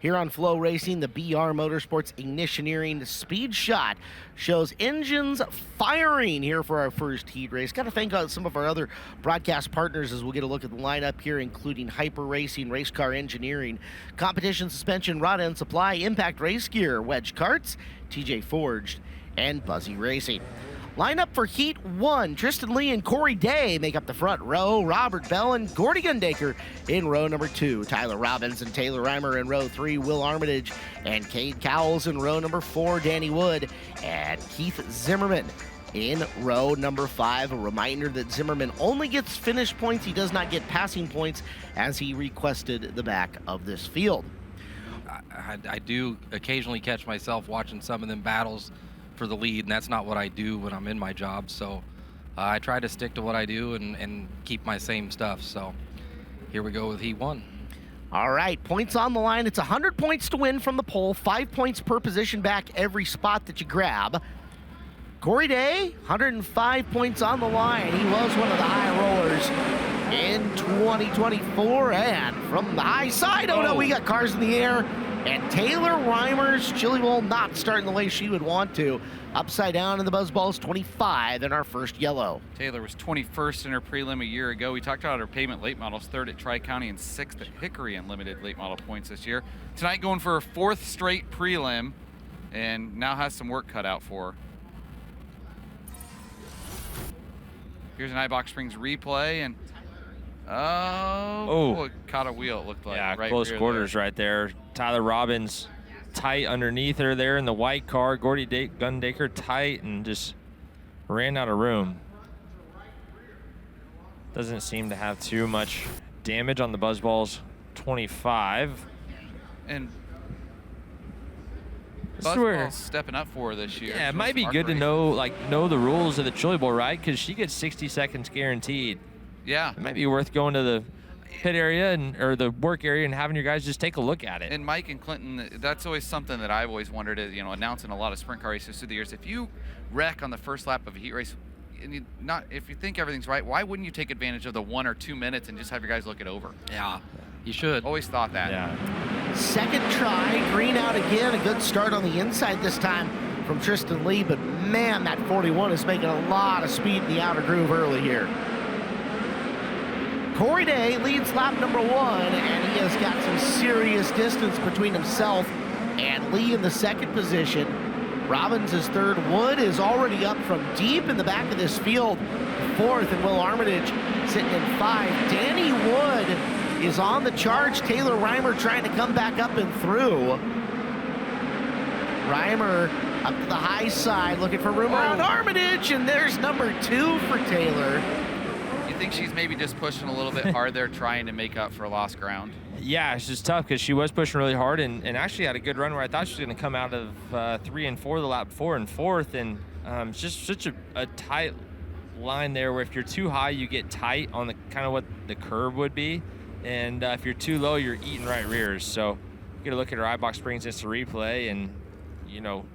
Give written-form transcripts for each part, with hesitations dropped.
Here on FloRacing, the BR Motorsports Ignitioneering Speed Shot shows engines firing here for our first heat race. Got to thank some of our other broadcast partners as we'll get a look at the lineup here, including Hyper Racing, Race Car Engineering, Competition Suspension, Rod End Supply, Impact Race Gear, Wedge Karts, TJ Forged, and Buzzy Racing. Lineup for Heat 1, Tristan Lee and Corey Day make up the front row. Robert Bell and Gordy Gundaker in row number 2. Tyler Robbins and Taylor Reimer in row 3. Will Armitage and Cade Cowles in row number 4. Danny Wood and Keith Zimmerman in row number 5. A reminder that Zimmerman only gets finish points. He does not get passing points, as he requested the back of this field. I do occasionally catch myself watching some of them battles for the lead, and that's not what I do when I'm in my job. So I try to stick to what I do and keep my same stuff. So here we go with Heat 1. All right, points on the line. It's 100 points to win from the pole, 5 points per position back every spot that you grab. Corey Day, 105 points on the line. He was one of the high rollers in 2024. And from the high side, oh no, we got cars in the air. And Taylor Reimer's chili bowl not starting the way she would want to. Upside down in the Buzzballs, 25 in our first yellow. Taylor was 21st in her prelim a year ago. We talked about her pavement late models, 3rd at Tri-County and 6th at Hickory in limited late model points this year. Tonight going for her 4th straight prelim, and now has some work cut out for her. Here's an iBox Springs replay, and it caught a wheel, it looked like. Yeah, right close quarters right there. Tyler Robbins tight underneath her there in the white car. Gordy Gundaker tight and just ran out of room. Doesn't seem to have too much damage on the Buzzballs 25. And This is where Buzzball's stepping up for her this year. Yeah, it might be good to know the rules of the chili bowl, right? Because she gets 60 seconds guaranteed. Yeah. It might be worth going to the pit area or the work area and having your guys just take a look at it. And Mike and Clinton, that's always something that I've always wondered, announcing a lot of sprint car races through the years. If you wreck on the first lap of a heat race, and if you think everything's right, why wouldn't you take advantage of the 1 or 2 minutes and just have your guys look it over? Yeah, you should. Always thought that. Yeah. Second try, green out again. A good start on the inside this time from Tristan Lee, but man, that 41 is making a lot of speed in the outer groove early here. Corey Day leads lap number 1, and he has got some serious distance between himself and Lee in the second position. Robbins is 3rd. Wood is already up from deep in the back of this field, 4th, and Will Armitage sitting in 5. Danny Wood is on the charge. Taylor Reimer trying to come back up and through. Reimer up to the high side, looking for room around Armitage, and there's number 2 for Taylor. You think she's maybe just pushing a little bit hard there, trying to make up for lost ground? Yeah, it's just tough because she was pushing really hard and actually had a good run where I thought she was going to come out of 3 and 4 the lap before and 4th. And it's just such a tight line there where if you're too high, you get tight on the kind of what the curve would be. And if you're too low, you're eating right rears. So you get a look at her iBox Springs instant replay, and,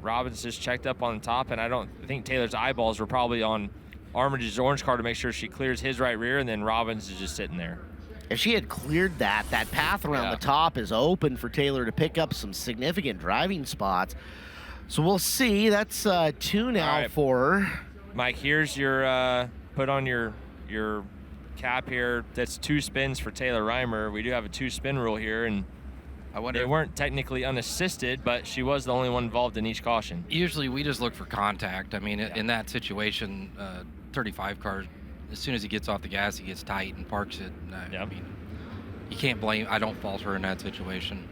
Robbins just checked up on the top. And I think Taylor's eyeballs were probably on Armitage's orange car to make sure she clears his right rear, and then Robbins is just sitting there. If she had cleared that path around the top is open for Taylor to pick up some significant driving spots. So we'll see. That's 2 now for her. Mike, here's your put on your cap here. That's 2 spins for Taylor Reimer. We do have a 2-spin rule here, and I wonder. They weren't technically unassisted, but she was the only one involved in each caution. Usually we just look for contact. I mean, in that situation, 35 car, as soon as he gets off the gas, he gets tight and parks it. I mean, you can't blame. I don't fault her in that situation.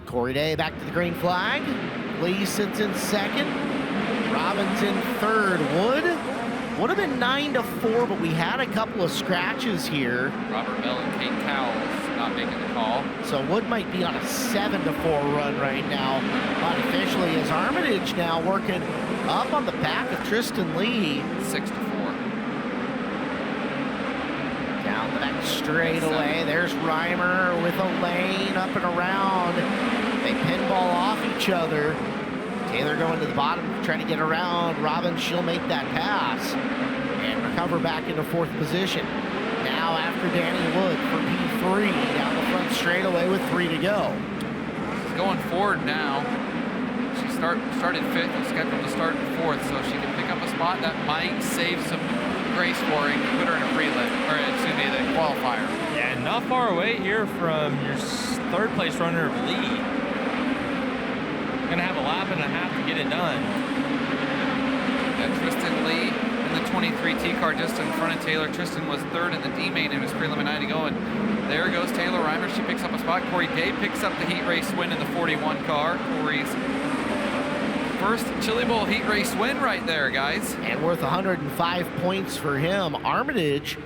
Corey Day back to the green flag. Lee sits in 2nd. Robbins in 3rd. Wood would have been 9-4, but we had a couple of scratches here. Robert Bell and Kate Cowles not making the call. So Wood might be on a 7-4 run right now, unofficially, as Armitage now working up on the back of Tristan Lee. 6-4. Down the back straightaway. There's Reimer with a lane up and around. They pinball off each other. Taylor going to the bottom, trying to get around. Robbins, she'll make that pass and recover back into 4th position. Now after after Danny Wood for P3 down the front straightaway with 3 to go. She's going forward now. She started 5th and scheduled to start in 4th, so she can pick up a spot that might save some grace scoring, put her in a prelim, or excuse me, the qualifier. Yeah, not far away here from your third place runner of lead. Gonna have a lap and a half to get it done. And Tristan Lee in the 23T car just in front of Taylor. Tristan was 3rd in the D main in his prelim a night ago, and there goes Taylor Reimer. She picks up a spot. Corey Day picks up the heat race win in the 41 car. Corey's first Chili Bowl heat race win right there, guys. And worth 105 points for him. Armitage,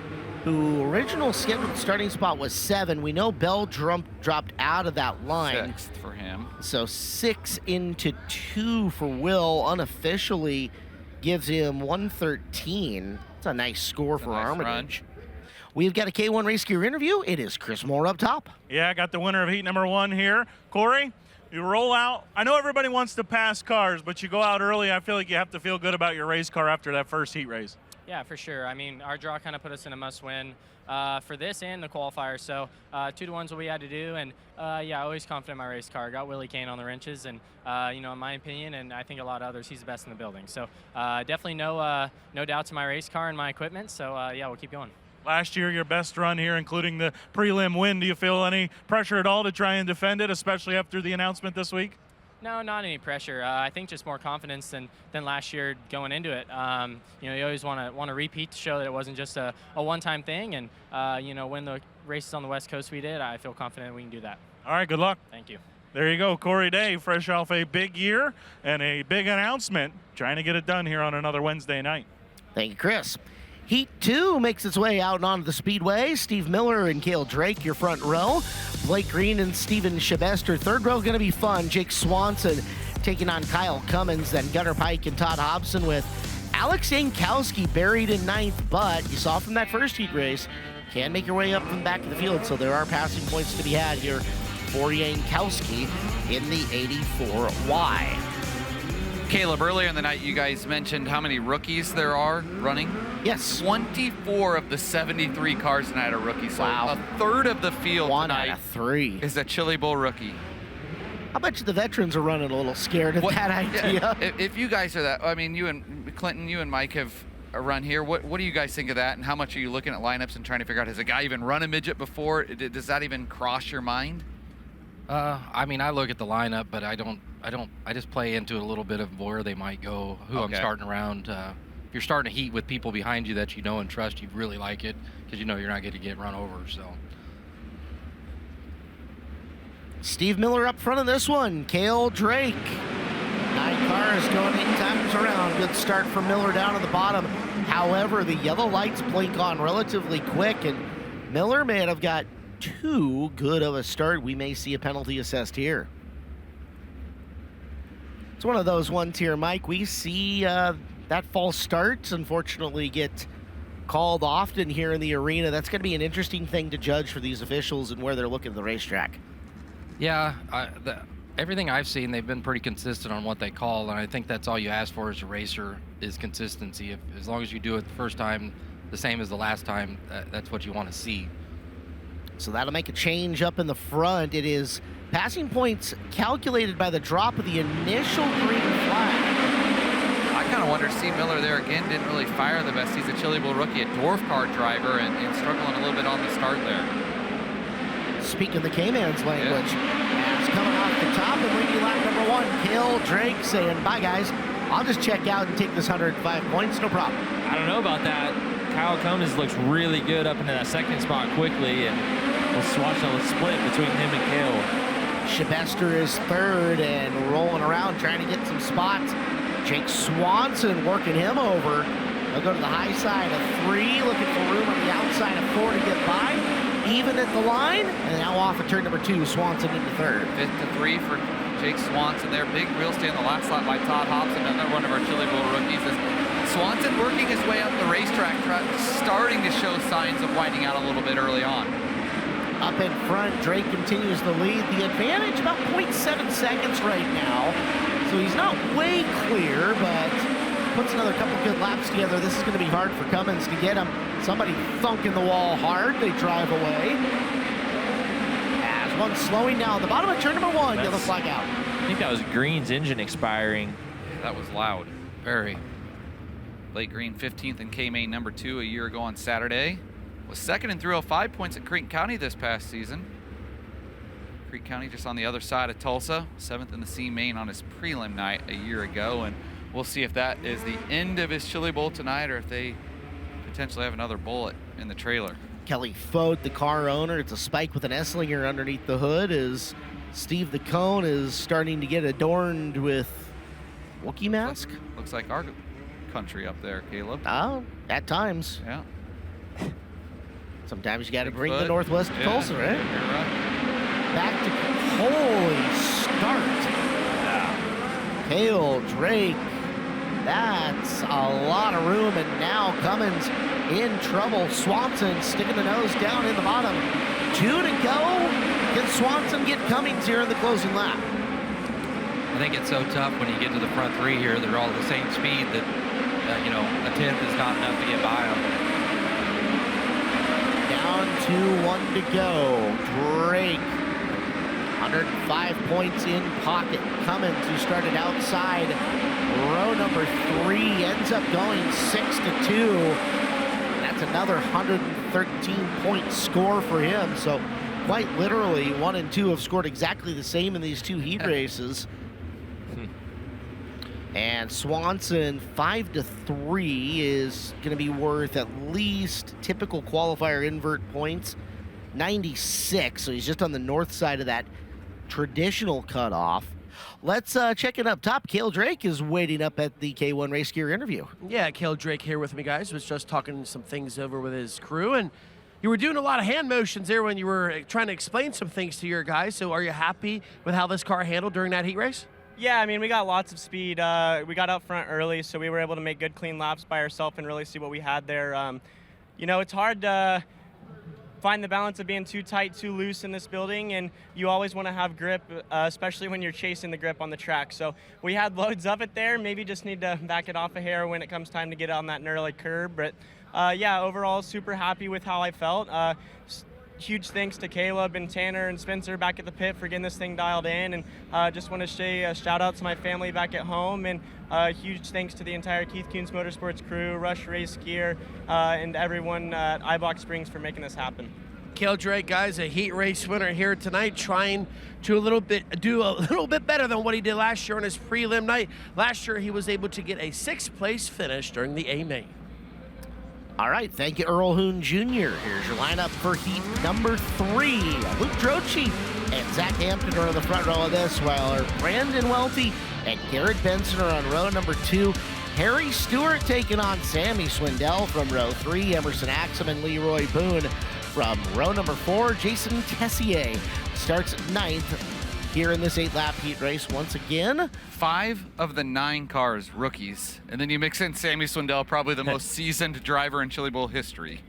who original scheduled starting spot was 7. We know Bell dropped out of that line. 6th for him. So 6 into 2 for Will unofficially gives him 113. It's a nice score for nice Armitage. We've got a K1 Race Gear interview. It is Chris Moore up top. Yeah, I got the winner of heat number 1 here. Corey, you roll out. I know everybody wants to pass cars, but you go out early. I feel like you have to feel good about your race car after that first heat race. Yeah, for sure. I mean, our draw kind of put us in a must-win for this and the qualifier. So 2-to-1's what we had to do, and yeah, always confident in my race car. Got Willie Kane on the wrenches, and you know, in my opinion, and I think a lot of others, he's the best in the building. So definitely no doubts in my race car and my equipment. So yeah, we'll keep going. Last year, your best run here, including the prelim win. Do you feel any pressure at all to try and defend it, especially after the announcement this week? No, not any pressure. I think just more confidence than last year going into it. You know, you always want to repeat to show that it wasn't just a one-time thing. And you know, when the races on the West Coast we did, I feel confident we can do that. All right, good luck. Thank you. There you go, Corey Day, fresh off a big year and a big announcement, trying to get it done here on another Wednesday night. Thank you, Chris. Heat 2 makes its way out onto the speedway. Steve Miller and Cale Drake, your front row. Blake Green and Steven Shabester. Third row going to be fun. Jake Swanson taking on Kyle Cummins. Then Gunnar Pike and Todd Hobson with Alex Jankowski buried in 9th. But you saw from that first heat race, can make your way up from the back of the field. So there are passing points to be had here for Jankowski in the 84Y. Caleb, earlier in the night, you guys mentioned how many rookies there are running. Yes. 24 of the 73 cars tonight are rookies. So Wow. a third of the field 1 tonight out of 3. is a Chili Bowl rookie. I bet you the veterans are running a little scared of that idea. If you guys are that, I mean, you and Clinton, you and Mike have a run here. What do you guys think of that? And how much are you looking at lineups and trying to figure out, has a guy even run a midget before? Does that even cross your mind? I mean, I look at the lineup, but I just play into a little bit of where they might go, who I'm Okay. starting around. If you're starting a heat with people behind you that you know and trust, you really like it because you know you're not going to get run over. So. Steve Miller up front of this one. Cale Drake. 9 cars going 8 times around. Good start for Miller down at the bottom. However, the yellow lights blink on relatively quick, and Miller may have got too good of a start. We may see a penalty assessed here. It's one of those ones here, Mike. We see that false start, unfortunately, get called often here in the arena. That's going to be an interesting thing to judge for these officials and where they're looking at the racetrack. Yeah, everything I've seen, they've been pretty consistent on what they call, and I think that's all you ask for as a racer is consistency. As long as you do it the first time the same as the last time, that's what you want to see. So that'll make a change up in the front. It is passing points calculated by the drop of the initial green flag. I kind of wonder, Steve Miller there again didn't really fire the best. He's a Chili Bowl rookie, a dwarf car driver, and struggling a little bit on the start there. Speaking the K-Man's language, it's coming off the top and leading lap number 1. Cale Drake saying, bye guys, I'll just check out and take this 105 points, no problem. I don't know about that. Kyle Cummins looks really good up into that second spot quickly, and we'll watch a split between him and Cale. Shabester is 3rd and rolling around trying to get some spots. Jake Swanson working him over. They'll go to the high side of 3, looking for room on the outside of 4 to get by. Even at the line, and now off of turn number 2, Swanson into 3rd. 5th to 3 for Jake Swanson there. Big wheel stay in the last lap by Todd Hobson, another one of our Chili Bowl rookies. Swanson working his way up the racetrack, starting to show signs of winding out a little bit early on. Up in front, Drake continues the lead. The advantage about 0.7 seconds right now. So he's not way clear, but puts another couple good laps together. This is going to be hard for Cummins to get him. Somebody thunking the wall hard. They drive away. As one slowing down the bottom of turn number 1, yellow flag out. I think that was Green's engine expiring. That was loud. Very. Blake Green, 15th in K-Main number 2 a year ago on Saturday. Was second in 305 points at Creek County this past season. Creek County just on the other side of Tulsa. 7th in the C-Main on his prelim night a year ago. And we'll see if that is the end of his Chili Bowl tonight or if they potentially have another bullet in the trailer. Kelly Fote, the car owner. It's a Spike with an Esslinger underneath the hood as Steve the Cone is starting to get adorned with Wookiee mask. Looks like our country up there, Caleb. Oh, at times. Yeah. Sometimes you got to bring Bigfoot. the Northwest to Tulsa, right? You're right. Back to holy start. Cale Drake. That's a lot of room, and now Cummins in trouble. Swanson sticking the nose down in the bottom. 2 to go. Can Swanson get Cummins here in the closing lap? I think it's so tough when you get to the front 3 here. They're all the same speed that, you know, a 10th is not enough to get by them. Down to 1 to go. Drake, 105 points in pocket. Cummins, who started outside row number 3, ends up going 6 to 2. That's another 113-point score for him. So quite literally, 1 and 2 have scored exactly the same in these 2 heat races. And Swanson, 5 to 3 is going to be worth at least typical qualifier invert points, 96. So he's just on the north side of that traditional cutoff. Let's check it up top. Cale Drake is waiting up at the K1 Race Gear interview. Yeah, Cale Drake here with me, guys. Was just talking some things over with his crew, and you were doing a lot of hand motions there when you were trying to explain some things to your guys. So are you happy with how this car handled during that heat race? Yeah, I mean, we got lots of speed. We got up front early, so we were able to make good, clean laps by ourselves and really see what we had there. You know, it's hard to find the balance of being too tight, too loose in this building, and you always want to have grip, especially when you're chasing the grip on the track. So we had loads of it there, maybe just need to back it off a hair when it comes time to get on that gnarly curb. But yeah, overall, super happy with how I felt. Huge thanks to Caleb and Tanner and Spencer back at the pit for getting this thing dialed in, and just want to say a shout out to my family back at home, and huge thanks to the entire Keith Kunz Motorsports crew, Rush Race Gear, and everyone at iBox Springs for making this happen. Cale Drake, guys, a heat race winner here tonight, trying to do a little bit better than what he did last year on his prelim night. Last year, he was able to get a 6th place finish during the A-Main. All right, thank you, Earl Hoon Jr. Here's your lineup for heat number 3. Luke Droce and Zach Hampton are in the front row of this, while Brandon Welty and Garrett Benson are on row number 2. Harry Stewart taking on Sammy Swindell from row 3. Emerson Axum and Leroy Boone from row number 4. Jason Tessier starts 9th here in this 8-lap heat race once again. 5 of the 9 cars rookies, and then you mix in Sammy Swindell, probably the most seasoned driver in Chili Bowl history.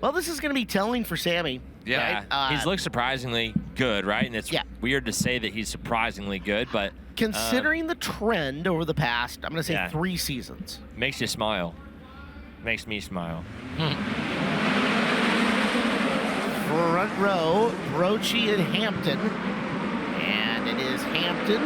Well, this is going to be telling for Sammy. Yeah, right? He's looked surprisingly good, right? And it's weird to say that he's surprisingly good, but considering the trend over the past, I'm going to say 3 seasons. Makes you smile. Makes me smile. Front row, Brochi and Hampton. And it is Hampton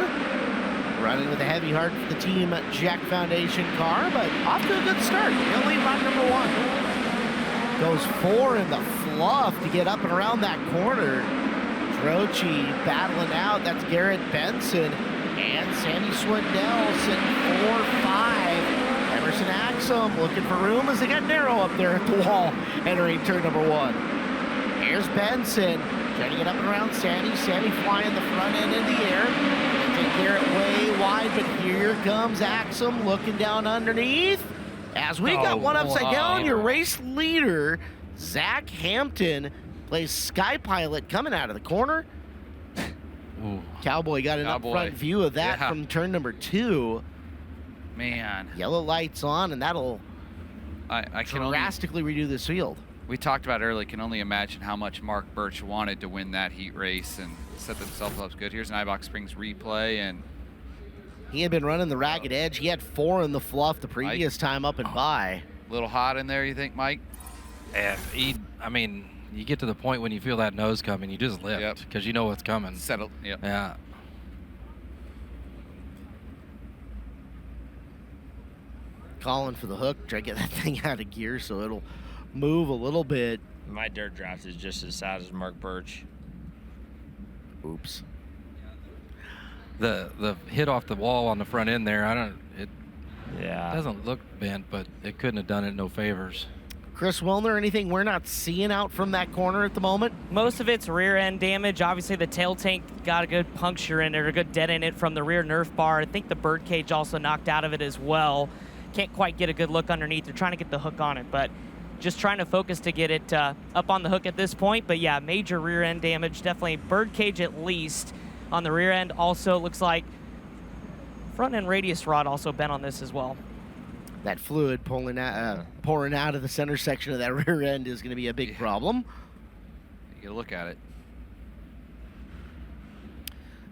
running with a heavy heart for the Team Jack Foundation car, but off to a good start. He'll lead lap number 1. Goes 4 in the fluff to get up and around that corner. Droce battling out. That's Garrett Benson. And Sammy Swindell sitting 4-5. Emerson Axum looking for room as they got narrow up there at the wall, entering turn number 1. Here's Benson trying to get up and around Sammy. Sammy flying the front end in the air. Take Garrett way wide, but here comes Axum looking down underneath. As we got one upside down, your race leader, Zach Hampton, plays Sky Pilot coming out of the corner. Ooh. Cowboy got an up front view of that from turn number 2. Man. Yellow lights on, and that'll I can drastically redo this field. We talked about earlier, can only imagine how much Mark Birch wanted to win that heat race and set themselves up good. Here's an iBox Springs replay, and He had been running the ragged edge. He had 4 in the fluff the previous time up and by. A little hot in there, you think, Mike? And I mean, you get to the point when you feel that nose coming, you just lift because you know what's coming. Settle. Yep. Yeah. Calling for the hook, try to get that thing out of gear so it'll move a little bit. My dirt draft is just as sad as Mark Birch. Oops. The hit off the wall on the front end there, it Yeah. doesn't look bent, but it couldn't have done it no favors. Chris Wilner, anything we're not seeing out from that corner at the moment? Most of it's rear end damage. Obviously, the tail tank got a good puncture in it, or a good dent in it from the rear Nerf bar. I think the bird cage also knocked out of it as well. Can't quite get a good look underneath. They're trying to get the hook on it, but just trying to focus to get it up on the hook at this point. But yeah, major rear end damage. Definitely bird cage at least on the rear end. Also looks like front end radius rod also bent on this as well. That fluid pouring out of the center section of that rear end is going to be a big problem. You gotta look at it.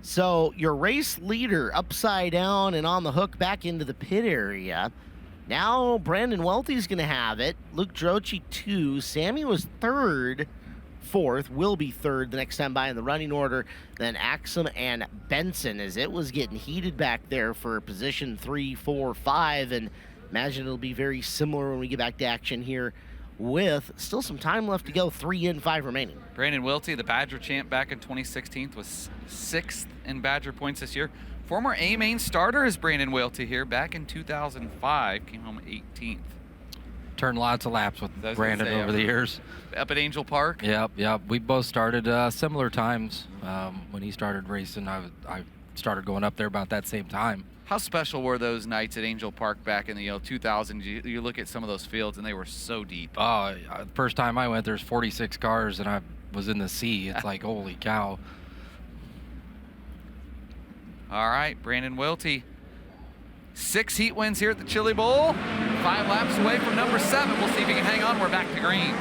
So your race leader upside down and on the hook back into the pit area. Now Brandon Welty's going to have it. Luke Droce 2. Sammy was 3rd, 4th, will be 3rd the next time by in the running order. Then Axum and Benson, as it was getting heated back there for position 3, 4, 5. And imagine it'll be very similar when we get back to action here with still some time left to go, 3 in, 5 remaining. Brandon Welty, the Badger champ back in 2016, was 6th in Badger points this year. Former A-Main starter is Brandon Welty here back in 2005, came home 18th. Turned lots of laps with Brandon over the years. Up at Angel Park? Yep. We both started similar times. When he started racing, I started going up there about that same time. How special were those nights at Angel Park back in the 2000s? You look at some of those fields, and they were so deep. Oh, first time I went, there's 46 cars, and I was in the sea. It's like, holy cow. All right, Brandon Welty. 6 heat wins here at the Chili Bowl. 5 laps away from number 7. We'll see if he can hang on. We're back to green.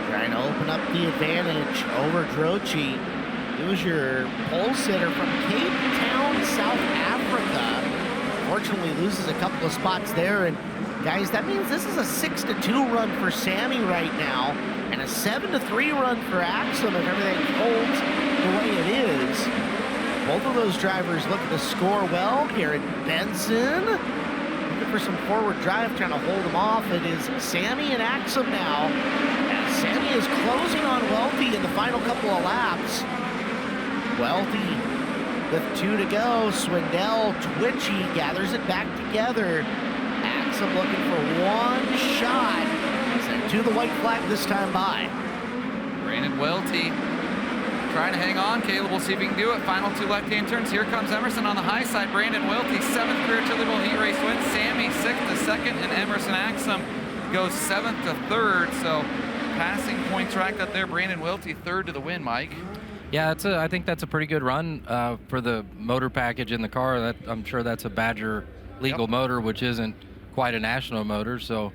Trying to open up the advantage over Droce. He was your pole sitter from Cape Town, South Africa. Fortunately, loses a couple of spots there. And guys, that means this is a 6-2 run for Sammy right now, and a 7-3 run for Axum if everything holds the way it is. Both of those drivers looking to score well. Garrett Benson looking for some forward drive, trying to hold them off. It is Sammy and Axum now. And Sammy is closing on Welty in the final couple of laps. Welty with 2 to go. Swindell, twitchy, gathers it back together. Axum looking for 1 shot. Sent to the white flag this time by. Brandon Welty trying to hang on. Caleb will see if he can do it. Final 2 left-hand turns. Here comes Emerson on the high side. Brandon Welty, 7th career Chili Bowl heat race win. Sammy 6th to 2nd, and Emerson Axum goes 7th to 3rd. So passing points racked up there. Brandon Welty 3rd to the win, Mike. Yeah, I think that's a pretty good run for the motor package in the car. I'm sure that's a Badger legal motor, which isn't quite a national motor. So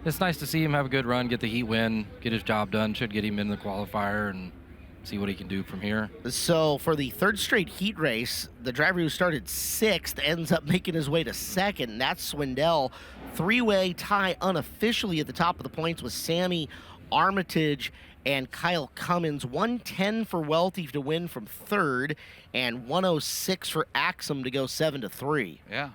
it's nice to see him have a good run, get the heat win, get his job done. Should get him in the qualifier and see what he can do from here. So for the 3rd straight heat race, the driver who started 6th ends up making his way to 2nd. That's Swindell. 3-way tie unofficially at the top of the points with Sammy, Armitage, and Kyle Cummins. 110 for Welty to win from 3rd, and 106 for Axum to go 7-3. Yeah.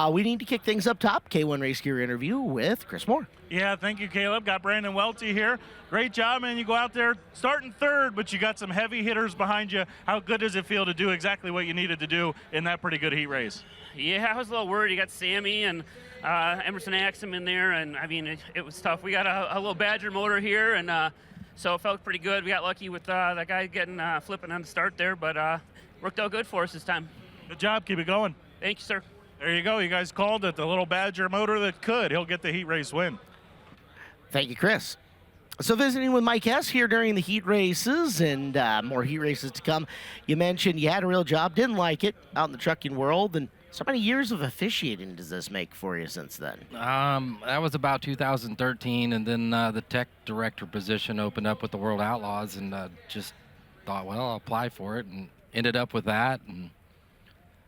We need to kick things up top. K1 Race Gear interview with Chris Moore. Yeah, thank you, Caleb. Got Brandon Welty here. Great job, man. You go out there starting 3rd, but you got some heavy hitters behind you. How good does it feel to do exactly what you needed to do in that pretty good heat race? Yeah, I was a little worried. You got Sammy and Emerson Axum in there, and I mean, it was tough. We got a little Badger motor here, and so it felt pretty good. We got lucky with that guy getting flipping on the start there, but worked out good for us this time. Good job. Keep it going. Thank you, sir. There you go. You guys called it. The little Badger motor that could. He'll get the heat race win. Thank you, Chris. So visiting with Mike S. here during the heat races and more heat races to come. You mentioned you had a real job, didn't like it out in the trucking world, and so many years of officiating does this make for you since then? That was about 2013, and then the tech director position opened up with the World Outlaws, and just thought, well, I'll apply for it, and ended up with that and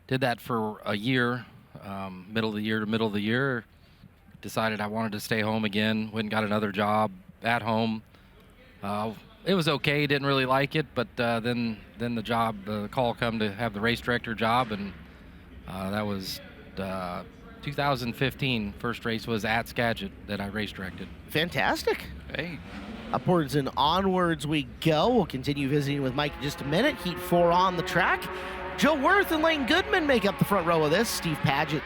did that for a year, middle of the year to middle of the year. Decided I wanted to stay home again, went and got another job at home. It was okay, didn't really like it, but then the call come to have the race director job, and that was 2015. First race was at Skagit that I race directed. Fantastic. Hey. Upwards and onwards we go. We'll continue visiting with Mike in just a minute. Heat 4 on the track. Joe Worth and Lane Goodman make up the front row of this. Steve Paget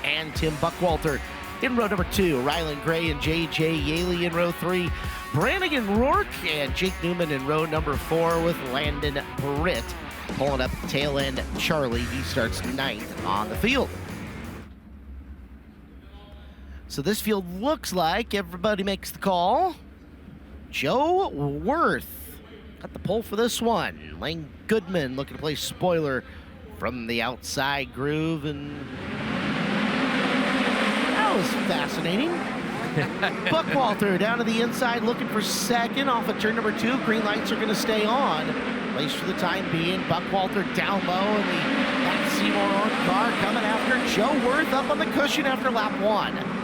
and Tim Buckwalter in row number 2. Rylan Gray and J.J. Yaley in row 3. Brannigan Rourke and Jake Newman in row number 4 with Landon Britt pulling up tail end Charlie. He starts 9th on the field. So this field looks like everybody makes the call. Joe Worth got the pole for this one. Lane Goodman looking to play spoiler from the outside groove, and that was fascinating. Buckwalter down to the inside looking for second off of turn number 2. Green lights are going to stay on. Place for the time being. Buckwalter down low, and that Seymour orange car coming after Joe Worth up on the cushion after lap 1.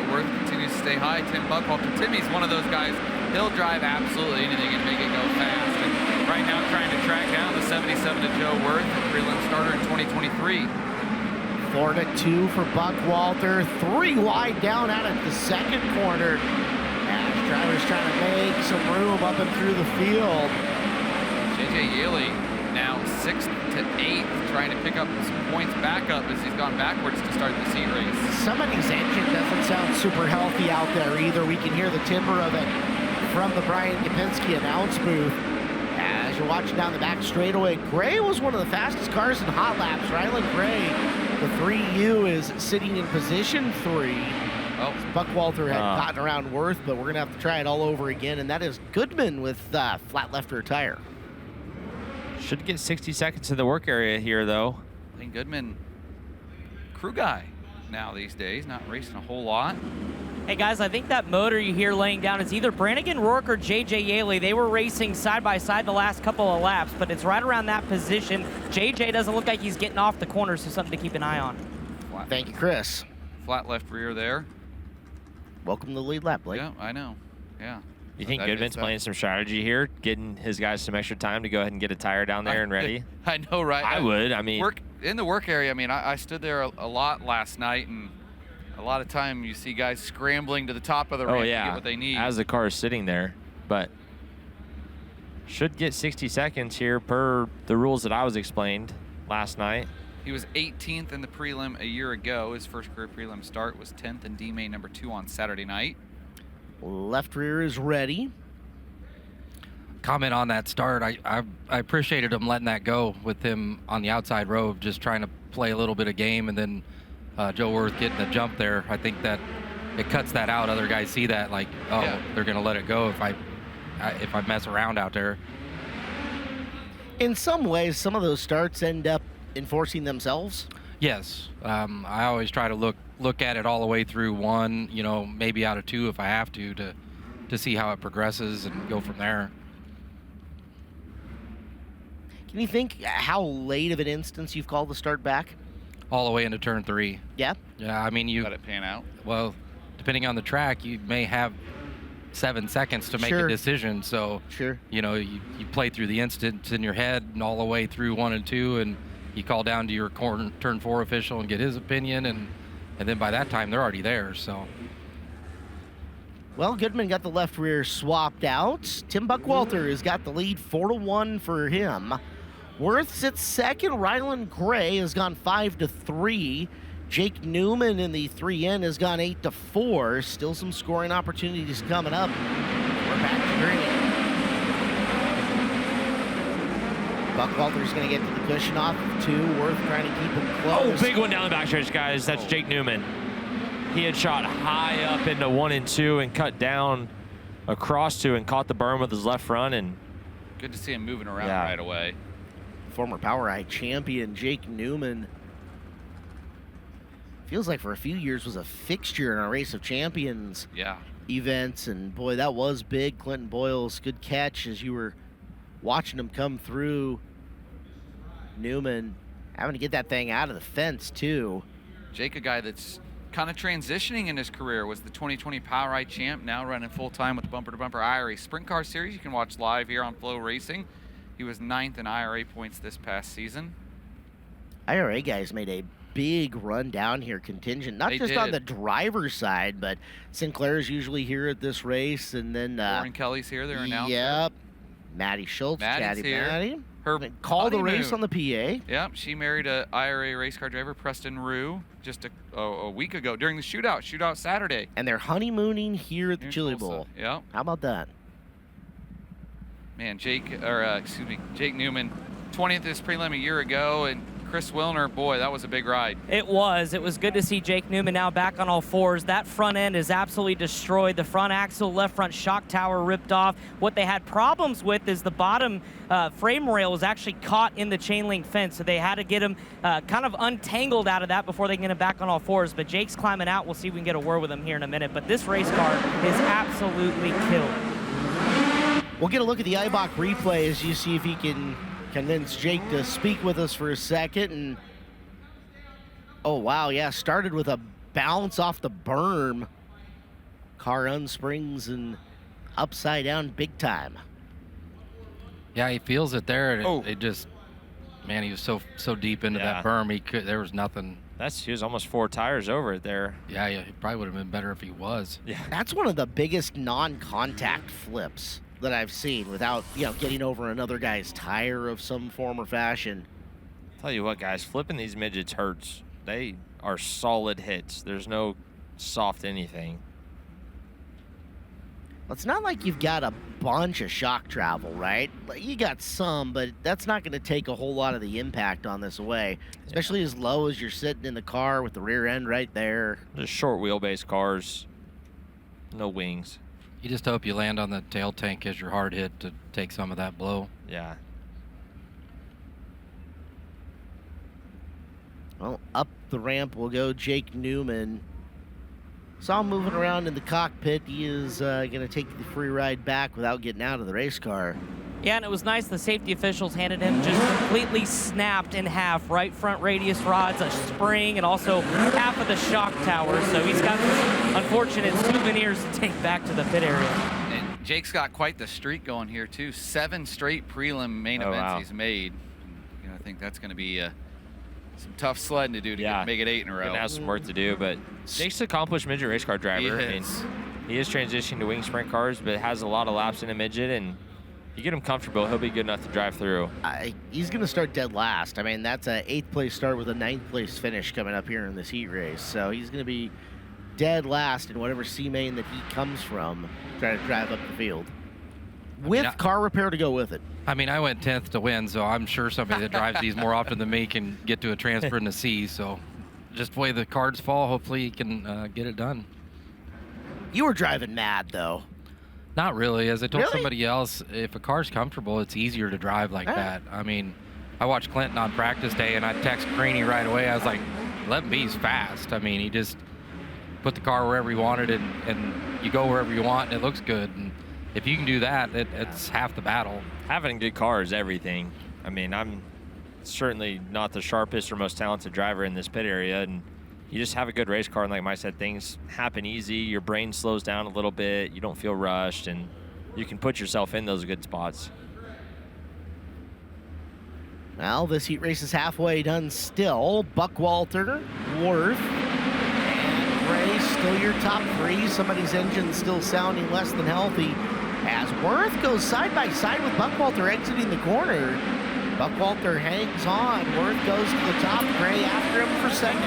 Worth continues to stay high. Tim Buckwalter. Timmy's one of those guys. He'll drive absolutely anything and make it go fast. And right now trying to track down the 77 to Joe Worth, prelim starter in 2023. 4-2 for Buckwalter. 3 wide down out of the second corner. As drivers trying to make some room up and through the field. J.J. Yaley now 6th to 8th, trying to pick up some points back up as he's gone backwards to start this heat race. Somebody's engine doesn't sound super healthy out there either. We can hear the timbre of it from the Brian Gapinski announce booth. As you're watching down the back straightaway, Gray was one of the fastest cars in hot laps. Rylan Gray, the 3U, is sitting in position 3. Oh. Buckwalter had gotten around Worth, but we're going to have to try it all over again, and that is Goodman with flat left rear tire. Should get 60 seconds to the work area here, though. Lane Goodman, crew guy now these days, not racing a whole lot. Hey guys, I think that motor you hear laying down is either Brannigan Rourke or J.J. Yaley. They were racing side by side the last couple of laps, but it's right around that position. J.J. doesn't look like he's getting off the corner, so something to keep an eye on. Thank you, Chris. Flat left rear there. Welcome to the lead lap, Blake. Yeah, I know. Yeah. You think Goodman's playing some strategy here, getting his guys some extra time to go ahead and get a tire down there and ready? I know, right? I would. I mean, in the work area, I mean, I stood there a lot last night, and a lot of time you see guys scrambling to the top of the ramp to get what they need. As the car is sitting there, but should get 60 seconds here per the rules that I was explained last night. He was 18th in the prelim a year ago. His first career prelim start was 10th in D-Main number 2 on Saturday night. Left rear is ready. Comment on that start. I appreciated him letting that go with him on the outside road, just trying to play a little bit of game, and then Joe Worth getting the jump there. I think that it cuts that out. Other guys see that, like, oh, yeah, they're going to let it go if I mess around out there. In some ways, some of those starts end up enforcing themselves. Yes, I always try to look at it all the way through 1, you know, maybe out of 2 if I have to see how it progresses and go from there. Can you think how late of an instance you've called the start back? All the way into turn 3. Yeah? Yeah, I mean, you let it pan out. Well, depending on the track, you may have 7 seconds to make a decision. So, you know, you play through the instance in your head and all the way through 1 and 2, and you call down to your turn 4 official and get his opinion, and then by that time they're already there. So, well, Goodman got the left rear swapped out. Tim Buckwalter has got the lead 4-1 for him. Worth sits second. Rylan Gray has gone 5-3. Jake Newman in the 3N has gone 8-4. Still some scoring opportunities coming up. We're back to green. Buckwalter's going to get to the cushion off of 2. Worth trying to keep him close. Oh, big one down the backstretch, guys. That's Jake Newman. He had shot high up into 1 and 2 and cut down across 2 and caught the berm with his left front. And good to see him moving around right away. Former Power Eye champion Jake Newman. Feels like for a few years was a fixture in our Race of Champions events. And boy, that was big. Clinton Boyles, good catch as you were watching him come through Newman having to get that thing out of the fence, too. Jake, a guy that's kind of transitioning in his career, was the 2020 Power Ride champ, now running full-time with the Bumper to Bumper IRA Sprint Car Series. You can watch live here on FloRacing. He was 9th in IRA points this past season. IRA guys made a big run down here, contingent, not They just on did. the driver's side, but Sinclair's usually here at this race, and then Warren Kelly's here, their announcer. yep, Maddie Schultz, Maddie's Chatty here. Maddie. Her Called the race honeymoon. on the PA. Yep, she married a IRA race car driver, Preston Rue, just a week ago during the shootout Saturday. And they're honeymooning here at the Here in Chili Tulsa. Bowl. Yep. How about that? Man, Jake Newman, 20th this prelim a year ago, and Chris Wilner, boy, that was a big ride. It was good to see Jake Newman now back on all fours. That front end is absolutely destroyed. The front axle, left front shock tower ripped off. What they had problems with is the bottom frame rail was actually caught in the chain link fence, so they had to get him kind of untangled out of that before they can get him back on all fours. But Jake's climbing out. We'll see if we can get a word with him here in a minute. But this race car is absolutely killed. We'll get a look at the IBOC replay as you see if he can convince Jake to speak with us for a second. And oh wow, yeah, started with a bounce off the berm. Car unsprings and upside down big time. Yeah, he feels it there. And Oh. it just, man, he was so deep into Yeah. that berm. There was nothing. He was almost 4 tires over it there. Yeah, it probably would have been better if he was. Yeah. That's one of the biggest non-contact flips that I've seen without, getting over another guy's tire of some form or fashion. Tell you what, guys, flipping these midgets hurts. They are solid hits. There's no soft anything. It's not like you've got a bunch of shock travel, right? You got some, but that's not going to take a whole lot of the impact on this away, especially as low as you're sitting in the car with the rear end right there. Just short wheelbase cars, no wings. You just hope you land on the tail tank as your hard hit to take some of that blow. Yeah. Well, up the ramp will go Jake Newman. Saw him moving around in the cockpit. He is going to take the free ride back without getting out of the race car. Yeah, and it was nice the safety officials handed him just completely snapped in half. Right front radius rods, a spring, and also half of the shock tower. So he's got some unfortunate souvenirs to take back to the pit area. And Jake's got quite the streak going here, too. 7 straight prelim main Oh, events wow. he's made. I think that's going to be some tough sledding to do to make it 8 in a row. Gonna have some work to do, but Jake's an accomplished midget race car driver. He is. He is transitioning to wing sprint cars, but has a lot of laps in a midget, and you get him comfortable, he'll be good enough to drive through. He's going to start dead last. I mean, that's a 8th place start with a 9th place finish coming up here in this heat race. So he's going to be dead last in whatever C main that he comes from, trying to drive up the field. With car repair to go with it. I mean, I went 10th to win, so I'm sure somebody that drives these more often than me can get to a transfer in the C. So just the way the cards fall, hopefully he can get it done. You were driving mad, though. Not really. As I told Really? somebody else, if a car's comfortable, it's easier to drive like that. I mean, I watched Clinton on practice day, and I text Craney right away. I was like, let him be, he's fast. I mean, he just put the car wherever he wanted, and you go wherever you want, and it looks good. And if you can do that, it's half the battle. Having a good car is everything. I mean, I'm certainly not the sharpest or most talented driver in this pit area, and you just have a good race car, and like Mike said, things happen easy. Your brain slows down a little bit. You don't feel rushed, and you can put yourself in those good spots. Well, this heat race is halfway done still. Buckwalter, Worth, and Gray still your top 3. Somebody's engine still sounding less than healthy as Worth goes side by side with Buckwalter exiting the corner. Buckwalter hangs on. Worth goes to the top. Gray after him for second.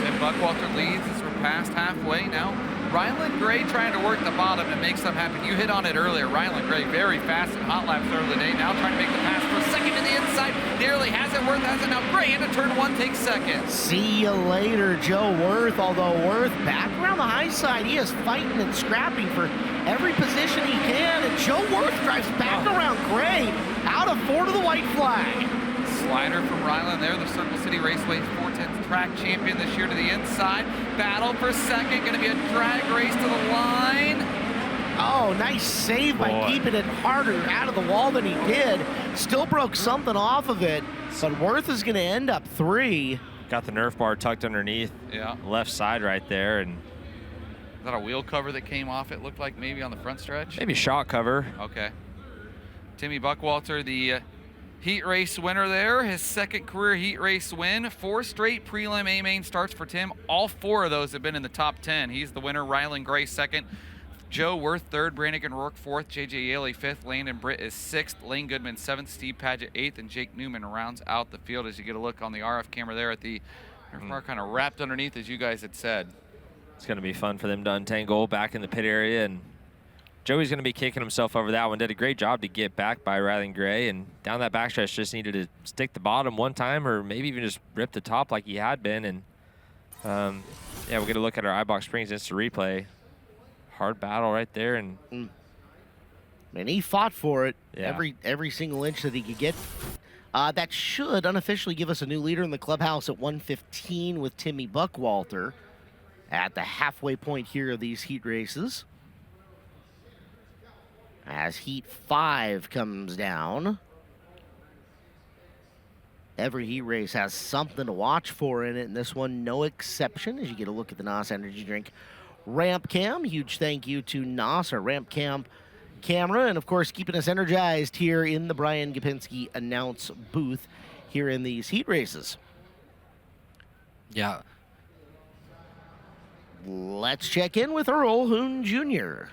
And Buckwalter leads as we're past halfway now. Ryland Gray trying to work the bottom and make something happen. You hit on it earlier. Ryland Gray very fast in hot laps early today. Now trying to make the pass for a second to the inside. Nearly has it. Worth has it now. Gray into turn 1 takes second. See you later, Joe Worth. Although Worth back around the high side, he is fighting and scrapping for every position he can. And Joe Worth drives back around Gray out of 4 to the white flag. Slider from Ryland there, the Circle City Raceway 410 track champion this year to the inside. Battle for second, going to be a drag race to the line. Oh, nice save by keeping it harder out of the wall than he did. Still broke something off of it. But Worth is going to end up 3. Got the Nerf bar tucked underneath. Yeah. Left side right there, and Is that a wheel cover that came off, it looked like, maybe on the front stretch? maybe shock cover. Okay. Timmy Buckwalter, the heat race winner there. His second career heat race win. 4 straight prelim A-main starts for Tim. All 4 of those have been in the top 10. He's the winner. Rylan Gray second. Joe Worth third. Brannigan Rourke fourth. J.J. Yaley fifth. Landon Britt is sixth. Lane Goodman seventh. Steve Paget eighth. And Jake Newman rounds out the field as you get a look on the RF camera there at the car kind of wrapped underneath, as you guys had said. It's going to be fun for them to untangle back in the pit area, and Joey's going to be kicking himself over that one. Did a great job to get back by Rylan Gray, and down that backstretch just needed to stick the bottom one time or maybe even just rip the top like he had been. And yeah, we're going to look at our iBox Springs instant replay. Hard battle right there. And And he fought for it Yeah. every single inch that he could get. That should unofficially give us a new leader in the clubhouse at 115 with Timmy Buckwalter at the halfway point here of these heat races. As heat 5 comes down. Every heat race has something to watch for in it, and this one no exception as you get a look at the NOS Energy Drink ramp cam. Huge thank you to NOS, our ramp cam camera, and of course keeping us energized here in the Brian Gapinski announce booth here in these heat races. Yeah. Let's check in with Earl Hoon Jr.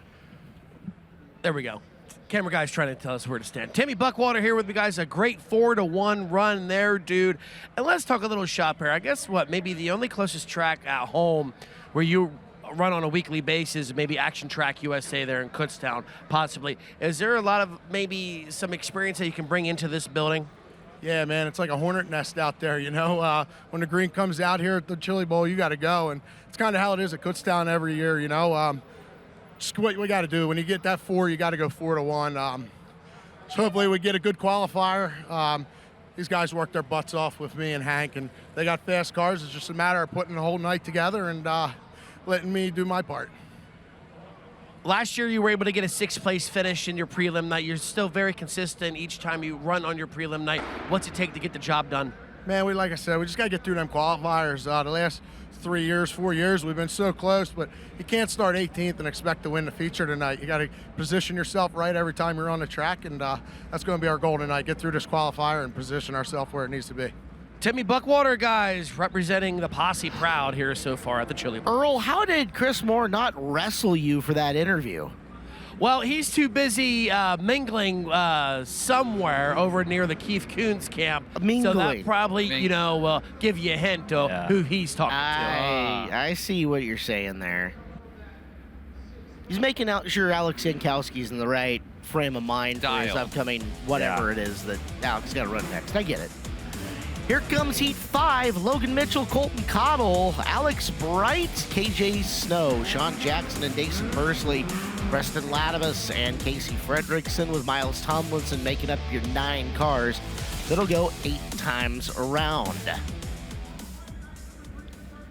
There we go. Camera guy's trying to tell us where to stand. Timmy Buckwalter here with me, guys. A great 4-1 run there, dude. And let's talk a little shop here. I guess maybe the only closest track at home where you run on a weekly basis, maybe Action Track USA there in Kutztown, possibly. Is there a lot of maybe some experience that you can bring into this building? Yeah, man, it's like a hornet nest out there, you know. When the green comes out here at the Chili Bowl, you got to go. And it's kind of how it is at Kutztown every year, you know. Just what we got to do. When you get that 4, you got to go 4-1. So hopefully we get a good qualifier. These guys work their butts off with me and Hank, and they got fast cars. It's just a matter of putting the whole night together and letting me do my part. Last year, you were able to get a 6th place finish in your prelim night. You're still very consistent each time you run on your prelim night. What's it take to get the job done? Man, like I said, we just got to get through them qualifiers. The last 4 years, we've been so close, but you can't start 18th and expect to win the feature tonight. You got to position yourself right every time you're on the track, and that's going to be our goal tonight, get through this qualifier and position ourselves where it needs to be. Timmy Buckwalter, guys, representing the posse proud here so far at the Chili Bowl. Earl, how did Chris Moore not wrestle you for that interview? Well, he's too busy mingling somewhere over near the Keith Coons camp. Mingling. So that probably, will give you a hint of who he's talking to. I see what you're saying there. He's making sure Alex Jankowski's in the right frame of mind for his upcoming whatever it is that Alex is going to run next. I get it. Here comes Heat 5. Logan Mitchell, Colton Cottle, Alex Bright, KJ Snow, Sean Jackson and Dason Bursley, Preston Latimus, and Casey Fredrickson with Miles Tomlinson making up your 9 cars. That'll go 8 times around.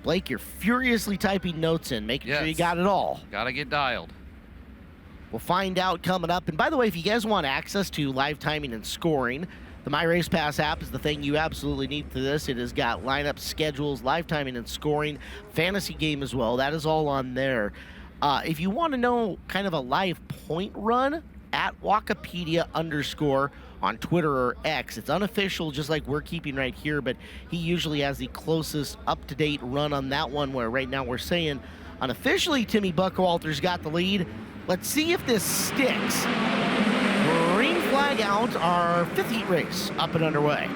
Blake, you're furiously typing notes in, making sure you got it all. Got to get dialed. We'll find out coming up. And by the way, if you guys want access to live timing and scoring, the My Race Pass app is the thing you absolutely need for this. It has got lineup schedules, live timing and scoring, fantasy game as well. That is all on there. If you want to know kind of a live point run, at Wikipedia _ on Twitter or X. It's unofficial, just like we're keeping right here, but he usually has the closest up-to-date run on that one, where right now we're saying unofficially Timmy Buckwalter's got the lead. Let's see if this sticks. Green flag out, our 5th heat race up and underway.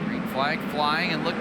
Green flag flying, and look,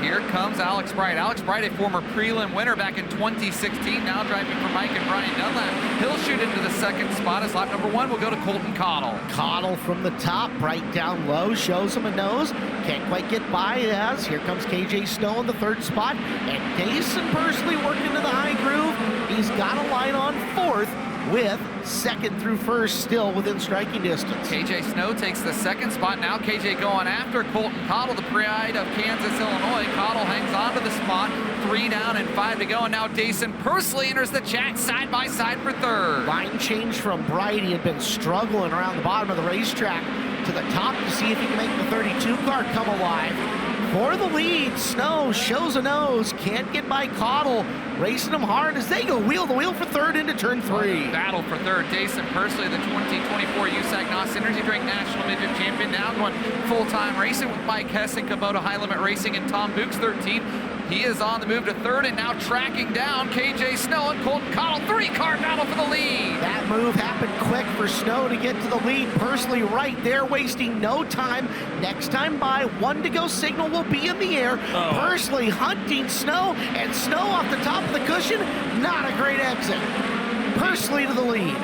here comes Alex Bright. Alex Bright, a former prelim winner back in 2016, now driving for Mike and Brian Dunlap. He'll shoot into the 2nd spot as lap number 1 will go to Colton Cottle. Cottle from the top, Bright down low, shows him a nose. Can't quite get by as here comes KJ Snow in the 3rd spot, and Dason Bursley working to the high groove. He's got a line on 4th, with 2nd through 1st still within striking distance. KJ Snow takes the 2nd spot. Now KJ going after Colton Cottle, the pride of Kansas, Illinois. Cottle hangs on to the spot. 3 down and 5 to go. And now Dason Bursley enters the chat side by side for 3rd. Line change from Bright. He had been struggling around the bottom of the racetrack to the top to see if he can make the 32 car come alive. For the lead, Snow shows a nose, can't get by Cottle, racing them hard as they go wheel to wheel for third into turn 3. Battle for third. Jason Persley, the 2024 USAC NOS Energy Drink National Midget Champion, now going full-time racing with Mike Hess and Kubota High Limit Racing and Tom Books, 13. He is on the move to third and now tracking down KJ Snow and Colton Cottle. 3-car battle for the lead. That move happened quick for Snow to get to the lead. Persley right there, wasting no time. Next time by, 1 to go signal will be in the air. Persley hunting Snow, and Snow off the top of the cushion. Not a great exit. Persley to the lead.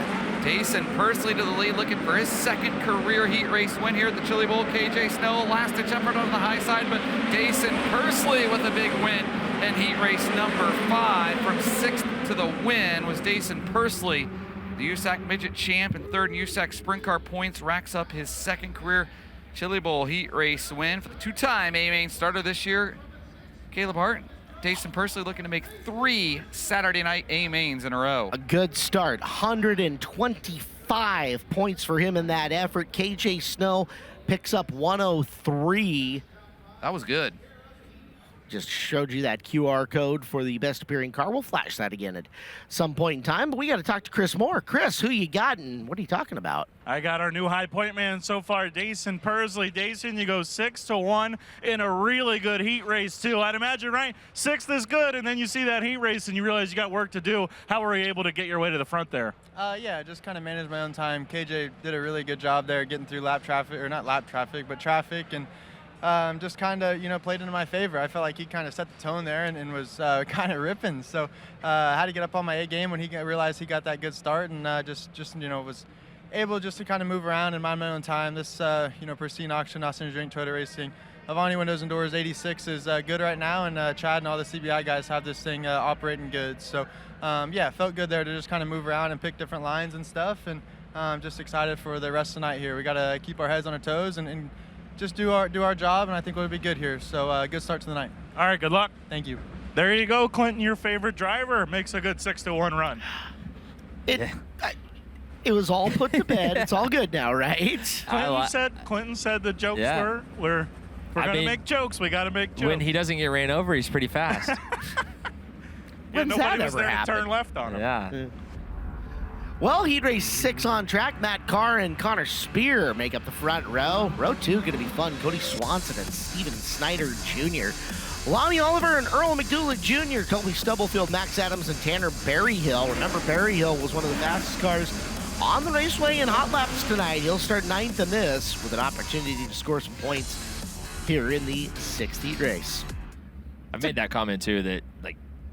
Jason Persley to the lead, looking for his second career heat race win here at the Chili Bowl. KJ Snow, last ditch effort on the high side, but Jason Persley with a big win. And heat race number 5 from 6th to the win was Jason Persley, the USAC Midget champ and third in USAC Sprint Car points, racks up his second career Chili Bowl heat race win for the two-time A-Main starter this year. Caleb Hart, Jason Persley looking to make 3 Saturday night A-Mains in a row. A good start, 125 points for him in that effort. KJ Snow picks up 103. That was good. Just showed you that QR code for the best appearing car. We'll flash that again at some point in time, but we got to talk to Chris Moore. Chris, who you got and what are you talking about? I got our new high point man so far, Jason Persley. Jason, you go 6-1 in a really good heat race too. I'd imagine, right? 6th is good, and then you see that heat race and you realize you got work to do. How were you able to get your way to the front there? Yeah, just kind of managed my own time. KJ did a really good job there getting through lap traffic, or not lap traffic, but traffic, and just kind of, played into my favor. I felt like he kind of set the tone there and was kind of ripping. So I had to get up on my A game when he realized he got that good start, and just was able just to kind of move around and mind my own time. This, pristine auction, NOS Energy Drink Toyota Racing Avani Windows and Doors 86 is good right now, and Chad and all the CBI guys have this thing operating good. So yeah, felt good there to just kind of move around and pick different lines and stuff, and just excited for the rest of the night here. We got to keep our heads on our toes and just do our job, and I think we'll be good here. So good start to the night. All right, good luck. Thank you. There you go, Clinton, your favorite driver, makes a good 6-1 run. It was all put to bed. It's all good now, right? Clinton said the jokes were we're going to make jokes. We got to make jokes. When he doesn't get ran over, he's pretty fast. When's that ever happened? Turn left on him. Yeah. Well, heat race 6 on track. Matt Carr and Connor Spear make up the front row. Row 2 going to be fun. Cody Swanson and Steven Snyder Jr. Lonnie Oliver and Earl McDougal Jr. Colby Stubblefield, Max Adams, and Tanner Berryhill. Remember, Berryhill was one of the fastest cars on the raceway in hot laps tonight. He'll start 9th in this with an opportunity to score some points here in the 6th heat race. I made that comment too, that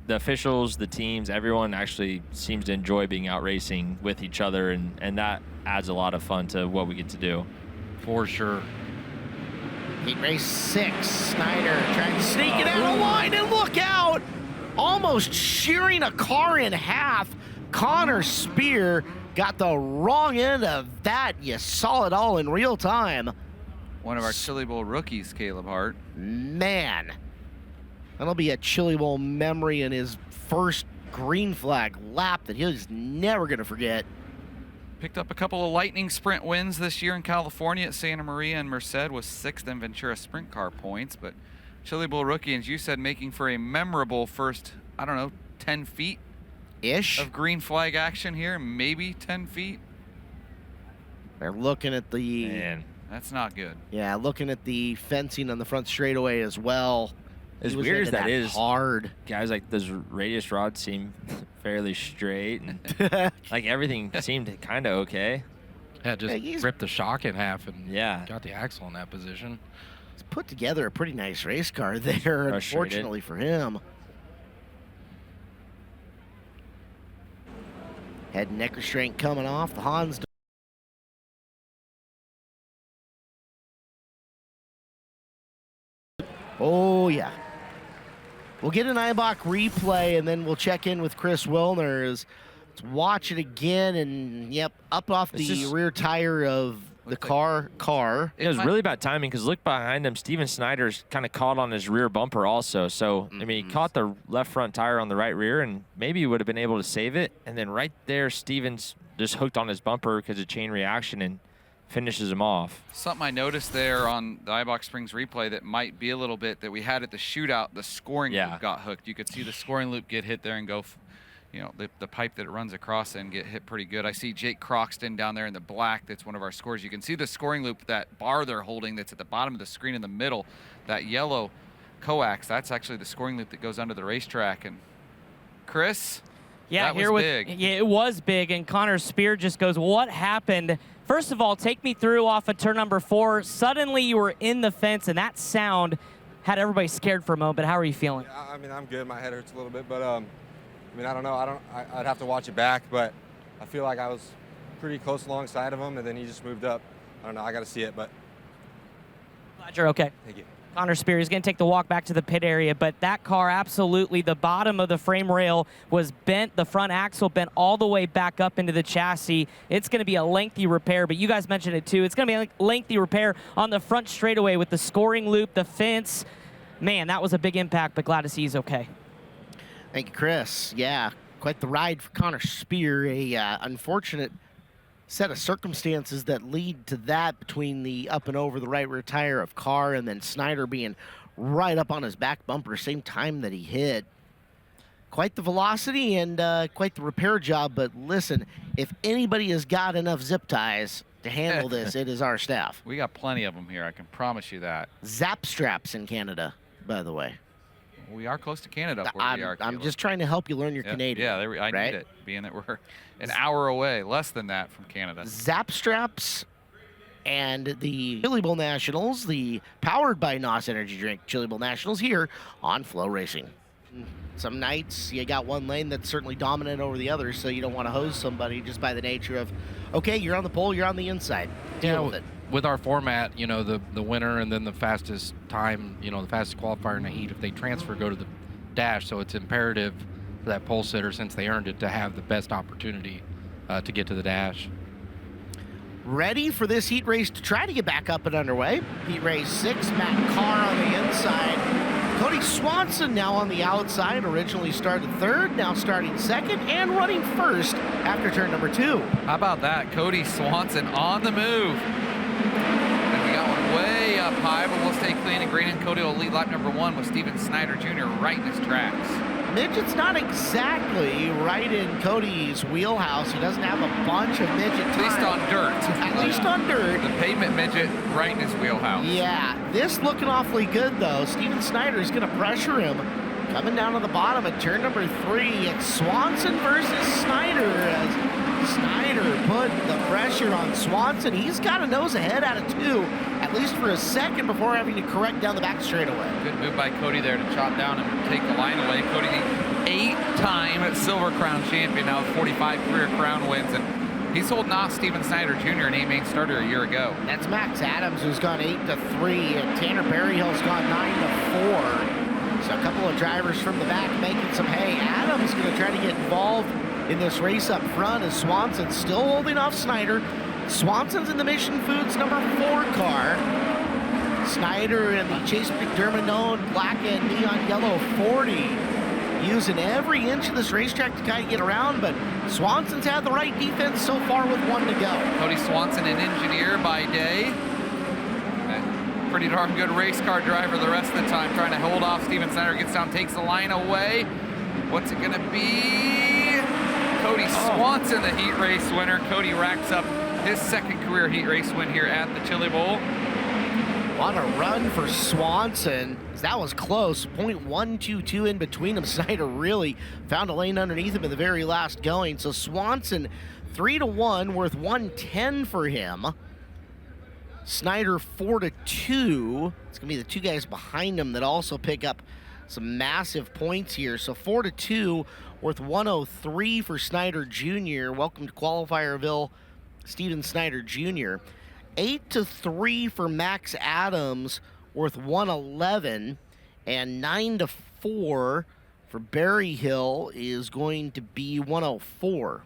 the officials, the teams, everyone actually seems to enjoy being out racing with each other, and that adds a lot of fun to what we get to do. For sure. Heat race 6, Snyder trying to sneak it out of line, and look out! Almost shearing a car in half. Connor Spear got the wrong end of that. You saw it all in real time. One of our Chili Bowl rookies, Caleb Hart. Man. That'll be a Chili Bowl memory in his first green flag lap that he's never going to forget. Picked up a couple of lightning sprint wins this year in California at Santa Maria and Merced, was 6th in Ventura Sprint Car points. But Chili Bowl rookie, as you said, making for a memorable first, 10 feet ish of green flag action here, maybe 10 feet. They're looking at the... Man, that's not good. Yeah, looking at the fencing on the front straightaway as well. As weird as that is, hard. Guys, those radius rods seem fairly straight, and everything seemed kind of okay. Yeah, just ripped the shock in half and got the axle in that position. He's put together a pretty nice race car there, unfortunately for him. Head and neck restraint coming off. The Hans. Oh, yeah. We'll get an IBOC replay, and then we'll check in with Chris Wilner. Let's watch it again, and, yep, up off the rear tire of the car. It was really bad timing, because look behind him. Steven Snyder's kind of caught on his rear bumper also. So, I mean, he caught the left front tire on the right rear, and maybe he would have been able to save it. And then right there, Steven's just hooked on his bumper because of chain reaction and finishes him off. Something I noticed there on the iBox Springs replay that might be a little bit that we had at the shootout, the scoring loop got hooked. You could see the scoring loop get hit there and go, the pipe that it runs across and get hit pretty good. I see Jake Croxton down there in the black. That's one of our scores. You can see the scoring loop, that bar they're holding that's at the bottom of the screen in the middle, that yellow coax, that's actually the scoring loop that goes under the racetrack. And Chris, yeah, that was big. Yeah, it was big, and Connor Spear just goes, what happened? First of all, take me through off of turn number 4. Suddenly you were in the fence, and that sound had everybody scared for a moment. How are you feeling? Yeah, I mean, I'm good. My head hurts a little bit, but I mean, I don't know. I'd have to watch it back, but I feel like I was pretty close alongside of him, and then he just moved up. I don't know. I got to see it, but. Glad you're okay. Thank you. Connor Spear is going to take the walk back to the pit area, but that car absolutely, the bottom of the frame rail was bent, the front axle bent all the way back up into the chassis. It's going to be a lengthy repair, but you guys mentioned it too. It's going to be a lengthy repair on the front straightaway with the scoring loop, the fence. Man, that was a big impact, but glad to see he's okay. Thank you, Chris. Yeah, quite the ride for Connor Spear. A unfortunate set of circumstances that lead to that between the up and over the right rear tire of Carr and then Snyder being right up on his back bumper same time that he hit. Quite the velocity and quite the repair job, but listen, if anybody has got enough zip ties to handle this, it is our staff. We got plenty of them here, I can promise you that. Zap straps in Canada, by the way. We are close to Canada where we are. I'm just trying to help you learn your Canadian. Yeah, I right? need it, being that we're an hour away, less than that from Canada. Zap straps and the Chili Bowl Nationals, the powered by NOS Energy Drink Chili Bowl Nationals here on FloRacing. Some nights you got one lane that's certainly dominant over the other, so you don't want to hose somebody just by the nature of, okay, you're on the pole, you're on the inside. Deal with it. With our format, the winner and then the fastest time, the fastest qualifier in the heat, if they transfer, go to the dash. So it's imperative for that pole sitter, since they earned it, to have the best opportunity to get to the dash. Ready for this heat race to try to get back up and underway. Heat race 6, Matt Carr on the inside. Cody Swanson now on the outside, originally started 3rd, now starting 2nd and running 1st after turn number 2. How about that? Cody Swanson on the move. And we got one way up high, but we'll stay clean, and Green and Cody will lead lap number 1 with Steven Snyder Jr. right in his tracks. Midget's not exactly right in Cody's wheelhouse. He doesn't have a bunch of midget time. At least on dirt. At least on dirt. The pavement midget right in his wheelhouse. Yeah, this looking awfully good, though. Steven Snyder is going to pressure him. Coming down to the bottom at turn number 3, it's Swanson versus Snyder. As Snyder put the pressure on Swanson. He's got a nose ahead out of 2, at least for a second, before having to correct down the back straightaway. Good move by Cody there to chop down and take the line away. Cody, the 8-time Silver Crown champion, now with 45 career crown wins, and he's holding off Steven Snyder Jr., an 8-main starter a year ago. That's Max Adams, who's gone 8-3, and Tanner Berryhill's gone 9-4. So a couple of drivers from the back making some hay. Adams going to try to get involved in this race up front as Swanson's still holding off Snyder. Swanson's in the Mission Foods number 4 car. Snyder in the Chase McDermott owned black and neon yellow 40. Using every inch of this racetrack to kind of get around, but Swanson's had the right defense so far with 1 to go. Cody Swanson, an engineer by day. Pretty darn good race car driver the rest of the time, trying to hold off Steven Snyder, gets down, takes the line away. What's it gonna be? Cody Swanson, the heat race winner. Cody racks up his 2nd career heat race win here at the Chili Bowl. What a run for Swanson. That was close. 0.122 in between them. Snyder really found a lane underneath him in the very last going. So Swanson 3-1, worth 110 for him. Snyder 4-2. It's gonna be the 2 guys behind him that also pick up some massive points here. So 4-2, worth 103 for Snyder Jr. Welcome to Qualifierville, Steven Snyder Jr. 8-3 for Max Adams, worth 111, and 9-4 for Berryhill is going to be 104.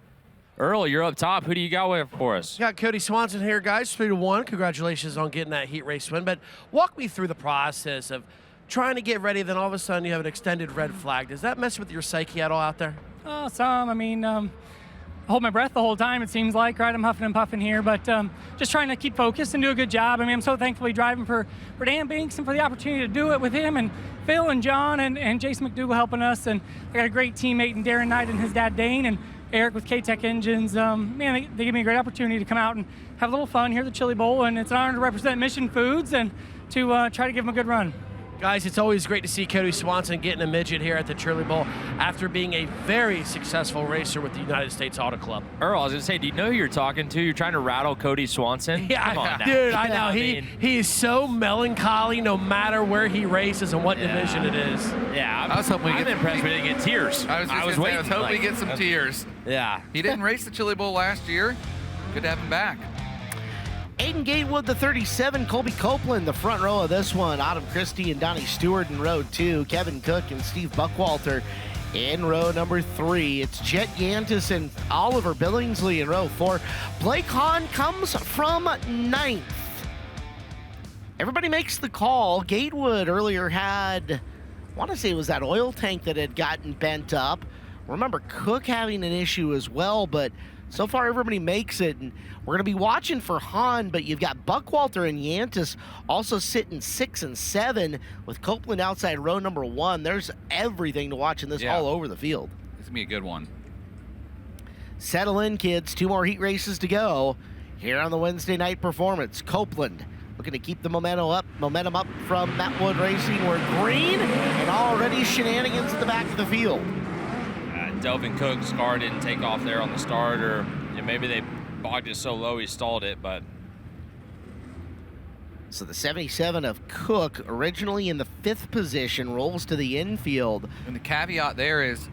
Earl, you're up top. Who do you got for us? Got Cody Swanson here, guys. 3-1. Congratulations on getting that heat race win. But walk me through the process of trying to get ready, then all of a sudden you have an extended red flag. Does that mess with your psyche at all out there? Some. I mean, hold my breath the whole time, it seems like, right? I'm huffing and puffing here, but just trying to keep focused and do a good job. I mean, I'm so thankfully driving for Dan Binks and for the opportunity to do it with him and Phil and John and Jason McDougal helping us. And I got a great teammate in Darren Knight and his dad Dane and Eric with K-Tech Engines. Man, they give me a great opportunity to come out and have a little fun here at the Chili Bowl, and it's an honor to represent Mission Foods and to try to give them a good run. Guys, it's always great to see Cody Swanson getting a midget here at the Chili Bowl after being a very successful racer with the United States Auto Club. Earl, I was going to say, do you know who you're talking to? You're trying to rattle Cody Swanson? Yeah, Come on now. dude, I know. He is so melancholy no matter where he races and what division it is. Yeah, I was hoping I'm impressed we didn't get tears. I was hoping we get some tears. Yeah. He didn't race the Chili Bowl last year. Good to have him back. Aiden Gatewood, the 37, Colby Copeland, the front row of this one, Autumn Christie and Donnie Stewart in row 2, Kevin Cook and Steve Buckwalter in row number 3. It's Jet Yantis and Oliver Billingsley in row 4. Blake Hahn comes from 9th. Everybody makes the call. Gatewood earlier had, I want to say it was that oil tank that had gotten bent up. Remember Cook having an issue as well, but so far everybody makes it. And we're going to be watching for Hahn, but you've got Buckwalter and Yantis also sitting 6 and 7 with Copeland outside row number 1. There's everything to watch in this all over the field. This is going to be a good one. Settle in, kids. 2 more heat races to go here on the Wednesday night performance. Copeland looking to keep the momentum up from Matt Wood Racing. We're green and already shenanigans at the back of the field. Delvin Cook's car didn't take off there on the start, or maybe they bogged it so low he stalled it, but. So the 77 of Cook, originally in the 5th position, rolls to the infield. And the caveat there is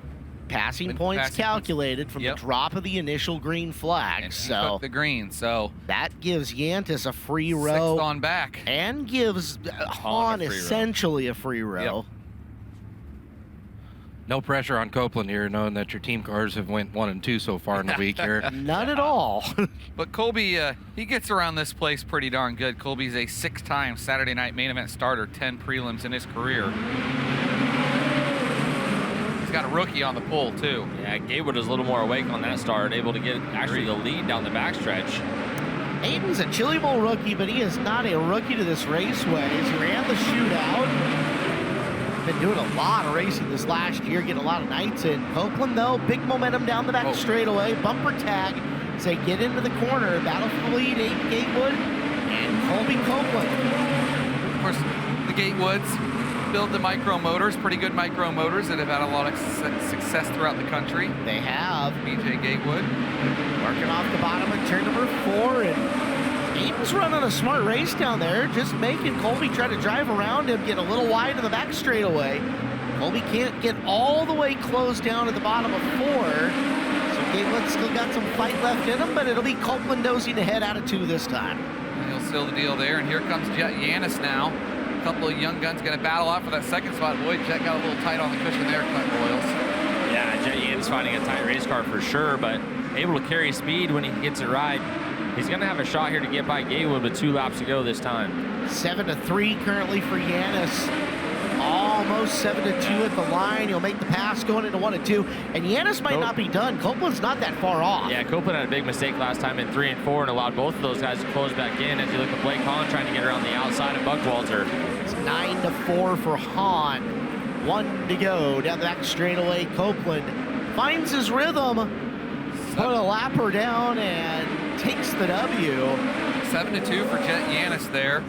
passing points calculated from the drop of the initial green flag. And so the green, so that gives Yantis a free row 6th on back, and gives Hahn essentially a free row. Yep. No pressure on Copeland here, knowing that your team cars have went 1 and 2 so far in the week here. None at all. But Colby, he gets around this place pretty darn good. Colby's a 6-time Saturday night main event starter, 10 prelims in his career. He's got a rookie on the pole too. Yeah, Gatewood is a little more awake on that start, able to get actually the lead down the backstretch. Aiden's a Chili Bowl rookie, but he is not a rookie to this raceway. He ran the shootout. Been doing a lot of racing this last year, getting a lot of nights in. Copeland, though, big momentum down the back straightaway. Bumper tag, say get into the corner. Battle for the lead, Aiden Gatewood and Colby Copeland. Of course, the Gatewoods build the micro motors, pretty good micro motors that have had a lot of success throughout the country. They have. BJ Gatewood. Working off the bottom of turn number 4, and Aiden's running a smart race down there, just making Colby try to drive around him, get a little wide in the back straightaway. Colby can't get all the way closed down at the bottom of 4. So Gatewood's still got some fight left in him, but it'll be Copeland nosing ahead out of 2 this time. And he'll seal the deal there, and here comes Jet Yannis now. A couple of young guns going to battle out for that 2nd spot. Boy, Jet got a little tight on the cushion there, Clint Royals. Yeah, Jet Yannis finding a tight race car for sure, but able to carry speed when he gets it right. He's going to have a shot here to get by Gatewood with 2 laps to go this time. 7-3 currently for Yannis. Almost 7-2 at the line. He'll make the pass going into 1 and 2. And Yannis might not be done. Copeland's not that far off. Yeah, Copeland had a big mistake last time in 3 and 4 and allowed both of those guys to close back in. As you look at Blake Hahn trying to get around the outside of Buckwalter. It's 9-4 for Hahn. 1 to go down the back straightaway. Copeland finds his rhythm. Put a lapper down and takes the W. 7-2 for Jet Yannis there.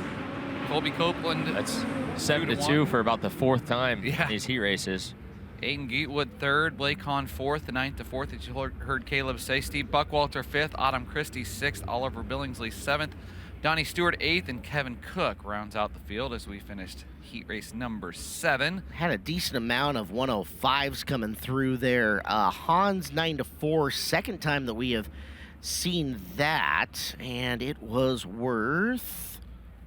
Colby Copeland. That's 7-2 for about the 4th time in these heat races. Aiden Gatewood 3rd, Blake Hahn 4th, the 9th to 4th, as you heard Caleb say. Steve Buckwalter 5th, Autumn Christie 6th, Oliver Billingsley 7th, Donnie Stewart 8th, and Kevin Cook rounds out the field as we finished heat race number 7. Had a decent amount of 105s coming through there. Hahn's 9-4, 2nd time that we have seen that, and it was worth.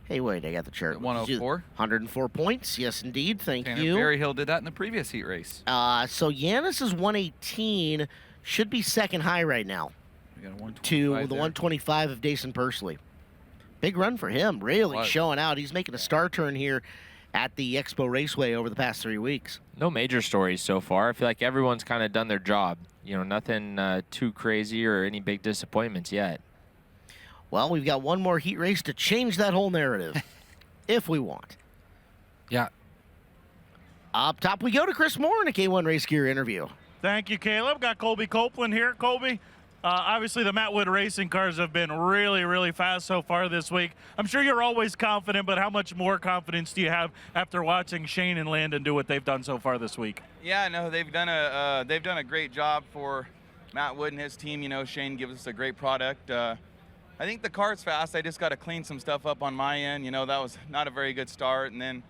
Hey, wait, I got the chart. 104? 104 points, yes, indeed. Thank Tanner you. Berryhill did that in the previous heat race. So Yannis is 118, should be 2nd high right now. We got a 125 to the there. 125 of Dason Pursley. Big run for him, really showing out. He's making a star turn here at the Expo Raceway over the past 3 weeks. No major stories so far. I feel like everyone's kind of done their job. nothing too crazy or any big disappointments yet. Well, we've got one more heat race to change that whole narrative, if we want. Yeah. Up top, we go to Chris Moore in a K1 Race Gear interview. Thank you, Caleb. Got Colby Copeland here. Colby, obviously the Matt Wood racing cars have been really, really fast so far this week. I'm sure you're always confident, but how much more confidence do you have after watching Shane and Landon do what they've done so far this week? Yeah, no, they've done a great job for Matt Wood and his team. Shane gives us a great product. I think the car's fast. I just got to clean some stuff up on my end. That was not a very good start, and then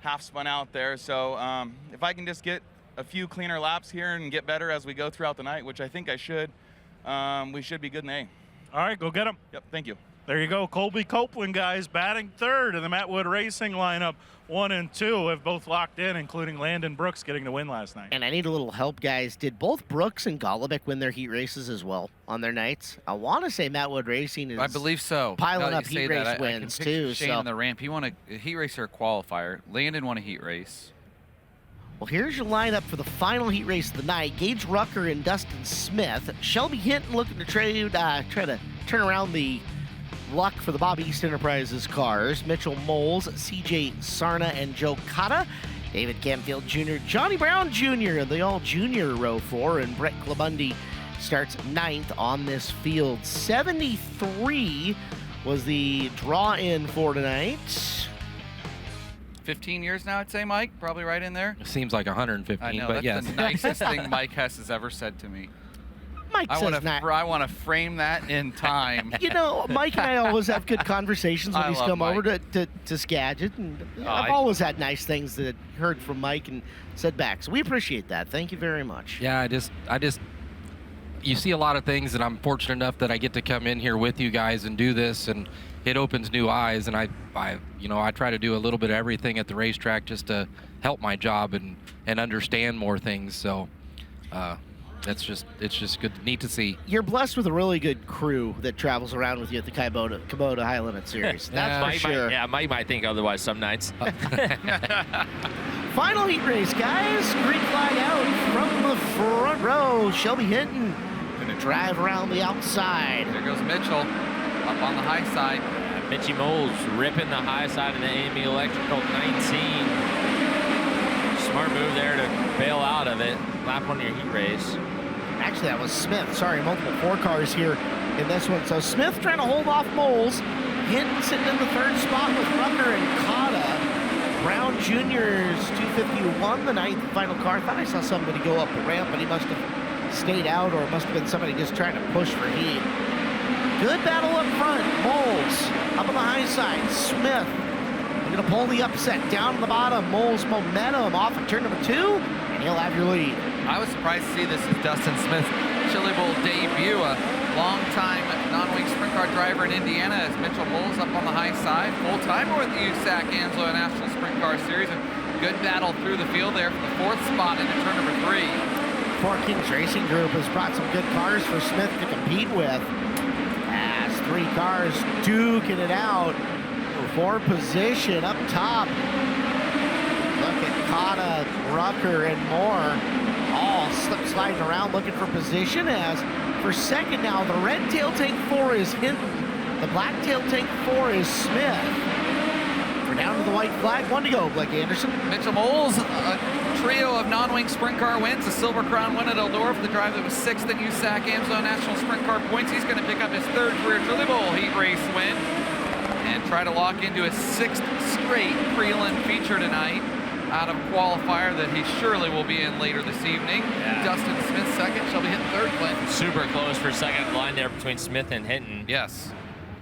half spun out there. So if I can just get a few cleaner laps here and get better as we go throughout the night, which I think I should, we should be good in the A. All right, go get them. Yep, thank you. There you go. Colby Copeland, guys, batting third in the Matt Wood Racing lineup. 1 and 2 have both locked in, including Landon Brooks getting the win last night. And I need a little help, guys. Did both Brooks and Golubic win their heat races as well on their nights? I want to say Matt Wood Racing is I believe so. piling Now up that you heat say race that, wins, I can picture too. Shane on the ramp. He won a heat race or a qualifier. Landon won a heat race. Well, here's your lineup for the final heat race of the night. Gage Rucker and Dustin Smith. Shelby Hinton looking to try to turn around the luck for the Bob East Enterprises cars. Mitchell Moles, CJ Sarna, and Joe Cotta. David Camfield Jr., Johnny Brown Jr., the all-junior row 4, and Brett Clabundi starts 9th on this field. 73 was the draw-in for tonight. 15 years now, I'd say, Mike. Probably right in there. It seems like 115, I know, but that's yes. the nicest thing Mike Hess has ever said to me. Mike says not. I want to frame that in time. Mike and I always have good conversations when I he's love come Mike. over to Skagit, and I've always had nice things that heard from Mike and said back. So we appreciate that. Thank you very much. Yeah, I just you see a lot of things, and I'm fortunate enough that I get to come in here with you guys and do this, and it opens new eyes. And I try to do a little bit of everything at the racetrack just to help my job and understand more things. So it's just good, neat to see. You're blessed with a really good crew that travels around with you at the Kubota High Limit Series. That's for sure. Mike might think otherwise some nights. Final heat race, guys. Green flag out from the front row. Shelby Hinton gonna drive around the outside. There goes Mitchell up on the high side. Mitchie Moles ripping the high side of the AME Electrical 19. Smart move there to bail out of it. Lap on your heat race. Actually, that was Smith. Sorry, multiple 4 cars here in this one. So Smith trying to hold off Moles. Hinton sitting in the 3rd spot with Rucker and Cotta. Brown Jr.'s 250 won the 9th final car. I thought I saw somebody go up the ramp, but he must have stayed out, or it must have been somebody just trying to push for heat. Good battle up front. Moles up on the high side. Smith going to pull the upset down to the bottom. Moles momentum off of turn number 2, and he'll have your lead. I was surprised to see this as Dustin Smith's Chili Bowl debut. A long-time non-wing sprint car driver in Indiana as Mitchell Moles up on the high side. Full-timer with the USAC Anslo National Sprint Car Series. And good battle through the field there for the 4th spot into turn number 3. Four Kings Racing Group has brought some good cars for Smith to compete with. As 3 cars duking it out for position up top. Look at Cotta, Rucker, and more. All sliding around looking for position. As for second now, the red tail tank 4 is Hinton. The black tail tank 4 is Smith. We're down to the white flag. 1 to go, Blake Anderson. Mitchell Moles, a trio of non-wing sprint car wins. A Silver Crown win at Eldora for the drive that was 6th in USAC Amso National Sprint Car points. He's going to pick up his 3rd career Chili Bowl heat race win and try to lock into his 6th straight prelim feature tonight out of qualifier that he surely will be in later this evening. Yeah. Dustin Smith 2nd, Shelby Hinton 3rd, Clint. Super close for 2nd line there between Smith and Hinton. Yes.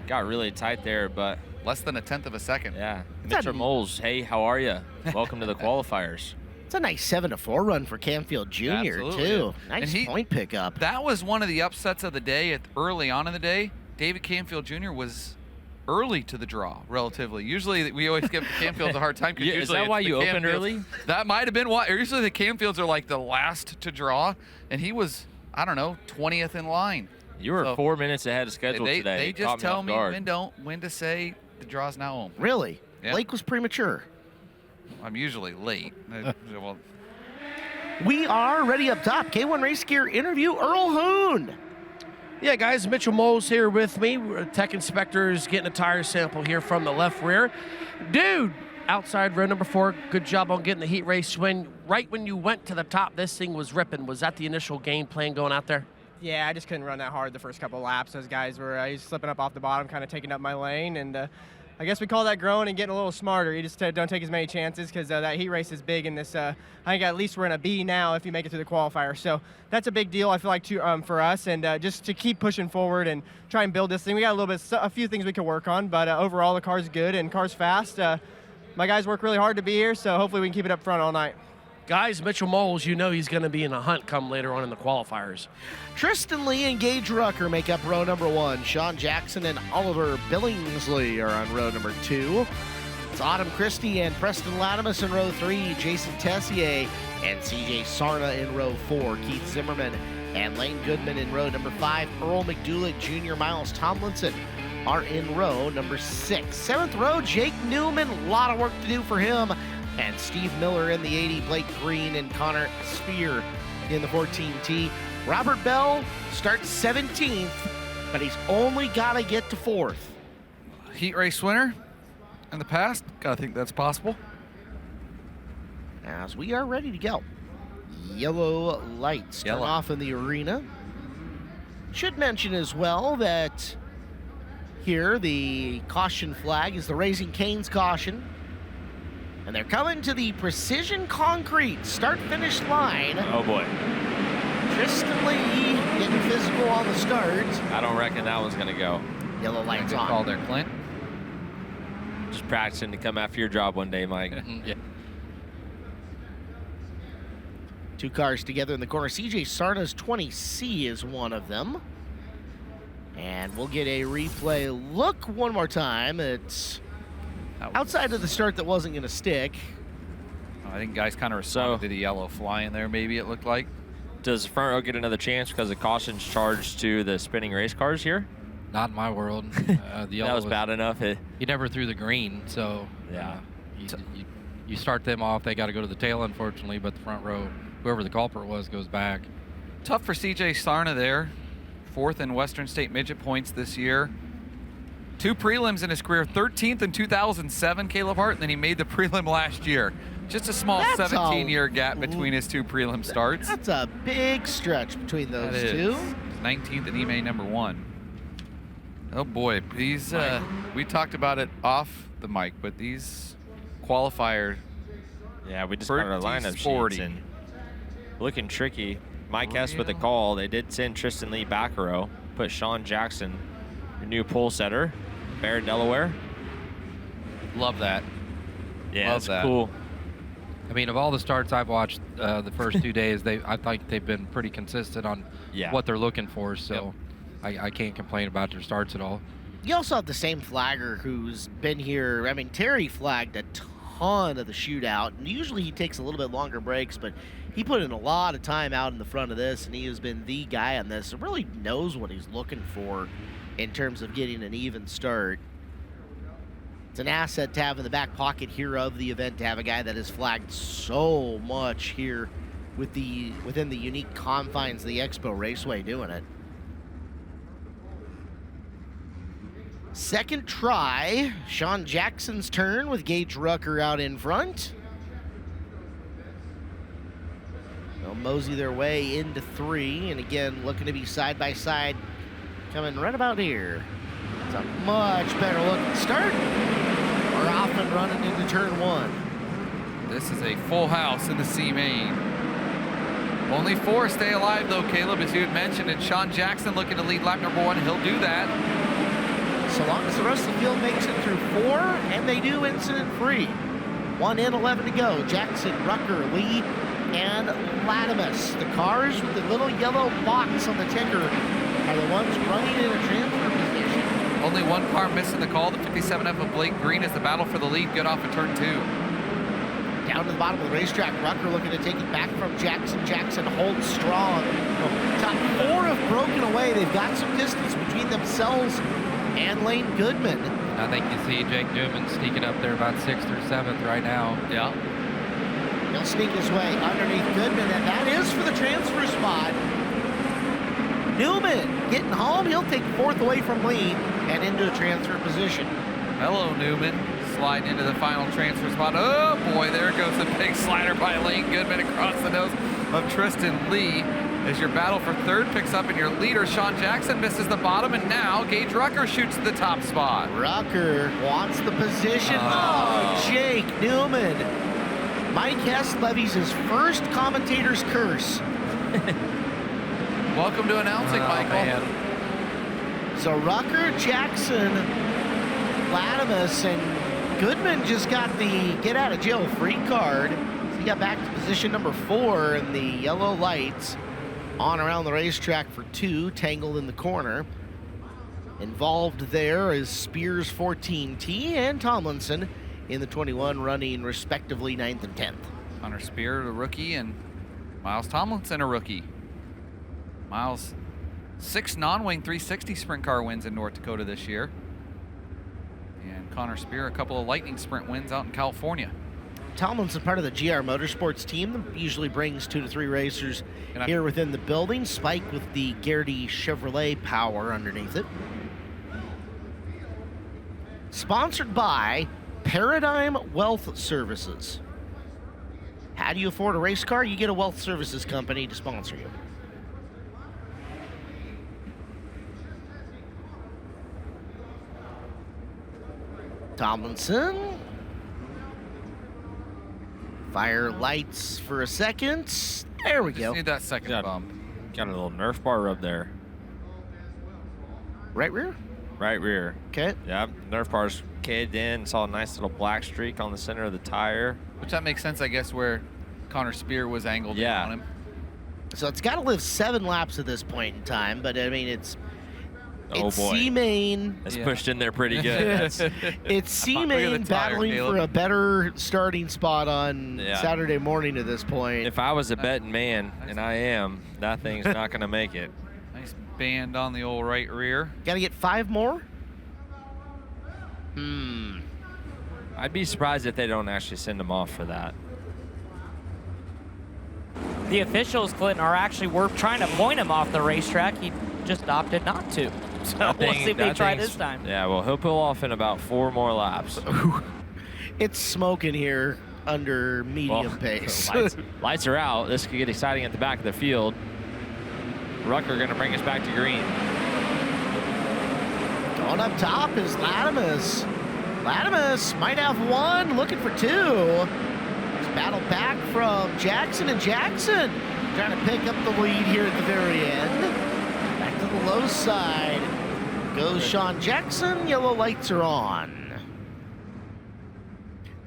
Got really tight there, but less than a 1/10 of a second. Yeah. Mitchell Moles, hey, how are you? Welcome to the qualifiers. It's a nice 7-4 run for Camfield Jr. Absolutely. too. Nice point pickup. That was one of the upsets of the day. Early on in the day, David Camfield Jr. was early to the draw, relatively. Usually, we always give the Camfields a hard time. Yeah, is that why you opened early? That might have been why. Usually, the Camfields are like the last to draw, and he was, I don't know, 20th in line. You were 4 minutes ahead of schedule today. They just tell me when to say the draw's now open. Really? Yeah. Blake was premature. I'm usually late. Well, We are ready up top. K1 Race Gear interview, Earl Hoon. Yeah, guys, Mitchell Moles here with me. Tech inspectors getting a tire sample here from the left rear. Dude, outside row number 4, good job on getting the heat race win. Right when you went to the top, this thing was ripping. Was that the initial game plan going out there? Yeah, I just couldn't run that hard the first couple of laps. Those guys were slipping up off the bottom, kind of taking up my lane, and I guess we call that growing and getting a little smarter. You just don't take as many chances because that heat race is big in this. I think at least we're in a B now if you make it through the qualifier. So that's a big deal, I feel like, for us, and just to keep pushing forward and try and build this thing. We got a few things we could work on, but overall the car's good and car's fast. My guys work really hard to be here, so hopefully we can keep it up front all night. Guys, Mitchell Moles, you know he's going to be in a hunt come later on in the qualifiers. Tristan Lee and Gage Rucker make up row number 1. Sean Jackson and Oliver Billingsley are on row number 2. It's Autumn Christie and Preston Latimus in row 3. Jason Tessier and CJ Sarna in row 4. Keith Zimmerman and Lane Goodman in row number 5. Earl McDoulick Jr., Miles Tomlinson are in row number 6. 7th row, Jake Newman. A lot of work to do for him. And Steve Miller in the 80, Blake Green and Connor Spear in the 14T. Robert Bell starts 17th, but he's only got to get to 4th. Heat race winner in the past. Gotta think that's possible. As we are ready to go. Yellow lights turn off in the arena. Should mention as well that here the caution flag is the Raising Cane's caution. And they're coming to the Precision Concrete start-finish line. Oh, boy. Tristan Lee getting physical on the start. I don't reckon that one's going to go. Yellow lights on. Call there, Clint. Just practicing to come after your job one day, Mike. Yeah. 2 cars together in the corner. CJ Sarna's 20C is one of them. And we'll get a replay look one more time. It's outside of the start that wasn't going to stick. I think guys kind of responded to the yellow fly in there, maybe it looked like. Does front row get another chance because the caution's charged to the spinning race cars here? Not in my world. The yellow that was bad enough. He never threw the green, so yeah. You start them off, they got to go to the tail, unfortunately, but the front row, whoever the culprit was, goes back. Tough for CJ Sarna there. 4th in Western State midget points this year. 2 prelims in his career, 13th in 2007, Caleb Hart, and then he made the prelim last year. Just a small 17-year gap between his 2 prelim starts. That's a big stretch between those two. 19th in EMA number 1. Oh boy, these we talked about it off the mic, but these qualifier. Yeah, we just got our lineup sheets and looking tricky. Mike S with a call. They did send Tristan Lee back a row. Put Sean Jackson, your new pole setter, Bear, Delaware. Love that. Yeah, Love that's cool. I mean, of all the starts I've watched the first 2 days, I think they've been pretty consistent on what they're looking for. So I can't complain about their starts at all. You also have the same flagger who's been here. I mean, Terry flagged a ton of the shootout, and usually he takes a little bit longer breaks, but he put in a lot of time out in the front of this, and he has been the guy on this and really knows what he's looking for in terms of getting an even start. It's an asset to have in the back pocket here of the event, to have a guy that has flagged so much here within the unique confines of the Expo Raceway doing it. Second try, Sean Jackson's turn with Gage Rucker out in front. They'll mosey their way into 3, and again, looking to be side by side, coming right about here. It's a much better looking start. We're off and running into turn 1. This is a full house in the C main. Only 4 stay alive though, Caleb, as you had mentioned, and Sean Jackson looking to lead lap number 1. He'll do that. So long as the rest of the field makes it through 4, and they do incident-free. 1 in, 11 to go. Jackson, Rucker, Lee, and Latimus. The cars with the little yellow box on the ticker are the ones running in a transfer position. Only 1 car missing the call. The 57F of Blake Green is the battle for the lead. Good off of turn 2. Down to the bottom of the racetrack, Rucker looking to take it back from Jackson. Jackson holds strong. Top 4 have broken away. They've got some distance between themselves and Lane Goodman. I think you see Jake Newman sneaking up there about 6th or 7th right now. Yeah. He'll sneak his way underneath Goodman, and that is for the transfer spot. Newman getting home. He'll take fourth away from Lee and into a transfer position. Hello, Newman. Sliding into the final transfer spot. Oh, boy, there goes the big slider by Lane Goodman across the nose of Tristan Lee. As your battle for third picks up and your leader, Sean Jackson, misses the bottom, and now Gage Rucker shoots the top spot. Rucker wants the position. Oh, Jake Newman. Mike Hess levies his first commentator's curse. Welcome to announcing, Michael. Man. So Rucker, Jackson, Latimus, and Goodman just got the get-out-of-jail-free card. So he got back to position number 4 in the yellow lights. On around the racetrack for 2, tangled in the corner. Involved there is Spears 14T and Tomlinson in the 21, running respectively 9th and 10th. Connor Spear, a rookie, and Miles Tomlinson, a rookie. Miles, 6 non-wing 360 sprint car wins in North Dakota this year. And Connor Spear, a couple of lightning sprint wins out in California. Tomlinson, part of the GR Motorsports team, that usually brings 2 to 3 racers here within the building. Spike with the Garrity Chevrolet power underneath it. Sponsored by Paradigm Wealth Services. How do you afford a race car? You get a wealth services company to sponsor you. Tomlinson. Fire lights for a second. There we go. Need that second bump. Got a little Nerf bar rub there. Right rear? Right rear. Okay. Yep. Nerf bar's caved in. Saw a nice little black streak on the center of the tire. Which that makes sense, I guess, where Connor Spear was angled in on him. So it's got to live 7 laps at this point in time, but I mean, it's boy. C-Main. It's pushed in there pretty good. It's C-Main battling for a better starting spot on Saturday morning at this point. If I was a betting man, and I am, that thing's not going to make it. Nice band on the old right rear. Got to get 5 more? I'd be surprised if they don't actually send him off for that. The officials, Clinton, are actually trying to point him off the racetrack. He just opted not to. So we'll see if they try this time. Yeah, well, he'll pull off in about 4 more laps. It's smoking here under medium pace. Lights are out. This could get exciting at the back of the field. Rucker going to bring us back to green. Going up top is Latimus. Latimus might have 1, looking for 2. There's battle back from Jackson, and Jackson trying to pick up the lead here at the very end. Back to the low side goes Sean Jackson. Yellow lights are on.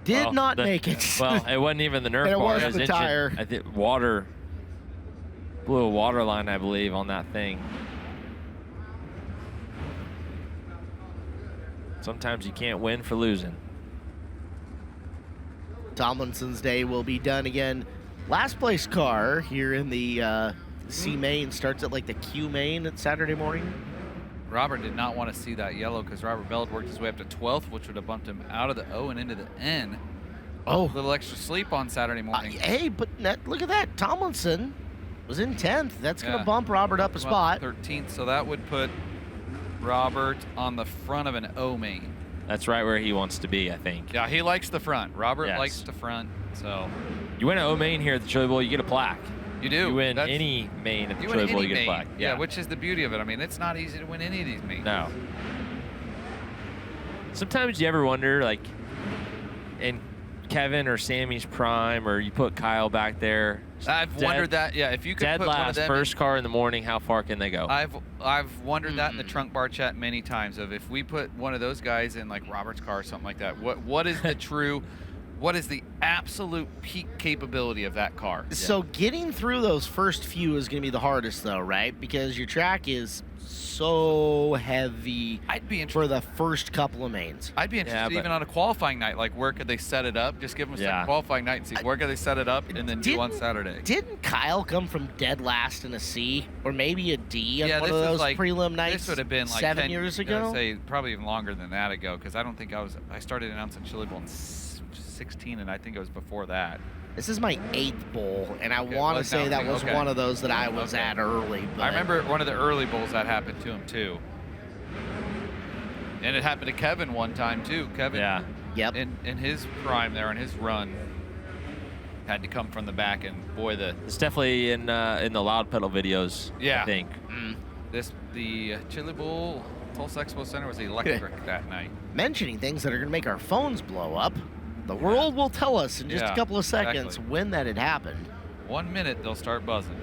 Did not make it. Well, it wasn't even the Nerf it bar. was the tire. I think water blew a water line, I believe, on that thing. Sometimes you can't win for losing. Tomlinson's day will be done again. Last place car here in the C main starts at like the Q main at Saturday morning. Robert did not want to see that yellow because Robert Bell had worked his way up to 12th, which would have bumped him out of the O and into the N. Oh. A little extra sleep on Saturday morning. Hey, but look at that. Tomlinson was in 10th. That's going to bump Robert up a spot. 13th, so that would put Robert on the front of an O main. That's right where he wants to be, I think. Yeah, he likes the front. Robert likes the front, so. You win an O main here at the Chili Bowl, you get a plaque. You do. You win any main at the You Chili win Bowl, any you get a main. plaque. Yeah, which is the beauty of it. I mean, it's not easy to win any of these mains. No. Sometimes you ever wonder, like, in Kevin or Sammy's prime, or you put Kyle back there. I've wondered that. Yeah, if you could dead put one of last, them first car in the morning, how far can they go? I've wondered that in the trunk bar chat many times. Of if we put one of those guys in like Robert's car or something like that, what is the true? What is the absolute peak capability of that car? So getting through those first few is going to be the hardest, though, right? Because your track is so heavy for the first couple of mains. I'd be interested even on a qualifying night. Like, where could they set it up? Just give them a second qualifying night and see where could they set it up and then do on Saturday. Didn't Kyle come from dead last in a C or maybe a D on one this of was those like, prelim nights? This would have been like 7 years ago. Say probably even longer than that ago, because I don't think I started announcing Chili Bowl in 16, and I think it was before that. This is my 8th bowl, and I Okay, want to was say that downhill. was Okay. one of those that I was Okay. at early. But I remember one of the early bowls that happened to him too. And it happened to Kevin one time too. Kevin, yep. In his prime there, in his run, had to come from the back, and boy, It's definitely in the loud pedal videos. Yeah. I think. The Chili Bowl Tulsa Expo Center was electric that night. mentioning things that are going to make our phones blow up. The world will tell us in just a Yeah, couple of seconds exactly. when that had happened. 1 minute, they'll start buzzing.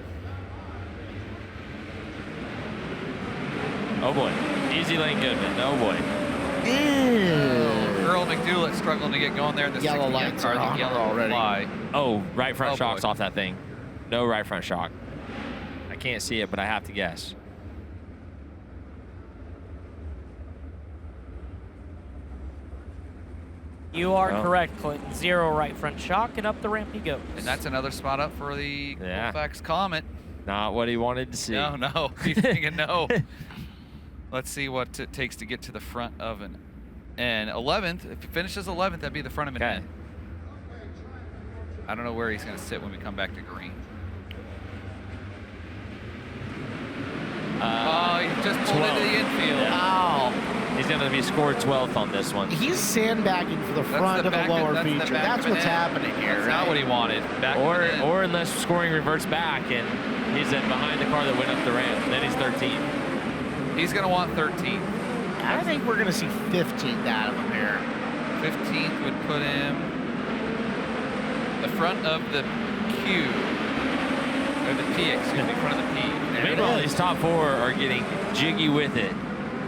Oh boy, easy lane Goodman. Oh boy. Earl McDoulet struggling to get going there in the Yellow 60 lights car. are on The yellow already. fly. Oh, right front Oh, shock's boy. off that thing. No right front shock. I can't see it, but I have to guess. You are Oh. correct, Clinton. 0 right front shock, and up the ramp he goes. And that's another spot up for the Colfax Comet. Not what he wanted to see. No, he's thinking no. Let's see what it takes to get to the front of an N. 11th, if he finishes 11th, that'd be the front of an N. I don't know where he's going to sit when we come back to green. He just pulled into the infield. Wow. He's going to be scored 12th on this one. He's sandbagging for the That's front the of the back lower that's the feature. back That's of an what's N. happening here, That's right? not what he wanted. Back of an N. Or unless scoring reverts back and he's in behind the car that went up the ramp. Then he's 13th. He's going to want 13th. I think we're going to see 15th out of him here. 15th would put him the front of the Q. Or the P, excuse me, front of the P. There it Meanwhile, is. these top 4 are getting jiggy with it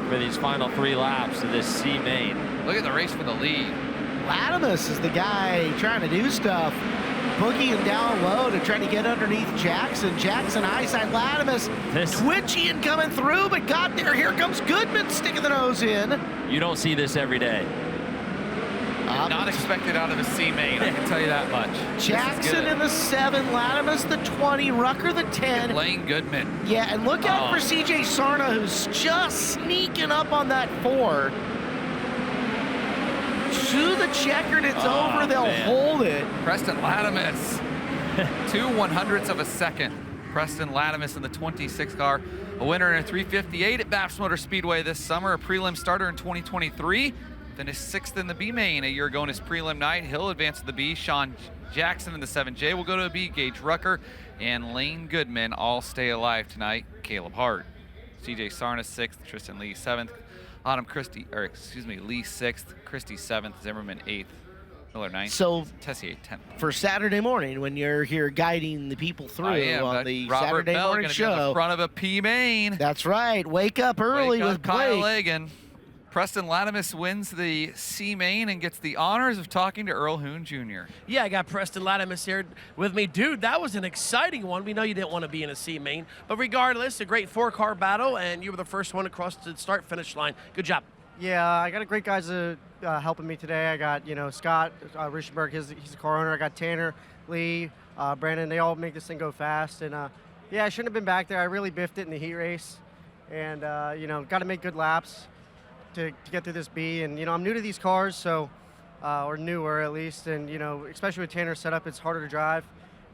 for these final 3 laps of this C main. Look at the race for the lead. Latimus is the guy trying to do stuff, boogieing down low to try to get underneath Jackson. Jackson high side Latimus, twitchy and coming through, but got there. Here comes Goodman sticking the nose in. You don't see this every day. Not expected out of a C main, I can tell you that much. Jackson in the 7, Latimus the 20, Rucker the 10. Lane Goodman. Yeah, and look out for CJ Sarna, who's just sneaking up on that 4. To the checkered, it's over. They'll hold it. Preston Latimus, 2/100ths of a second. Preston Latimus in the 26 car, a winner in a 358 at Baps Motor Speedway this summer, a prelim starter in 2023. Finished 6th in the B main a year ago in his prelim night. He'll advance to the B. Sean Jackson in the 7J will go to a B. Gage Rucker and Lane Goodman all stay alive tonight. Caleb Hart. CJ Sarna 6th, Tristan Lee 7th, Lee 6th, Christie 7th, Zimmerman 8th, Miller 9th, So Tessier 10th. for Saturday morning, when you're here guiding the people through I am. on That the Robert Saturday Bell morning gonna be on the show. front of a P main. That's right. Wake up early Wake up, with Kyle Blake. Lagan. Preston Latimus wins the C main and gets the honors of talking to Earl Hoon Jr. Yeah, I got Preston Latimus here with me. Dude, that was an exciting one. We know you didn't want to be in a C main, but regardless, a great 4-car battle, and you were the first one across the start-finish line. Good job. Yeah, I got a great guys helping me today. I got, Scott Richenberg, he's a car owner. I got Tanner, Lee, Brandon. They all make this thing go fast. And yeah, I shouldn't have been back there. I really biffed it in the heat race. And, got to make good laps to get through this B. And, I'm new to these cars, so, or newer at least. And, especially with Tanner's setup, it's harder to drive.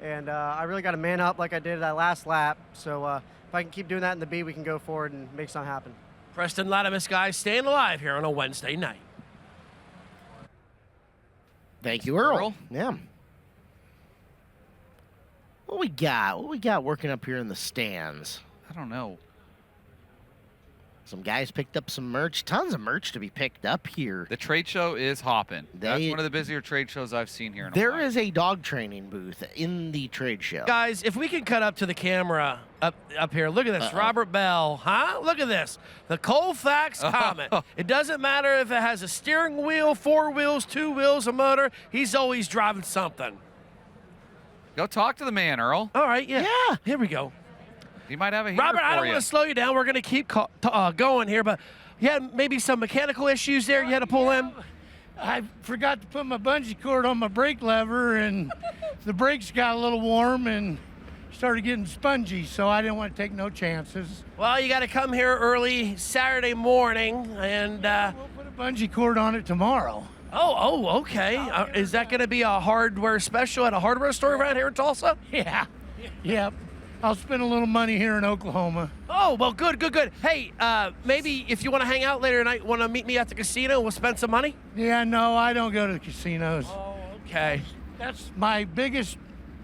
And I really got to man up like I did that last lap. So if I can keep doing that in the B, we can go forward and make something happen. Preston Latimus, guys, staying alive here on a Wednesday night. Thank you, Earl. Yeah. What we got? What we got working up here in the stands? I don't know. Some guys picked up some merch. Tons of merch to be picked up here. The trade show is hopping. That's one of the busier trade shows I've seen here in a while. There is a dog training booth in the trade show. Guys, if we can cut up to the camera up here, look at this. Robert Bell, huh? Look at this. The Colfax Comet. It doesn't matter if it has a steering wheel, 4 wheels, 2 wheels, a motor. He's always driving something. Go talk to the man, Earl. All right, yeah. Yeah. Here we go. He might have a heater Robert, I don't for you. want to slow you down. We're going to keep going here, but you had maybe some mechanical issues there you had to pull in? I forgot to put my bungee cord on my brake lever, and the brakes got a little warm and started getting spongy, so I didn't want to take no chances. Well, you got to come here early Saturday morning, and we'll put a bungee cord on it tomorrow. Oh, okay. Is that going to be a hardware special at a hardware store around here in Tulsa? Yeah. Yep. I'll spend a little money here in Oklahoma. Oh, well, good. Hey, maybe if you want to hang out later tonight, want to meet me at the casino, we'll spend some money? Yeah, no, I don't go to the casinos. Oh, okay. That's my biggest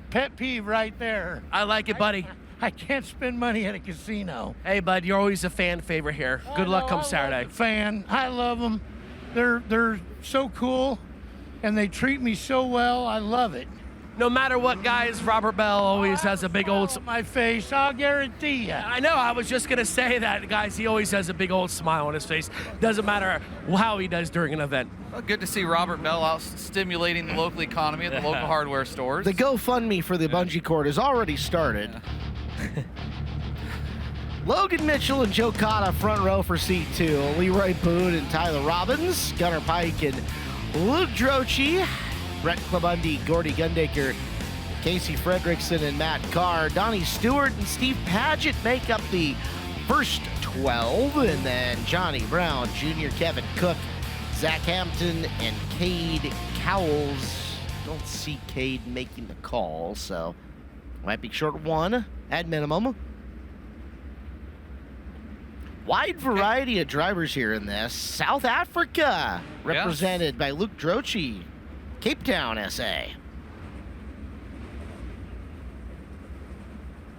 pet peeve right there. I like it, buddy. I can't spend money at a casino. Hey, bud, you're always a fan favorite here. Good luck come Saturday. Fan. I love them. They're so cool, and they treat me so well. I love it. No matter what, guys, Robert Bell always has a big old... My face, I'll guarantee you. I know, I was just going to say that, guys. He always has a big old smile on his face. Doesn't matter how he does during an event. Well, good to see Robert Bell out stimulating the local economy at the local hardware stores. The GoFundMe for the bungee cord has already started. Yeah. Logan Mitchell and Joe Cotta front row for seat 2. Leroy Boone and Tyler Robbins, Gunnar Pike and Luke Droce, Brett Klabundy, Gordy Gundaker, Casey Fredrickson and Matt Carr, Donnie Stewart and Steve Paget make up the first 12, and then Johnny Brown, Jr., Kevin Cook, Zach Hampton, and Cade Cowles. Don't see Cade making the call, so might be short one at minimum. Wide variety of drivers here in this. South Africa, represented by Luke Droce, Cape Town, SA.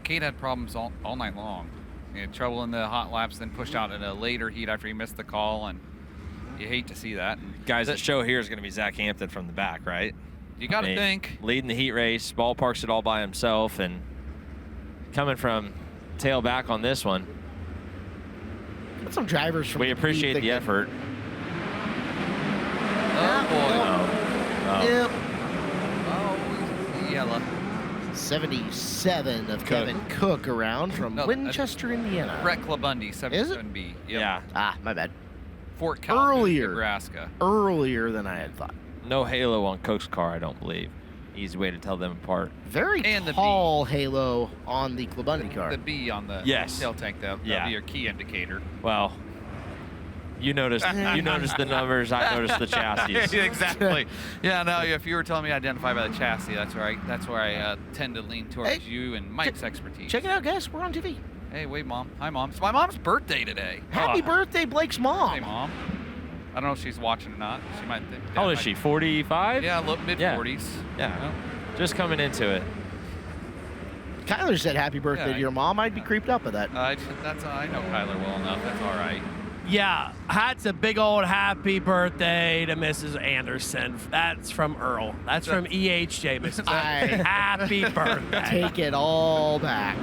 Cade had problems all night long. He had trouble in the hot laps, then pushed out in a later heat after he missed the call, and you hate to see that. Guys, the show here is going to be Zach Hampton from the back, right? You got to think. Leading the heat race, ballparks it all by himself, and coming from tail back on this one. Got some drivers from we appreciate the effort. Oh, boy. Yep. Oh, yellow. 77 of Kevin Cook around from Winchester, Indiana. Brett Klabundy, 77B. Yep. Yeah. Ah, my bad. Fort Calhoun, Earlier. Nebraska. Earlier than I had thought. No halo on Cook's car, I don't believe. Easy way to tell them apart. Very tall halo on the Klabundy car. The B on the tail tank, that'll be your key indicator. Well, you noticed the numbers, I noticed the chassis. Exactly. Yeah, no, if you were telling me to identify by the chassis, that's where I tend to lean towards you and Mike's expertise. Check it out, guys. We're on TV. Hey, wait, Mom. Hi, Mom. It's my mom's birthday today. Happy birthday, Blake's mom. Hey, Mom. I don't know if she's watching or not. She might think. How old is she, 45? Yeah, mid-40s. Yeah. Just coming into it. Kyler said happy birthday to your mom. I'd be creeped up with that. I know Kyler well enough. That's all right. Yeah, that's a big old happy birthday to Mrs. Anderson. That's from Earl. That's from EHJ, Mrs. Happy birthday. Take it all back.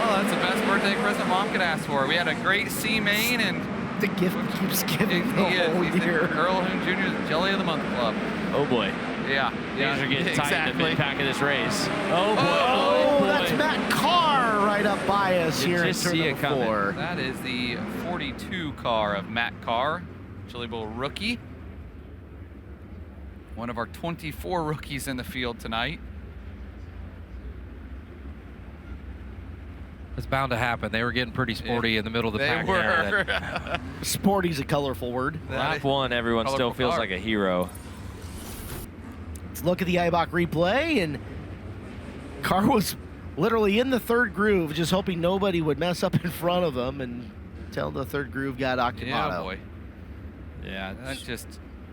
Oh, that's the best birthday present Mom could ask for. We had a great C main, and the gift keeps giving the whole year. Earl Hoon Jr. is the Jelly of the Month Club. Oh boy. Yeah. These are getting tight in the mid-pack of this race. Oh boy. Oh, that's Matt Carr right up by us here in turn 4. That is the 42 car of Matt Carr, Chili Bowl rookie. One of our 24 rookies in the field tonight. It's bound to happen. They were getting pretty sporty in the middle of the pack. They were. Sporty's a colorful word. Lap 1, everyone still feels like a hero. Let's look at the Eibach replay, and Carr was literally in the third groove, just hoping nobody would mess up in front of him until the third groove got Octomato. Yeah, boy. Yeah, that's just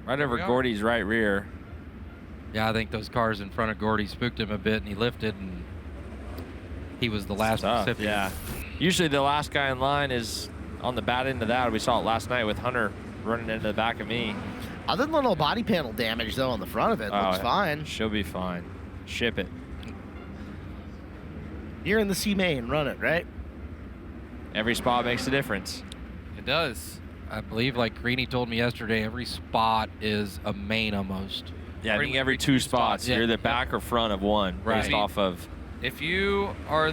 right over Gordy's right rear. Yeah, I think those cars in front of Gordy spooked him a bit, and he lifted, and he was the last recipient. Yeah. Usually the last guy in line is on the bad end of that. We saw it last night with Hunter running into the back of me. Other than a little body panel damage, though, on the front of it, looks fine. She'll be fine. Ship it. You're in the C main, run it, right? Every spot makes a difference. It does. I believe, like Greeny told me yesterday, every spot is a main almost. Yeah, I think every 2 spots. You're the back or front of one based off of. If you are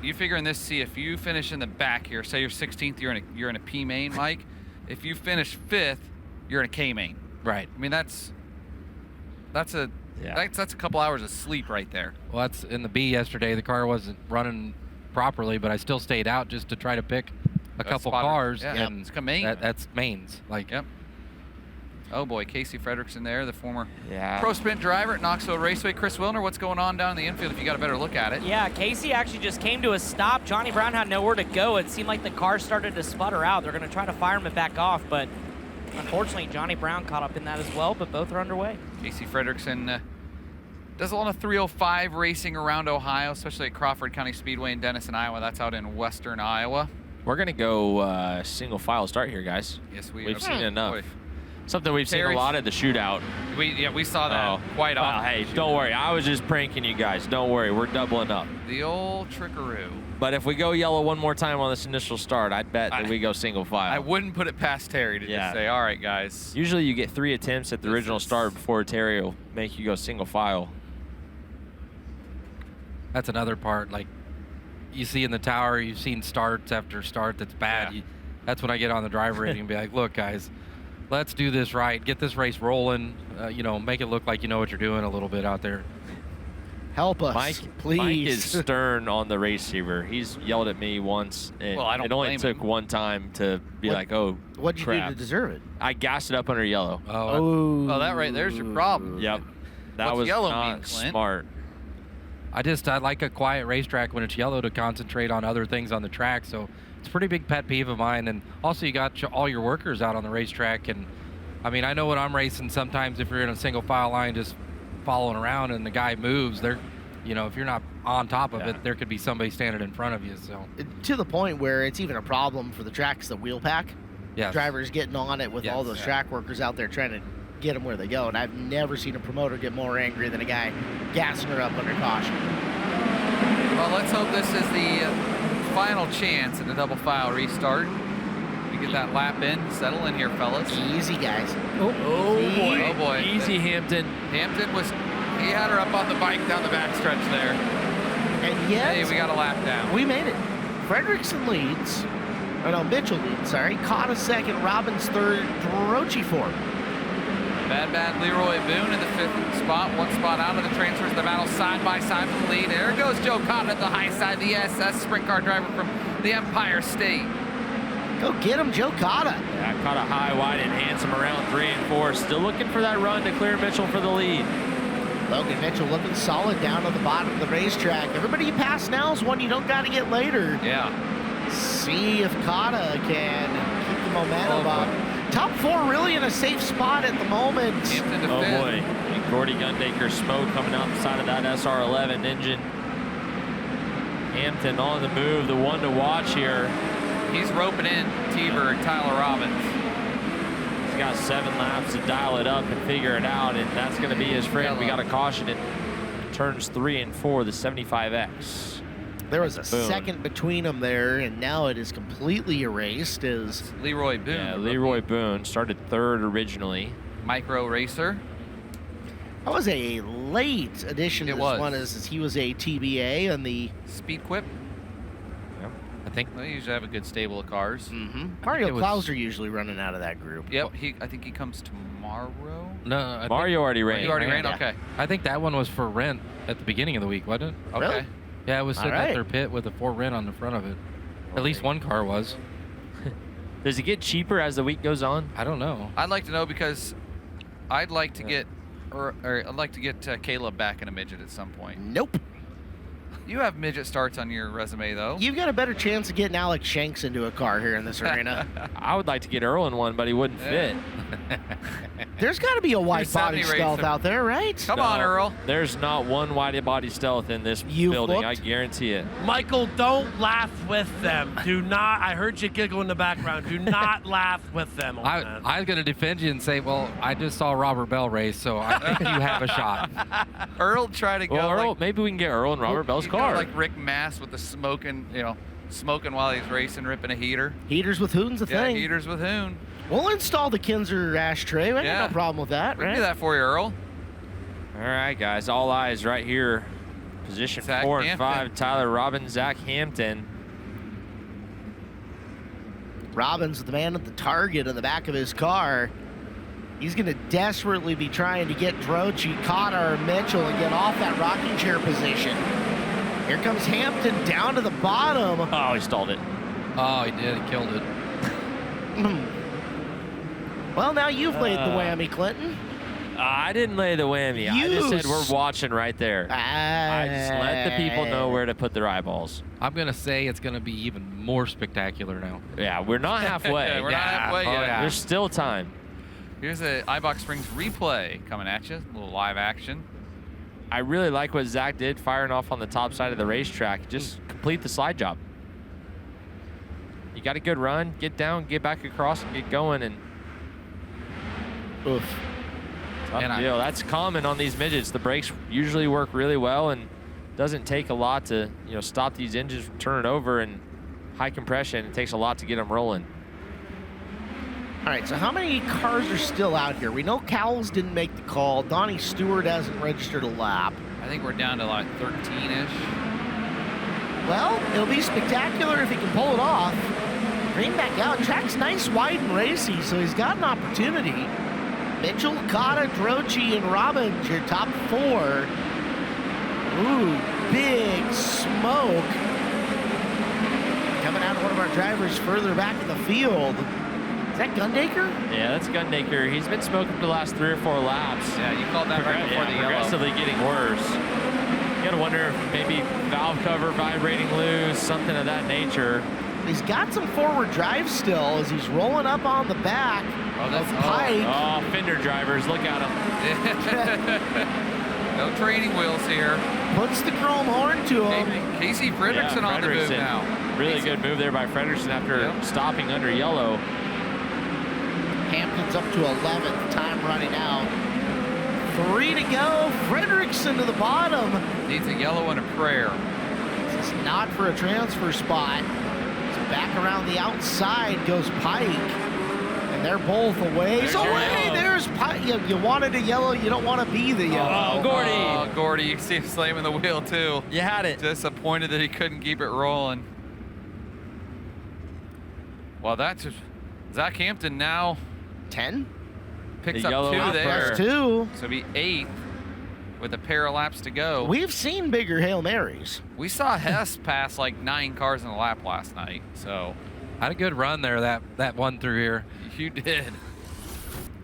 you figure in this C, if you finish in the back here, say you're 16th, you're in a P main, Mike. If you finish 5th, you're in a K main. Right. I mean, that's a couple hours of sleep right there. Well, that's in the B yesterday. The car wasn't running properly, but I still stayed out just to try to pick a couple cars. Yeah, and it's main. That's mains. Like, yep. Oh boy, Casey Frederickson there, the former Yeah. Pro Sprint driver at Knoxville Raceway. Chris Wilner, what's going on down in the infield if you got a better look at it? Yeah, Casey actually just came to a stop. Johnny Brown had nowhere to go. It seemed like the car started to sputter out. They're going to try to fire him back off, but unfortunately, Johnny Brown caught up in that as well, but both are underway. Casey Frederickson does a lot of 305 racing around Ohio, especially at Crawford County Speedway in Denison, Iowa. That's out in western Iowa. We're going to go single file start here, guys. Yes, we've seen enough. Boy. Something we've seen a lot at the shootout. We saw that quite well, often. Hey, don't worry. I was just pranking you guys. Don't worry. We're doubling up. The old trickaroo. But if we go yellow one more time on this initial start, I'd bet that we go single file. I wouldn't put it past Terry to just say, all right, guys. Usually you get 3 attempts at the original start before Terry will make you go single file. That's another part. Like you see in the tower, you've seen starts after start that's bad. That's when I get on the driver rating and be like, look, guys, let's do this right. Get this race rolling. Make it look like you know what you're doing a little bit out there. Help us, please. Mike is stern on the receiver. He's yelled at me once, and Well, I don't it only blame took him. one time to be like, oh, What'd you crap. do to deserve it? I gassed it up under yellow. Oh, that right there's your problem. Yep. That What's was yellow not mean, Clint? smart. I like a quiet racetrack when it's yellow to concentrate on other things on the track. So it's a pretty big pet peeve of mine. And also you got all your workers out on the racetrack. And I mean, I know when I'm racing, sometimes if you're in a single file line just following around and the guy moves, if you're not on top of it, there could be somebody standing in front of you. So to the point where it's even a problem for the tracks, the wheel pack. Yes. Drivers getting on it with all those track workers out there trying to get them where they go. And I've never seen a promoter get more angry than a guy gassing her up under caution. Well, let's hope this is the final chance in the double file restart. You get that lap in, settle in here, fellas. Easy, guys. Oh boy. Oh boy. Easy, Hampton. Hampton he had her up on the bike down the backstretch there. And yet, hey, we got a lap down. We made it. Frederickson leads. Oh no, Mitchell leads, sorry. Cotta second, Robbins third, Drochi fourth. Bad Leroy Boone in the 5th spot. One spot out of the transfers. The battle side by side for the lead. There goes Joe Cotta at the high side. The SS sprint car driver from the Empire State. Go get him, Joe Cotta. Yeah, Cotta high, wide, and handsome around 3 and 4. Still looking for that run to clear Mitchell for the lead. Logan Mitchell looking solid down to the bottom of the racetrack. Everybody you pass now is one you don't got to get later. Yeah. See if Cotta can keep the momentum up. Top 4 really in a safe spot at the moment. Oh boy, and Gordy Gundaker smoke coming out the side of that SR11 engine. Hampton on the move, the one to watch here. He's roping in T-Bird, Tyler Robbins. He's got 7 laps to dial it up and figure it out, and that's going to be his friend. We got to caution it. Turns 3 and 4, the 75X. There was a second between them there, and now it is completely erased. As Leroy Boone. Yeah, Leroy Boone started 3rd originally. Micro racer. That was a late addition to this one, as he was a TBA on the Speed Quip. Yep. I think they usually have a good stable of cars. Mario Klauser usually running out of that group. Yep, I think he comes tomorrow. No, Mario already ran. You already ran? Yeah. Okay. I think that one was for rent at the beginning of the week, wasn't it? Okay. Really? Yeah, it was sitting All at right. their pit with a for rent on the front of it. At least one car was. Does it get cheaper as the week goes on? I don't know. I'd like to know because I'd like to get, or I'd like to get Caleb back in a midget at some point. Nope. You have midget starts on your resume though. You've got a better chance of getting Alex Shanks into a car here in this arena. I would like to get Earl in one, but he wouldn't fit. There's got to be a wide body 270 stealth racer. out there, right? Come on, Earl. There's not one wide body stealth in this building. I guarantee it. Michael, don't laugh with them. Do not. I heard you giggle in the background. Do not laugh with them. On that. I was going to defend you and say, well, I just saw Robert Bell race, so I think you have a shot. Earl try to go Well, Earl, like, maybe we can get Earl in Robert Bell's you go car. like Rick Mass with the smoking, smoking while he's racing, ripping a heater. Heaters with Hoon's a Yeah, thing. heaters with Hoon. We'll install the Kinzer ashtray. We got no problem with that, We right? can do that for you, Earl. All right, guys, all eyes right here. Position Zach 4 and Hampton. 5, Tyler Robbins, Zach Hampton. Robbins, the man at the target in the back of his car. He's going to desperately be trying to get Drochi, Cotta, or Mitchell and get off that rocking chair position. Here comes Hampton down to the bottom. Oh, he stalled it. Oh, he did. He killed it. Well, now you've laid the whammy, Clinton. I didn't lay the whammy. I just said we're watching right there. I just let the people know where to put their eyeballs. I'm going to say it's going to be even more spectacular now. Yeah, we're not halfway. We're not halfway yet. There's still time. Here's a iBox Springs replay coming at you. A little live action. I really like what Zach did, firing off on the top side of the racetrack. Just complete the slide job. You got a good run, get down, get back across, and get going. And oof. Tough deal. That's common on these midgets. The brakes usually work really well, and doesn't take a lot to stop these engines from turning over. And high compression, it takes a lot to get them rolling. All right, so how many cars are still out here? We know Cowles didn't make the call. Donnie Stewart hasn't registered a lap. I think we're down to like 13-ish. Well, it'll be spectacular if he can pull it off. Green back out. Track's nice, wide, and racy, so he's got an opportunity. Mitchell, Cotta, Droce, and Robbins, your top 4. Ooh, big smoke. Coming out of one of our drivers further back in the field. Is that Gundaker? Yeah, that's Gundaker. He's been smoking for the last 3 or 4 laps. Yeah, you called that right before the yellow. Progressively getting worse. You gotta wonder if maybe valve cover vibrating loose, something of that nature. He's got some forward drive still as he's rolling up on the back of Pike. Oh, fender drivers, look at him. No training wheels here. Puts the chrome horn to him. Casey Fredrickson on the move now. Really good move there by Fredrickson after stopping under yellow. Hampton's up to 11th, time running out. 3 to go. Fredrickson to the bottom. Needs a yellow and a prayer. This is not for a transfer spot. So back around the outside goes Pike. And they're both away. There's Pike. You wanted a yellow. You don't want to be the yellow. Oh, Gordy. Oh, Gordy. You see him slamming the wheel, too. You had it. Disappointed that he couldn't keep it rolling. Well, that's Zach Hampton now. 10? Picks the up 2 there. Plus 2. So be 8th with a pair of laps to go. We've seen bigger Hail Marys. We saw Hess pass like 9 cars in a lap last night. So had a good run there, that one through here. You did.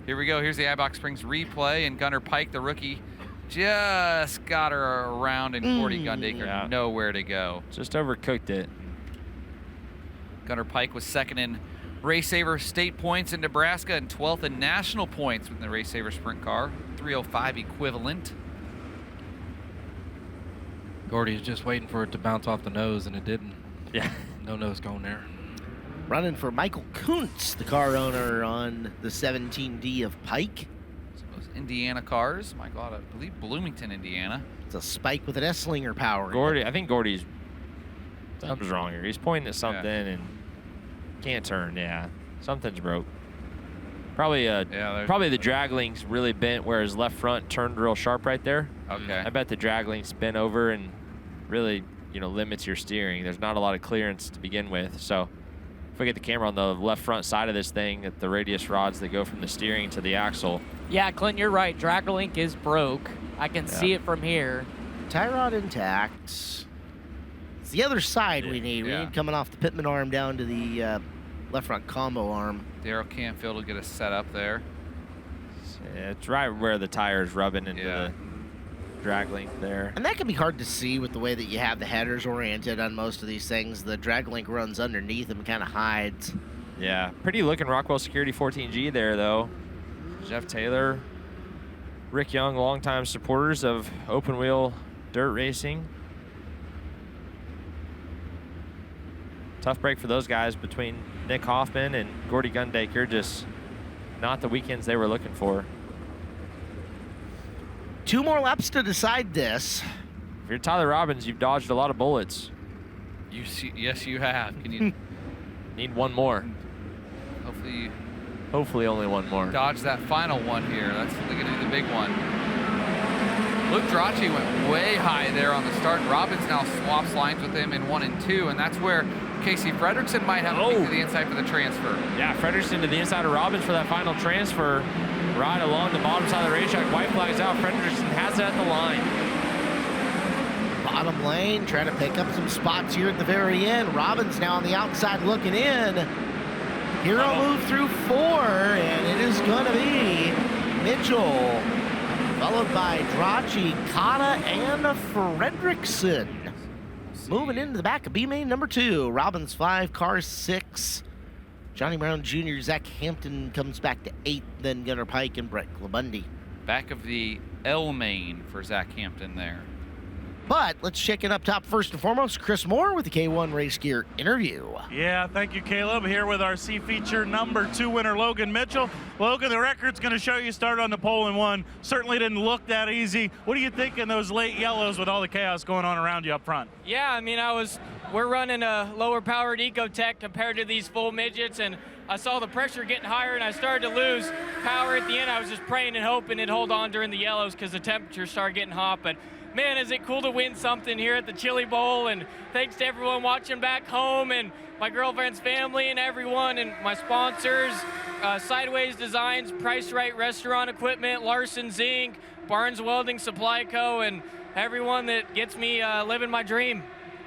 Here we go. Here's the iBox Springs replay, and Gunnar Pike, the rookie, just got her around, and Gordy Gundaker nowhere to go. Just overcooked it. Gunnar Pike was 2nd in Race Saver State points in Nebraska and 12th in national points with the Race Saver Sprint car, 305 equivalent. Gordy's just waiting for it to bounce off the nose, and it didn't. Yeah. No nose going there. Running for Michael Kuntz, the car owner on the 17D of Pike. So those Indiana cars, Michael, I believe Bloomington, Indiana. It's a Spike with an S-Slinger power. Gordy, I think Gordy's something's wrong here. He's pointing at something and can't turn. Yeah, something's broke. Probably probably the drag link's really bent where his left front turned real sharp right there. Okay. I bet the drag link's bent over and really limits your steering. There's not a lot of clearance to begin with. So if we get the camera on the left front side of this thing at the radius rods that go from the steering to the axle. Yeah, Clint, you're right. Drag link is broke. I can see it from here. Tie rod intact. It's the other side we need. We need coming off the Pittman arm down to the left front combo arm. Darrell Canfield will get us set up there. Yeah, it's right where the tire's rubbing into the drag link there. And that can be hard to see with the way that you have the headers oriented on most of these things. The drag link runs underneath them and kind of hides. Yeah, pretty looking Rockwell Security 14G there, though. Jeff Taylor, Rick Young, longtime supporters of open wheel dirt racing. Tough break for those guys between Nick Hoffman and Gordy Gundaker. Just not the weekends they were looking for. 2 more laps to decide this. If you're Tyler Robbins, you've dodged a lot of bullets. Yes, you have. Can you need one more? Hopefully only one more. Dodge that final one here. That's going to be the big one. Luke Droce went way high there on the start. Robbins now swaps lines with him in 1 and 2, and that's where Casey Fredrickson might have to to the inside for the transfer. Yeah, Fredrickson to the inside of Robbins for that final transfer. Right along the bottom side of the racetrack. White flags out. Fredrickson has it at the line. Bottom lane, trying to pick up some spots here at the very end. Robbins now on the outside looking in. Hero move through 4, and it is going to be Mitchell, followed by Drachi, Kata, and Fredrickson. Moving into the back of B main number 2. Robbins 5, Cars 6. Johnny Brown Jr., Zach Hampton comes back to 8th, then Gunnar Pike and Brett Glabundy. Back of the L main for Zach Hampton there. But let's check it up top first and foremost. Chris Moore with the K1 Race Gear interview. Yeah, thank you, Caleb. Here with our C Feature number 2 winner, Logan Mitchell. Logan, the record's going to show you started on the pole and won. Certainly didn't look that easy. What do you think in those late yellows with all the chaos going on around you up front? Yeah, I mean, we're running a lower powered Ecotech compared to these full midgets, and I saw the pressure getting higher and I started to lose power at the end. I was just praying and hoping it'd hold on during the yellows because the temperature started getting hot. But man, is it cool to win something here at the Chili Bowl, and thanks to everyone watching back home and my girlfriend's family and everyone and my sponsors, Sideways Designs, Price Right Restaurant Equipment, Larson's Inc., Barnes Welding Supply Co., and everyone that gets me living my dream.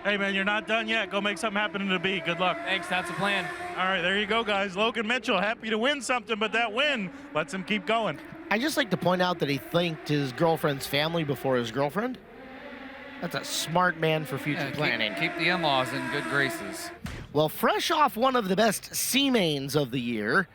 Hey, man, you're not done yet. Go make something happen in the B. Good luck. Thanks, that's the plan. All right, there you go, guys. Logan Mitchell, happy to win something, but that win lets him keep going. I just like to point out that he thanked his girlfriend's family before his girlfriend. That's a smart man for future planning. Keep the in-laws in good graces. Well, fresh off one of the best C-mains of the year,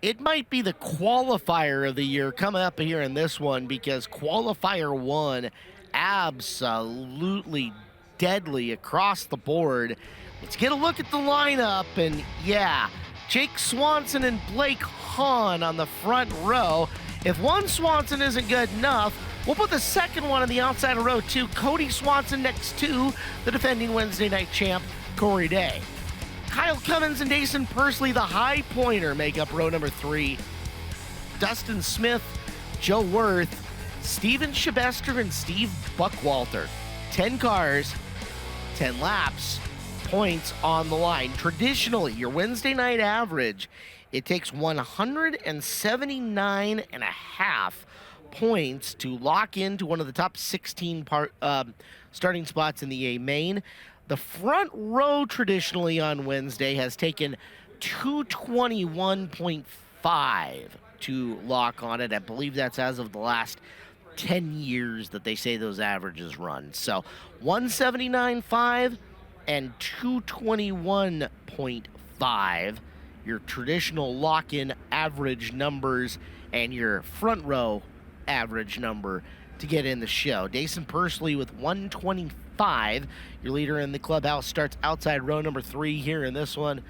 it might be the qualifier of the year coming up here in this one, because qualifier 1 absolutely deadly across the board. Let's get a look at the lineup, and yeah, Jake Swanson and Blake Hahn on the front row. If one Swanson isn't good enough, we'll put the second one on the outside of row 2, Cody Swanson, next to the defending Wednesday night champ, Corey Day. Kyle Cummins and Dason Pursley, the high pointer, make up row number 3. Dustin Smith, Joe Worth, Steven Shabester, and Steve Buckwalter. 10 cars, 10 laps, points on the line. Traditionally, your Wednesday night average, it takes 179.5 points to lock into one of the top 16 starting spots in the A main. The front row traditionally on Wednesday has taken 221.5 to lock on it. I believe that's as of the last 10 years that they say those averages run. So 179.5 and 221.5, your traditional lock-in average numbers, and your front row average number to get in the show. Dason Pursley with 125. Your leader in the clubhouse starts outside row number 3 here in this one.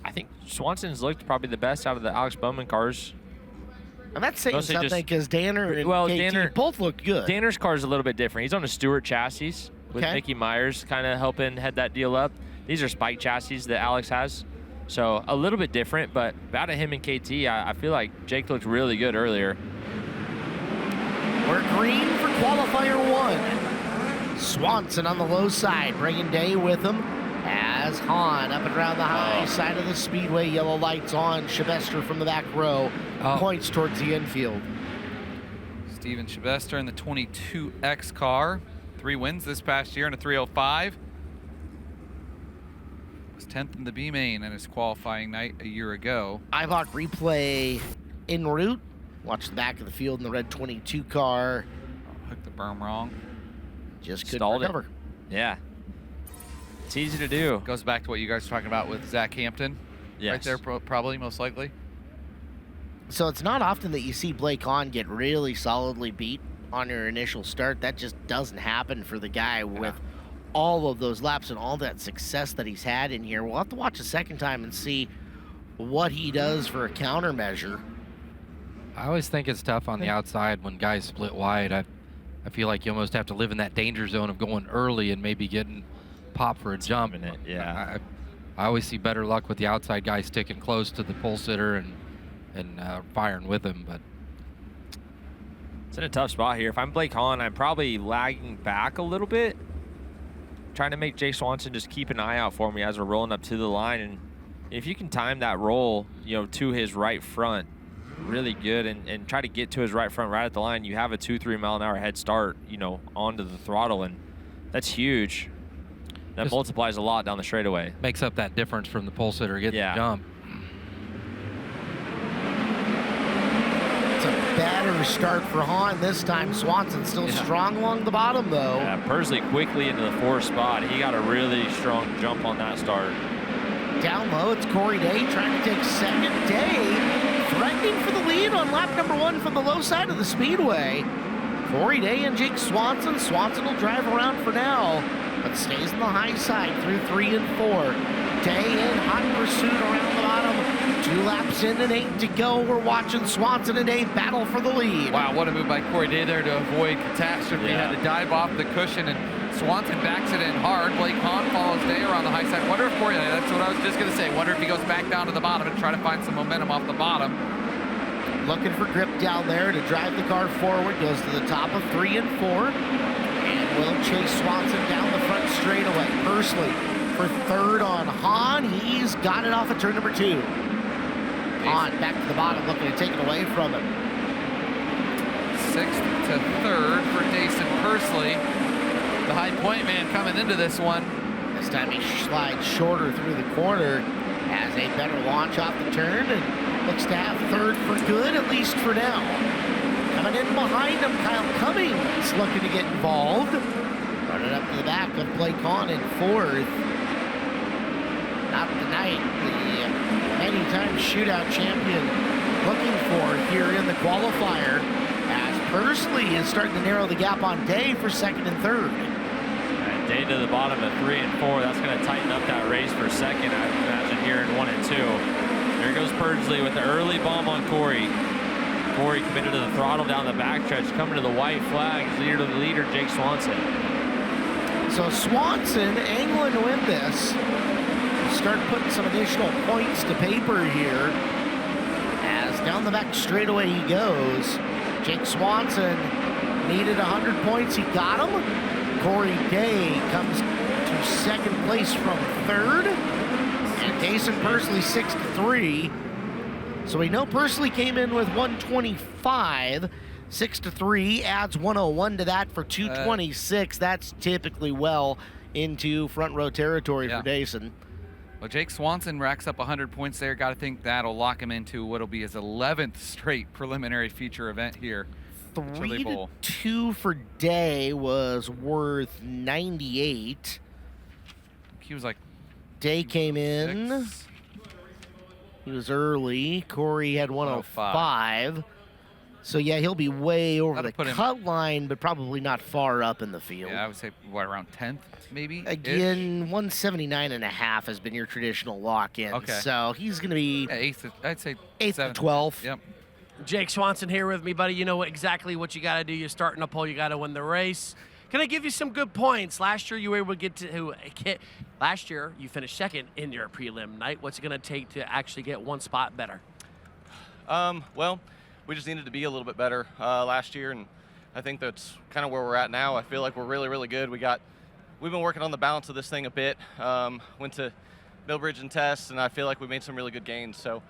I think Swanson's looked probably the best out of the Alex Bowman cars. And that's saying Mostly something because Danner and KT both look good. Danner's car is a little bit different. He's on a Stewart chassis with Mickey Myers kind of helping head that deal up. These are spike chassis that Alex has. So a little bit different, but out of him and KT, I feel like Jake looked really good earlier. We're green for qualifier 1. Swanson on the low side, bringing Day with him as Hahn up and around the high side of the speedway. Yellow lights on. Shabester from the back row points towards the infield. Steven Shabester in the 22X car. 3 wins this past year in a 305. Was 10th in the B main in his qualifying night a year ago. iVoc replay en route. Watch the back of the field in the red 22 car. Hooked the berm wrong. Just couldn't recover. Yeah. It's easy to do. Goes back to what you guys were talking about with Zach Hampton. Yes. Right there, probably, most likely. So it's not often that you see Blake Hahn get really solidly beat on your initial start. That just doesn't happen for the guy with all of those laps and all that success that he's had in here. We'll have to watch a second time and see what he does for a countermeasure. I always think it's tough on the outside when guys split wide. I feel like you almost have to live in that danger zone of going early and maybe getting popped for a jump. Yeah. I always see better luck with the outside guy sticking close to the pole sitter and firing with him. But it's in a tough spot here. If I'm Blake Hahn, I'm probably lagging back a little bit, trying to make Jake Swanson just keep an eye out for me as we're rolling up to the line. And if you can time that roll, to his right front really good and try to get to his right front right at the line, you have a 2-3 mile an hour head start, onto the throttle, and that's huge. That multiplies a lot down the straightaway. Makes up that difference from the pole sitter getting the jump. better start for Hahn this time. Swanson still strong along the bottom, though. Yeah, Pursley quickly into the 4th spot. He got a really strong jump on that start. Down low, it's Corey Day trying to take second. Day threatening for the lead on lap number 1 from the low side of the speedway. Corey Day and Jake Swanson. Swanson will drive around for now, but stays on the high side through 3 and 4. Day in hot pursuit around the bottom. 2 laps in and 8 to go. We're watching Swanson and Day battle for the lead. Wow, what a move by Corey Day there to avoid catastrophe. He had to dive off the cushion, and Swanson backs it in hard. Blake Hahn follows Day around the high side. Wonder if Corey, that's what I was just going to say. Wonder if he goes back down to the bottom and try to find some momentum off the bottom. Looking for grip down there to drive the car forward. Goes to the top of 3 and 4. And will chase Swanson down the front straightaway. Pursley for 3rd on Hahn. He's got it off of turn number 2. Hahn back to the bottom, looking to take it away from him. 6th to 3rd for Jason Pursley. The high point man coming into this one. This time he slides shorter through the corner. Has a better launch off the turn and looks to have 3rd for good, at least for now. Coming in behind him, Kyle Cummings looking to get involved. Running up to the back of Blake Hahn in 4th. Not the night the many-time shootout champion looking for here in the qualifier, as Pursley is starting to narrow the gap on Day for 2nd and 3rd. And Day to the bottom of 3 and 4. That's going to tighten up that race for 2nd, I imagine, here in 1 and 2. There goes Pursley with the early bomb on Corey. Corey committed to the throttle down the backstretch, coming to the white flag. Leader to the leader, Jake Swanson. So Swanson angling to win this. Start putting some additional points to paper here. As down the back straightaway he goes. Jake Swanson needed 100 points. He got them. Corey Day comes to 2nd place from 3rd. And Jason Pursley 6 to 3. So we know Pursley came in with 125. 6 to 3 adds 101 to that for 226. That's typically well into front row territory for Dayson. Well, Jake Swanson racks up 100 points there. Got to think that'll lock him into what'll be his 11th straight preliminary feature event here. 3 to 2 for Day was worth 98. He was like... Day came in. He was early. Corey had 105. So, yeah, he'll be way over the cut line, but probably not far up in the field. Yeah, I would say, what, around 10th, maybe? Again, 179.5 has been your traditional lock-in. Okay. So he's going to be... Yeah, 8th, I'd say 8th to 12th. Yep. Jake Swanson here with me, buddy. You know exactly what you got to do. You start in a pole, you got to win the race. Can I give you some good points? Last year, you were able to get to... Last year, you finished 2nd in your prelim night. What's it going to take to actually get 1 spot better? Well, we just needed to be a little bit better last year, and I think that's kind of where we're at now. I feel like we're really, really good. We've been working on the balance of this thing a bit. Went to Millbridge and tests, and I feel like we made some really good gains. So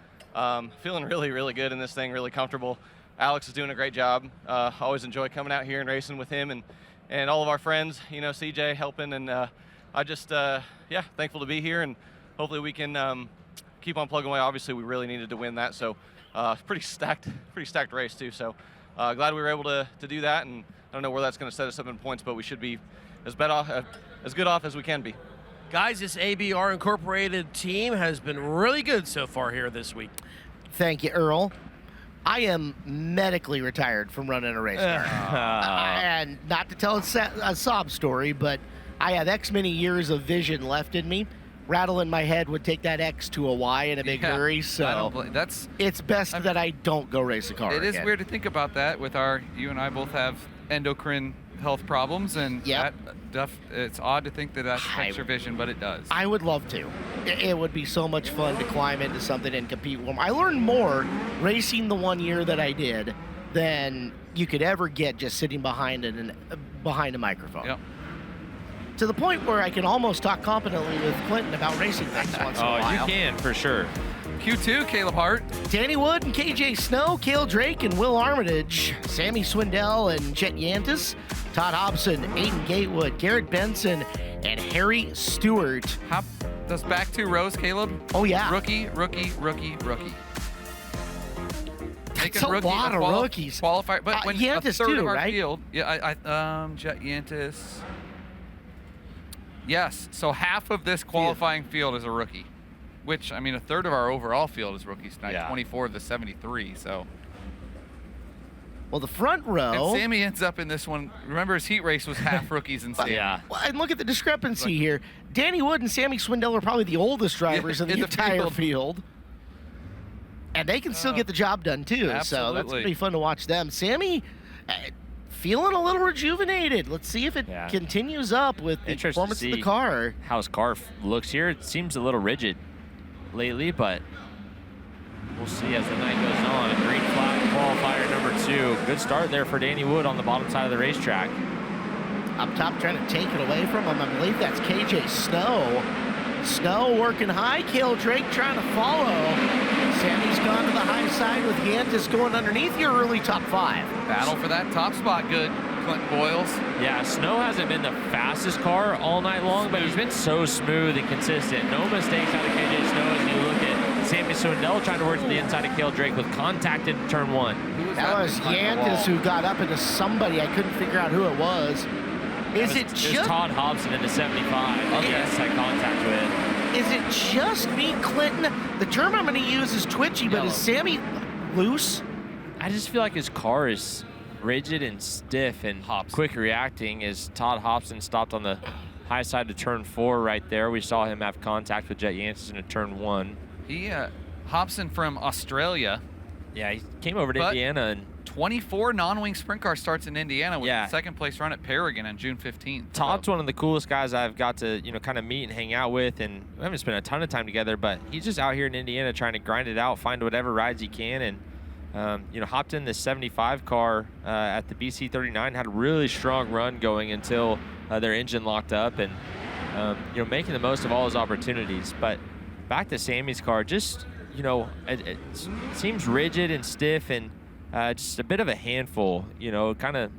feeling really, really good in this thing, really comfortable. Alex is doing a great job. Always enjoy coming out here and racing with him and all of our friends, you know, CJ helping, and I just, yeah, thankful to be here, and hopefully we can keep on plugging away. Obviously, we really needed to win that, so pretty stacked race too. So glad we were able to do that, and I don't know where that's going to set us up in points, but we should be as good off as we can be. Guys, this ABR Incorporated team has been really good so far here this week. Thank you, Earl. I am medically retired from running a race car. And not to tell a sob story, but I have X many years of vision left in me. Rattling my head would take that X to a Y in a big hurry, so it's best that I don't go race a car It is again. weird to think about that with you and I both have endocrine health problems, and it's odd to think that affects your vision, but it does. I would love to. It would be so much fun to climb into something and compete with them. I learned more racing the 1 year that I did than you could ever get just sitting behind a microphone. Yep. To the point where I can almost talk competently with Clinton about racing things once in a while. Oh, you can, for sure. Q2, Caleb Hart. Danny Wood and KJ Snow, Cale Drake and Will Armitage, Sammy Swindell and Chet Yantis, Todd Hobson, Aiden Gatewood, Garrett Benson, and Harry Stewart. Does back 2 rows, Caleb? Oh, yeah. Rookie. making a rookie lot of rookies. Qualifier, but when a Yantis third too, of our right? field, Jet Yantis. Yes, so half of this qualifying field is a rookie, which, I mean, a third of our overall field is rookies tonight, 24 of the 73, so. Well, the front row. And Sammy ends up in this one. Remember, his heat race was half rookies and Sammy. Well, and look at the discrepancy here. Danny Wood and Sammy Swindell are probably the oldest drivers in the entire field. And they can still get the job done, too. Absolutely. So that's going to be fun to watch them. Sammy, feeling a little rejuvenated. Let's see if it continues up with the performance of the car. How his car looks here. It seems a little rigid lately, but we'll see as the night goes on. Green flag qualifier number 2. Good start there for Danny Wood on the bottom side of the racetrack. Up top trying to take it away from him. I believe that's KJ Snow. Snow working high. Cale Drake trying to follow. Sammy's gone to the high side with Yantis going underneath your early top 5. Battle for that top spot, good. Clinton Boyles. Yeah, Snow hasn't been the fastest car all night long, but he's been so smooth and consistent. No mistakes out of KJ Snow as you look at Sammy Swindell trying to work to the inside of Cale Drake with contact in turn 1. That was Yantis who got up into somebody. I couldn't figure out who it was. Is it just Todd Hobson in the 75? Yes, had contact with. Is it just me, Clinton? The term I'm going to use is twitchy, but is Sammy loose? I just feel like his car is rigid and stiff and quick reacting as Todd Hobson stopped on the high side of turn 4 right there. We saw him have contact with Jet Yantis in turn 1. He, Hobson from Australia. Yeah, he came over to Indiana and 24 non-wing sprint car starts in Indiana with the second place run at Paragon on June 15th. Todd's one of the coolest guys I've got to, kind of meet and hang out with, and we haven't spent a ton of time together, but he's just out here in Indiana trying to grind it out, find whatever rides he can, and hopped in this 75 car at the BC 39, had a really strong run going until their engine locked up, and making the most of all his opportunities. But back to Sammy's car, just it seems rigid and stiff and just a bit of a handful, kind of.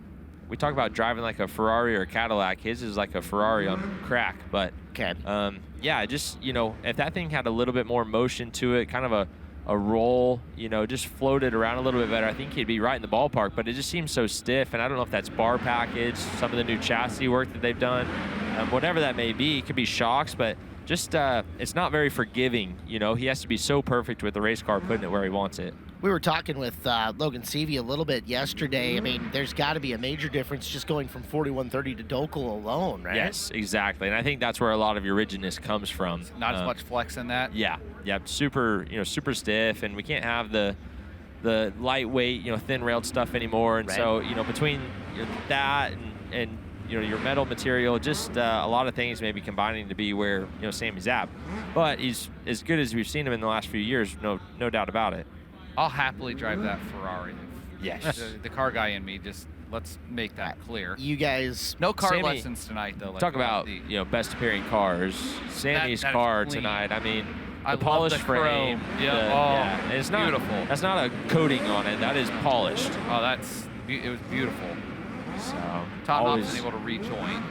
We talk about driving like a Ferrari or a Cadillac. His is like a Ferrari on crack. But just if that thing had a little bit more motion to it, kind of a roll, just floated around a little bit better, I think he'd be right in the ballpark. But it just seems so stiff, and I don't know if that's bar package, some of the new chassis work that they've done, whatever that may be. It could be shocks, but just it's not very forgiving. He has to be so perfect with the race car, putting it where he wants it. We were talking with Logan Seavey a little bit yesterday. I mean, there's got to be a major difference just going from 4130 to Dokel alone, right? Yes, exactly. And I think that's where a lot of your rigidness comes from. Not as much flex in that. Yeah, super, super stiff, and we can't have the lightweight, thin-railed stuff anymore. And so, between that and your metal material, just a lot of things maybe combining to be where Sammy's at. But he's as good as we've seen him in the last few years, no doubt about it. I'll happily drive that Ferrari. Yes. The car guy in me, just let's make that clear. You guys, no car Sammy, lessons tonight though. Talk about best appearing cars. Sammy's that car tonight. I mean, I the polished love the frame. Yeah. And it's not beautiful. That's not a coating on it. That is polished. Oh, it was beautiful. So Todd always Hobson able to rejoin.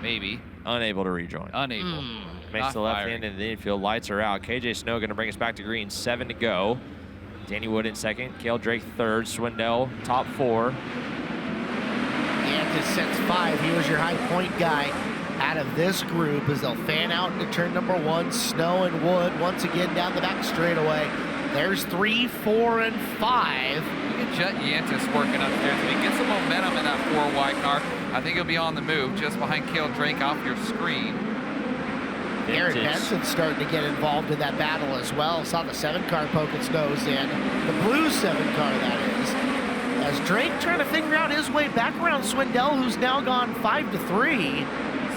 Maybe. Unable to rejoin. Unable. Makes the left hand in the infield. Lights are out. KJ Snow going to bring us back to green. 7 to go. Danny Wood in second. Cale Drake third. Swindell top 4. Yantis sets 5. He was your high point guy out of this group as they'll fan out into turn number 1. Snow and Wood once again down the back straightaway. There's 3, 4, and 5. Look at Jet Yantis working upstairs. If he gets some momentum in that 4 wide car, I think he'll be on the move just behind Cale Drake off your screen. Aaron Benson's starting to get involved in that battle as well. Saw the 7 car poke its nose in. The blue 7 car, that is. As Drake trying to figure out his way back around Swindell, who's now gone 5-3.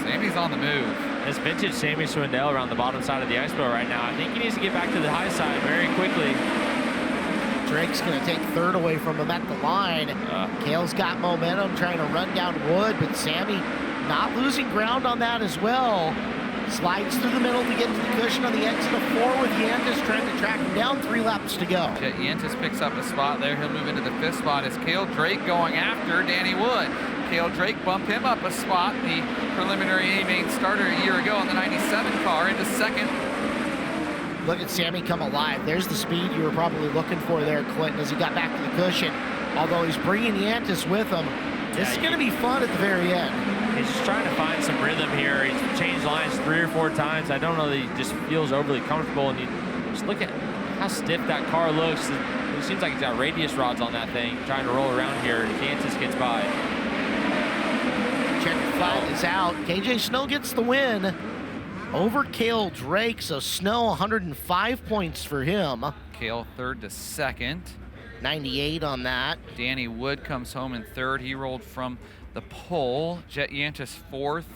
Sammy's on the move. This vintage Sammy Swindell around the bottom side of the ice bowl right now. I think he needs to get back to the high side very quickly. Drake's going to take third away from him at the line. Cale's got momentum, trying to run down Wood, but Sammy not losing ground on that as well. Slides through the middle to get to the cushion on the exit of 4 with Yantis trying to track him down. 3 laps to go. Jet Yantis picks up a spot there. He'll move into the 5th spot as Cale Drake going after Danny Wood. Cale Drake bumped him up a spot, the preliminary A-main starter a year ago in the 97 car, into second. Look at Sammy come alive. There's the speed you were probably looking for there, Clinton, as he got back to the cushion. Although he's bringing Yantis with him. This is going to be fun at the very end. He's just trying to find some rhythm here. He's changed lines 3 or 4 times. I don't know that he just feels overly comfortable. And you just look at how stiff that car looks. It seems like he's got radius rods on that thing, trying to roll around here. Yantis gets by. Checker flag is out. KJ Snow gets the win over Cale Drake. So Snow, 105 points for him. Cale third to second. 98 on that. Danny Wood comes home in third. He rolled from the pole. Jet Yantis fourth.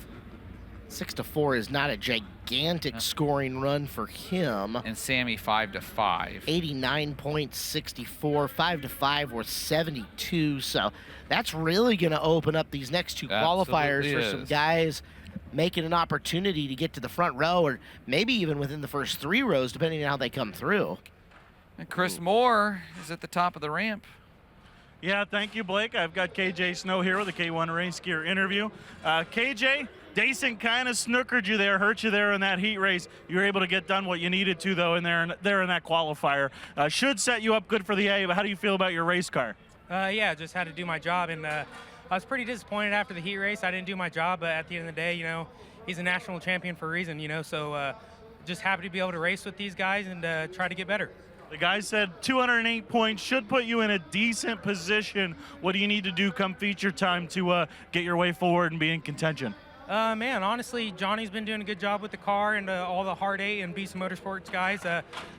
6-4 is not a gigantic scoring run for him. And Sammy 5-5. 89 points, 64. 5-5 or 72. So that's really going to open up these next 2 qualifiers for some guys making an opportunity to get to the front row, or maybe even within the first 3 rows, depending on how they come through. And Chris Moore is at the top of the ramp. Yeah, thank you, Blake. I've got KJ Snow here with a K1 Race Gear interview. KJ, Dayson kind of snookered you there, hurt you there in that heat race. You were able to get done what you needed to, though, in that qualifier. Should set you up good for the A, but how do you feel about your race car? Yeah, just had to do my job, and I was pretty disappointed after the heat race. I didn't do my job, but at the end of the day, he's a national champion for a reason, so just happy to be able to race with these guys and try to get better. The guy said 208 points should put you in a decent position. What do you need to do come feature time to get your way forward and be in contention? Man, honestly, Johnny's been doing a good job with the car and all the Hard 8 and Beast Motorsports guys.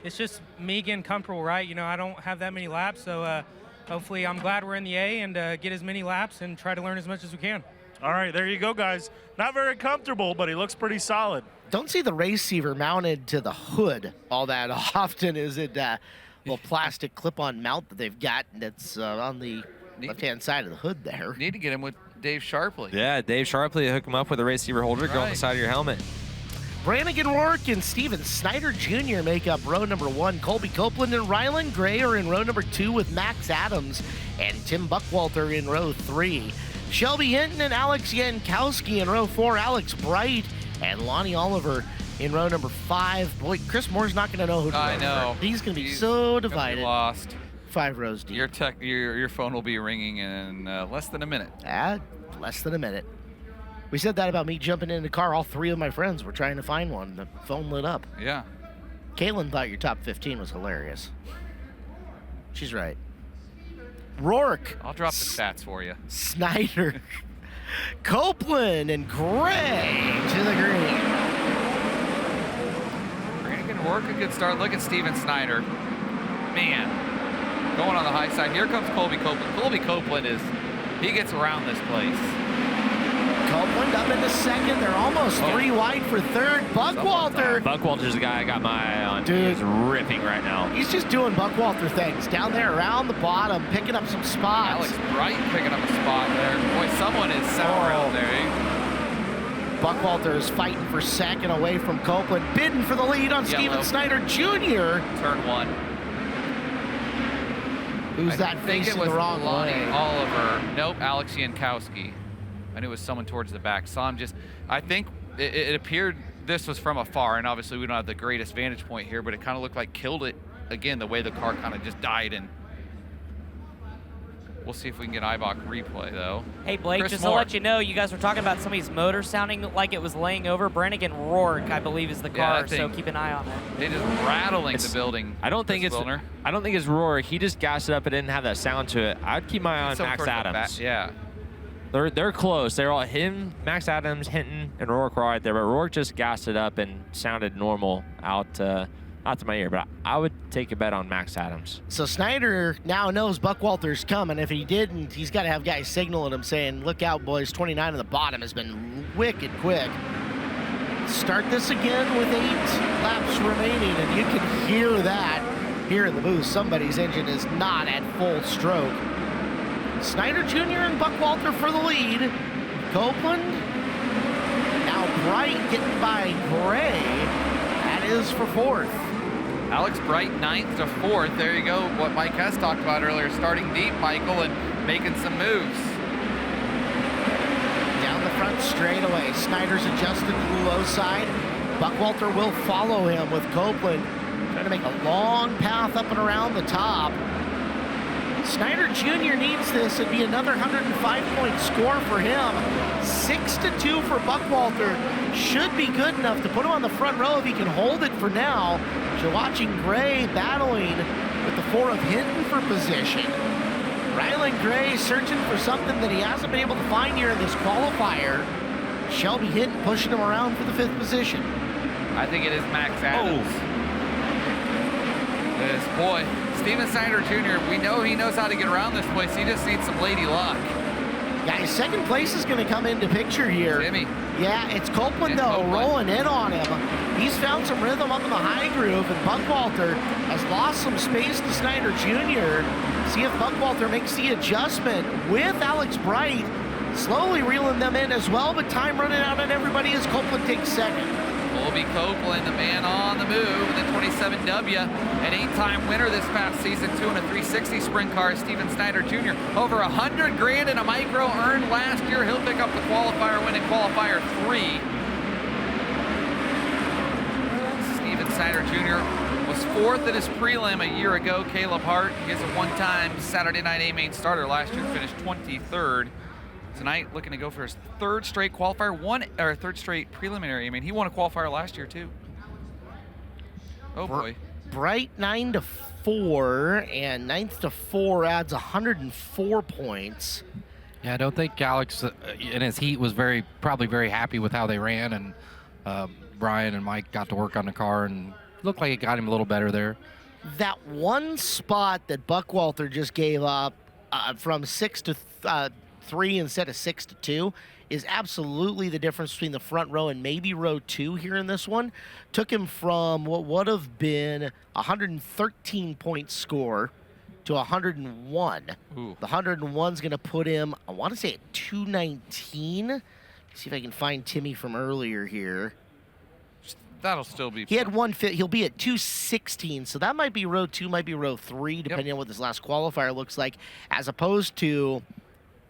It's just me getting comfortable, right? I don't have that many laps, so hopefully I'm glad we're in the A and get as many laps and try to learn as much as we can. All right, there you go, guys. Not very comfortable, but he looks pretty solid. Don't see the receiver mounted to the hood all that often. Is it a little plastic clip-on mount that they've got that's on the left-hand side of the hood there? Need to get him with Dave Sharpley. Yeah, Dave Sharpley, hook him up with a receiver holder, go on the side of your helmet. Brannigan Rourke and Steven Snyder Jr. make up row number 1. Colby Copeland and Rylan Gray are in row number 2 with Max Adams and Tim Buckwalter in row 3. Shelby Hinton and Alex Yankowski in row 4. Alex Bright and Lonnie Oliver in row number 5. Boy, Chris Moore's not going to know who to I row know. for. He's going to be so divided. Lost. 5 rows deep. Your phone will be ringing in less than a minute. Less than a minute. We said that about me jumping in the car. All 3 of my friends were trying to find one. The phone lit up. Yeah. Caitlin thought your top 15 was hilarious. She's right. Rourke. I'll drop the stats for you. Snyder. Copeland and Gray to the green. Brannigan Rourke, a good start. Look at Steven Snyder. Man, going on the high side. Here comes Colby Copeland. Colby Copeland he gets around this place. Copeland up into second. They're almost 3 wide for third. Buckwalter. Buckwalter's the guy I got my eye on. Dude. He's ripping right now. He's just doing Buckwalter things. Down there around the bottom, picking up some spots. Alex Bright picking up a spot there. Boy, someone is sour out there. Eh? Buckwalter is fighting for second away from Copeland. Bidding for the lead on Steven Snyder Jr. Turn 1. Who's that facing the wrong Lonnie way? Oliver. Nope, Alex Yankowski. I knew it was someone towards the back. Saw him I think it appeared this was from afar, and obviously we don't have the greatest vantage point here, but it kind of looked like killed it again, the way the car kind of just died. And we'll see if we can get IBOC replay, though. Hey, Blake, Chris just Moore. to let you know, you guys were talking about somebody's motor sounding like it was laying over. Brannigan Rourke, I believe, is the car, so keep an eye on that. It is rattling the building. I don't think it's Rourke. He just gassed it up and didn't have that sound to it. I'd keep my eye on Max Adams. Yeah. They're close. They're all him, Max Adams, Hinton, and Rourke right there. But Rourke just gassed it up and sounded normal out to my ear. But I would take a bet on Max Adams. So Snyder now knows Buckwalter's coming. If he didn't, he's got to have guys signaling him saying, look out, boys. 29 on the bottom has been wicked quick. Start this again with 8 laps remaining, and you can hear that here in the booth. Somebody's engine is not at full stroke. Snyder Jr. and Buckwalter for the lead. Copeland. Now Bright getting by Gray. That is for 4th. Alex Bright 9th to 4th. There you go. What Mike Hess talked about earlier. Starting deep, Michael, and making some moves. Down the front straightaway. Snyder's adjusted to the low side. Buckwalter will follow him with Copeland Trying to make a long path up and around the top. Snyder Jr. needs this. It'd be another 105-point score for him. 6-2 for Buckwalter. Should be good enough to put him on the front row if he can hold it for now. You're watching Gray battling with the 4 of Hinton for position. Rylan Gray searching for something that he hasn't been able to find here in this qualifier. Shelby Hinton pushing him around for the 5th position. I think it is Max Adams. This boy, Steven Snyder Jr., we know he knows how to get around this place. He just needs some lady luck. Guys, 2nd place is going to come into picture here. Jimmy. Yeah, it's Copeland, though, rolling in on him. He's found some rhythm up in the high groove, and Buckwalter has lost some space to Snyder Jr. See if Buckwalter makes the adjustment with Alex Bright, slowly reeling them in as well, but time running out on everybody as Copeland takes 2nd. Colby Copeland, the man on the move, the 27W, an 8-time winner this past season, 2 in a 360 sprint car. Steven Snyder Jr. over $100,000 in a micro earned last year. He'll pick up the qualifier win in qualifier 3. Steven Snyder Jr. was 4th in his prelim a year ago. Caleb Hart, he is a 1-time Saturday Night A-Main starter. Last year finished 23rd. Tonight, looking to go for his 3rd straight qualifier, 3rd straight preliminary. I mean, he won a qualifier last year too. Oh boy. Bright 9-4, and 9th to 4 adds 104 points. Yeah, I don't think Alex in his heat was probably very happy with how they ran, and Brian and Mike got to work on the car and looked like it got him a little better there. That one spot that Buckwalter just gave up from 6 to 3 instead of 6-2 is absolutely the difference between the front row and maybe row 2 here in this one. Took him from what would have been a 113-point score to 101. Ooh. The 101's going to put him, I want to say, at 219. See if I can find Timmy from earlier here. That'll still be. He had 150. He'll be at 216. So that might be row 2, might be row 3, depending on what this last qualifier looks like, as opposed to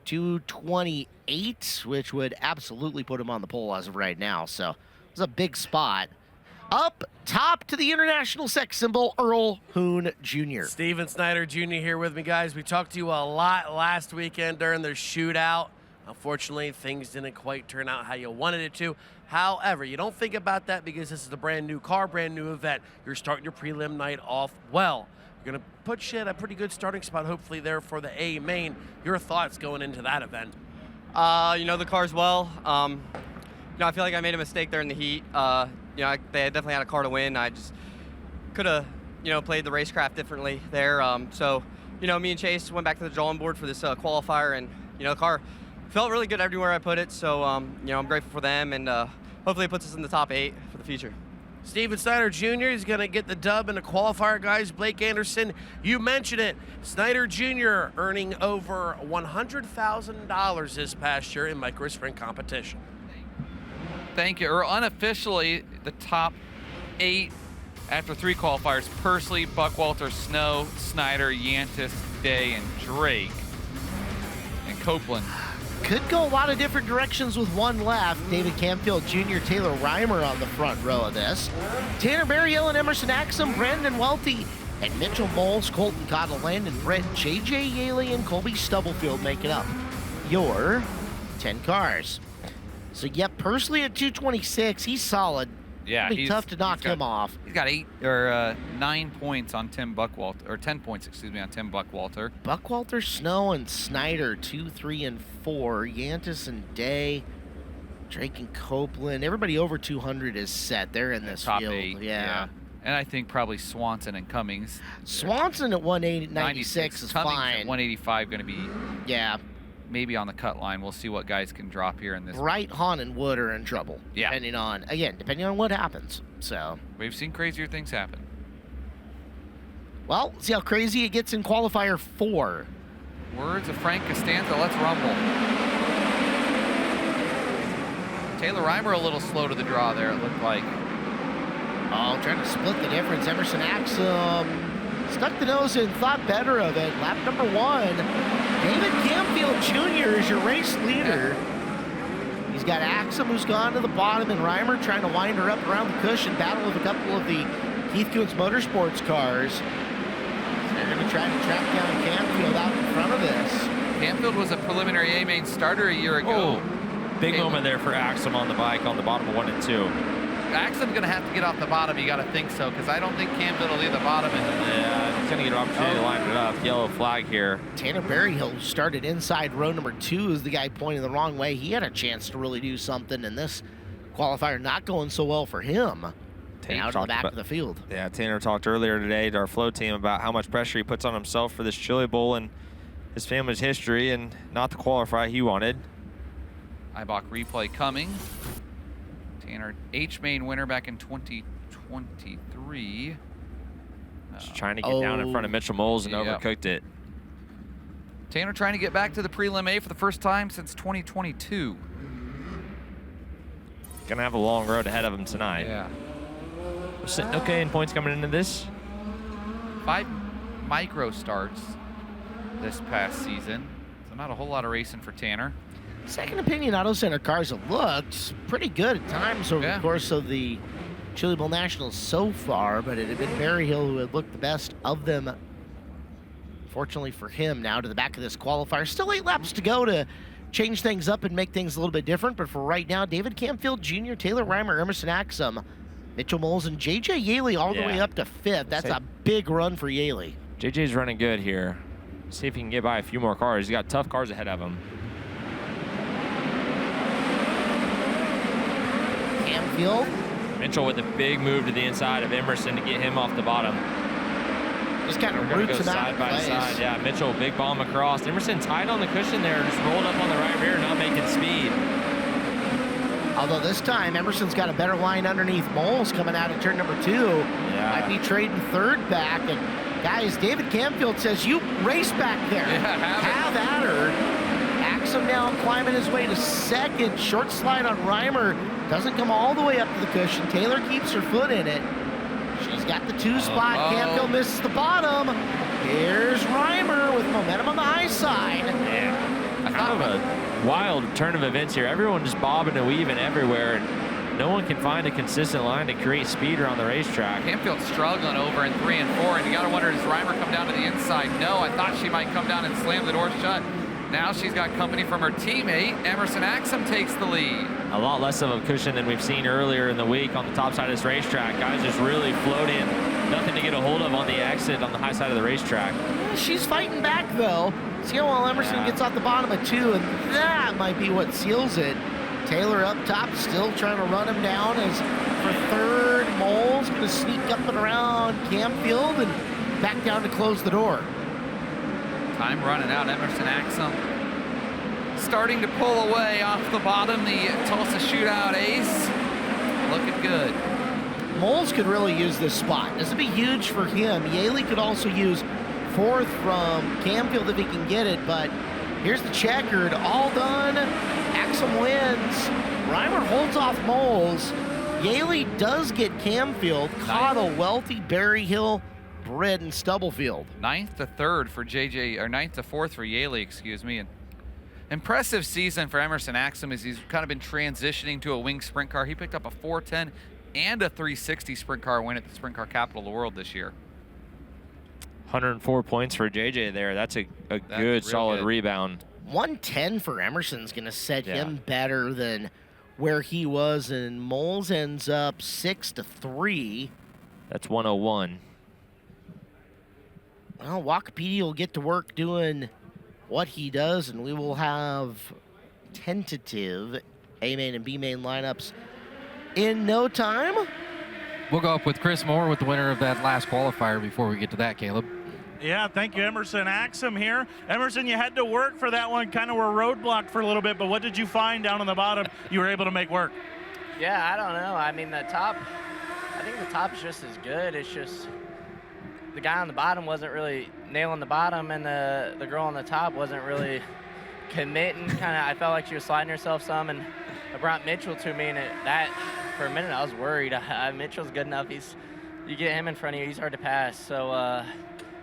228, which would absolutely put him on the pole as of right now. So it's a big spot. Up top to the international sex symbol, Earl Hoon Jr. Steven Snyder Jr. here with me, guys. We talked to you a lot last weekend during their shootout. Unfortunately, things didn't quite turn out how you wanted it to. However, you don't think about that because this is a brand new car, brand new event. You're starting your prelim night off well. You're going to put you at a pretty good starting spot, hopefully, there for the A main. Your thoughts going into that event? You know the cars well. You know, I feel like I made a mistake there in the heat. You know, they definitely had a car to win. I just could have, you know, played the racecraft differently there. So, you know, me and Chase went back to the drawing board for this qualifier, and you know, the car felt really good everywhere I put it. So, you know, I'm grateful for them, and hopefully it puts us in the top 8 for the future. Steven Snyder Jr. is going to get the dub in the qualifier, guys. Blake Anderson, you mentioned it. Snyder Jr. earning over $100,000 this past year in micro sprint competition. Thank you. Or unofficially, the top 8 after 3 qualifiers: Pursley, Buckwalter, Snow, Snyder, Yantis, Day, and Drake. And Copeland. Could go a lot of different directions with one left. David Camfield Jr., Taylor Reimer on the front row of this. Tanner Berryhill and Emerson Axum, Brandon Welty, and Mitchell Moles, Colton Cottle, Landon Brett, J.J. Yaley, and Colby Stubblefield make it up your 10 cars. So, yep, Pursley at 226. He's solid. Yeah, It'll be tough to knock him off. He's got 9 points on Tim Buckwalter, or 10 points, excuse me, on Tim Buckwalter. Buckwalter, Snow, and Snyder, 2, 3, and 4. Yantis and Day, Drake and Copeland. Everybody over 200 is set. They're in this top field. 8. Yeah. And I think probably Swanson and Cummings. Swanson at 196 is Cummings fine. At 185 going to be. Yeah. Maybe on the cut line. We'll see what guys can drop here in this. Bright, Hahn, and Wood are in trouble. Yeah. Depending on what happens. So. We've seen crazier things happen. Well, see how crazy it gets in qualifier 4. Words of Frank Costanza. Let's rumble. Taylor Reimer a little slow to the draw there, it looked like. Oh, trying to split the difference. Emerson Axum stuck the nose in, thought better of it. Lap number 1. David Camfield Jr. is your race leader. Yeah. He's got Axum, who's gone to the bottom, and Reimer trying to wind her up around the cushion, battle with a couple of the Heath Kuntz Motorsports cars. They're going to try to track down Canfield out in front of this. Canfield was a preliminary A-main starter a year ago. Big moment there for Axum on the bike on the bottom of 1 and 2. Axum's going to have to get off the bottom. You got to think so, because I don't think Canfield will leave the bottom. Yeah, he's going to get an opportunity to line it up. Yellow flag here. Tanner Berryhill started inside row number 2 as the guy pointing the wrong way. He had a chance to really do something, and this qualifier not going so well for him. Out in the back of the field. Yeah, Tanner talked earlier today to our flow team about how much pressure he puts on himself for this Chili Bowl and his family's history, and not the qualifier he wanted. Ibach replay coming. Tanner, H-main winner back in 2023. Just trying to get down in front of Mitchell Moles and overcooked it. Tanner trying to get back to the Prelim A for the first time since 2022. Gonna have a long road ahead of him tonight. Yeah. Okay, and points coming into this. 5 micro starts this past season, so not a whole lot of racing for Tanner. Second Opinion Auto Center cars have looked pretty good at times over the course of the Chili Bowl Nationals so far, but it had been Berryhill who had looked the best of them. Fortunately for him, now to the back of this qualifier. Still 8 laps to go to change things up and make things a little bit different, but for right now, David Camfield Jr., Taylor Reimer, Emerson Axum, Mitchell Moles, and J.J. Yaley all the way up to 5th. That's a big run for Yaley. JJ's running good here. See if he can get by a few more cars. He's got tough cars ahead of him. Camfield. Mitchell with a big move to the inside of Emerson to get him off the bottom. Just kind of We're going to roots go him out side by side. Yeah, Mitchell, big bomb across. Emerson tied on the cushion there, just rolled up on the right rear, not making speed. Although this time, Emerson's got a better line underneath Moles coming out of turn number 2. Yeah. Might be trading 3rd back. And guys, David Camfield says, you race back there. Have at her. Axum now climbing his way to 2nd. Short slide on Reimer. Doesn't come all the way up to the cushion. Taylor keeps her foot in it. She's got the 2 spot. Camfield misses the bottom. Here's Reimer with momentum on the high side. Yeah. Kind of a wild turn of events here. Everyone just bobbing and weaving everywhere, and no one can find a consistent line to create speed around the racetrack. Camfield struggling over in 3 and 4, and you gotta wonder, does Reimer come down to the inside? No, I thought she might come down and slam the door shut. Now she's got company from her teammate. Emerson Axum takes the lead. A lot less of a cushion than we've seen earlier in the week on the top side of this racetrack. Guys just really floating. Nothing to get a hold of on the exit on the high side of the racetrack. She's fighting back, though. See how well Emerson gets off the bottom of 2, and that might be what seals it. Taylor up top, still trying to run him down as for 3rd. Moles going to sneak up and around Camfield and back down to close the door. Time running out. Emerson Axum starting to pull away off the bottom. The Tulsa Shootout ace looking good. Moles could really use this spot. This would be huge for him. Yaley could also use 4th from Camfield if he can get it, but here's the checkered. All done. Axum wins. Reimer holds off Moles. Yaley does get Camfield. Cottle, Welty, Berryhill, Britt, and Stubblefield. 9th to 3rd for JJ, or 9th to 4th for Yaley, excuse me. And impressive season for Emerson Axum as he's kind of been transitioning to a wing sprint car. He picked up a 410 and a 360 sprint car win at the Sprint Car Capital of the World this year. 104 points for JJ there. That's a good, solid rebound. 110 for Emerson's going to set him better than where he was, and Moles ends up 6 to 3. That's 101. Well, Wikipedia will get to work doing what he does, and we will have tentative A-main and B-main lineups in no time. We'll go up with Chris Moore with the winner of that last qualifier before we get to that, Caleb. Yeah, thank you, Emerson Axum here. Emerson, you had to work for that one, kind of were roadblocked for a little bit, but what did you find down on the bottom you were able to make work? Yeah, I don't know. I mean, the top, I think the top's just as good. It's just the guy on the bottom wasn't really nailing the bottom, and the girl on the top wasn't really committing. I felt like she was sliding herself some, and I brought Mitchell to me, and that, for a minute, I was worried. Mitchell's good enough. You get him in front of you, he's hard to pass. So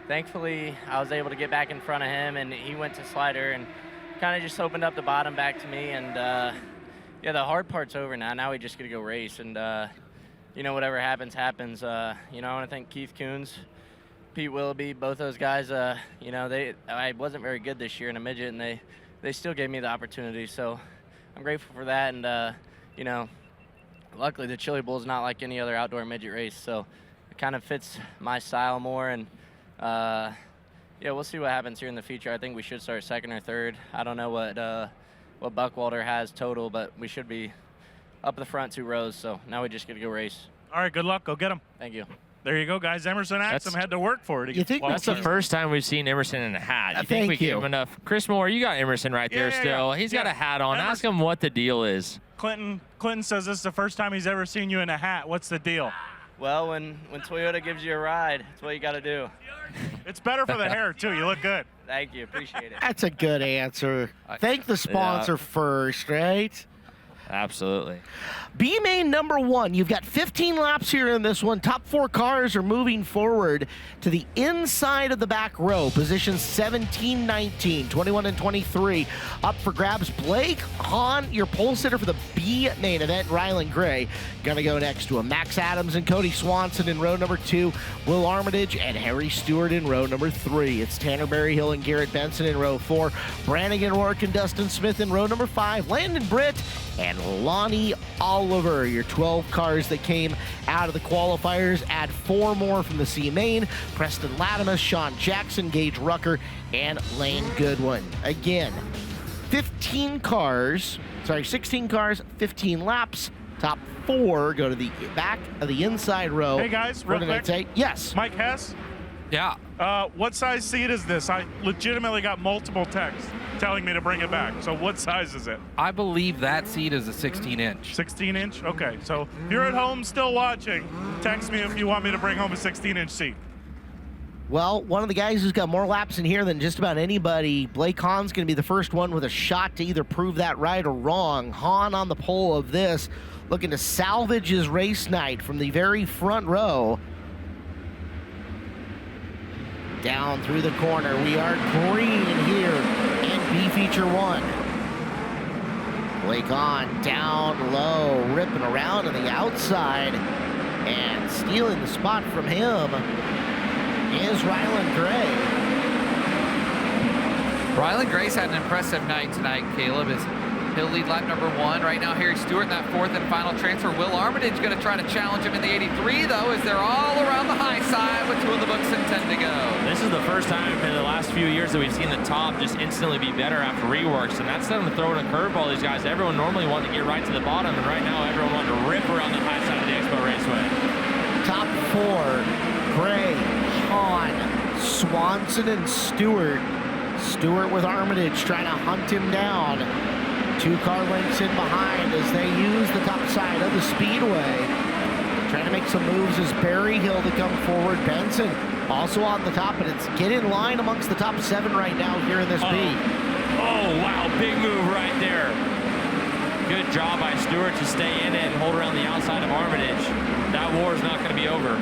thankfully, I was able to get back in front of him, and he went to slider and kind of just opened up the bottom back to me. And yeah, the hard part's over now. Now we just got to go race. And whatever happens, happens. I want to thank Keith Coons, Pete Willoughby, both those guys. I wasn't very good this year in a midget, and they still gave me the opportunity. So I'm grateful for that. And, luckily the Chili Bowl is not like any other outdoor midget race. So it kind of fits my style more. And, we'll see what happens here in the feature. I think we should start second or third. I don't know what Buckwalter has total, but we should be up the front 2 rows. So now we just get to go race. All right, good luck. Go get him. Thank you. There you go, guys. Emerson Axum had to work for it. You think that's the first time we've seen Emerson in a hat? You think we give him enough? Chris Moore, you got Emerson right there still. Yeah. He's got a hat on. Ask him what the deal is. Clinton says this is the first time he's ever seen you in a hat. What's the deal? Well, when Toyota gives you a ride, that's what you got to do. It's better for the hair, too. You look good. Thank you. Appreciate it. That's a good answer. Thank the sponsor first, right? Absolutely. B main number 1. You've got 15 laps here in this one. Top 4 cars are moving forward to the inside of the back row. Positions 17, 19, 21, and 23. Up for grabs. Blake Hahn, your pole sitter for the B main event. Rylan Gray going to go next to him. Max Adams and Cody Swanson in row number 2. Will Armitage and Harry Stewart in row number 3. It's Tanner Berryhill and Garrett Benson in row 4. Brannigan Rourke and Dustin Smith in row number 5. Landon Britt and Lonnie Oliver, your 12 cars that came out of the qualifiers. Add 4 more from the C main. Preston Latimer, Sean Jackson, Gage Rucker, and Lane Goodwin. Again, 16 cars, 15 laps. Top 4 go to the back of the inside row. Hey, guys, real quick. Yes. Mike Hess? Yeah. What size seat is this? I legitimately got multiple texts telling me to bring it back. So what size is it? I believe that seat is a 16-inch. 16-inch? Okay. So if you're at home still watching, text me if you want me to bring home a 16-inch seat. Well, one of the guys who's got more laps in here than just about anybody, Blake Hahn's going to be the first one with a shot to either prove that right or wrong. Hahn on the pole of this, looking to salvage his race night from the very front row. Down through the corner. We are green here in B Feature 1. Blake Hahn down low, ripping around on the outside, and stealing the spot from him is Rylan Gray. Rylan Gray's had an impressive night tonight, Caleb. He'll lead lap number 1. Right now, Harry Stewart in that 4th and final transfer. Will Armitage going to try to challenge him in the 83, though, as they're all around the high side with 2 of the books and 10 to go. This is the first time in the last few years that we've seen the top just instantly be better after reworks, and that's them to throw in a curveball. These guys, everyone normally wanted to get right to the bottom, and right now everyone wanted to rip around the high side of the Expo Raceway. Top 4, Gray, Hahn, Swanson, and Stewart. Stewart with Armitage trying to hunt him down. 2 car lengths in behind as they use the top side of the speedway. Trying to make some moves as Berryhill to come forward. Benson also on the top, and it's get in line amongst the top 7 right now here in this B. Oh, wow, big move right there. Good job by Stewart to stay in it and hold around the outside of Armitage. That war is not going to be over.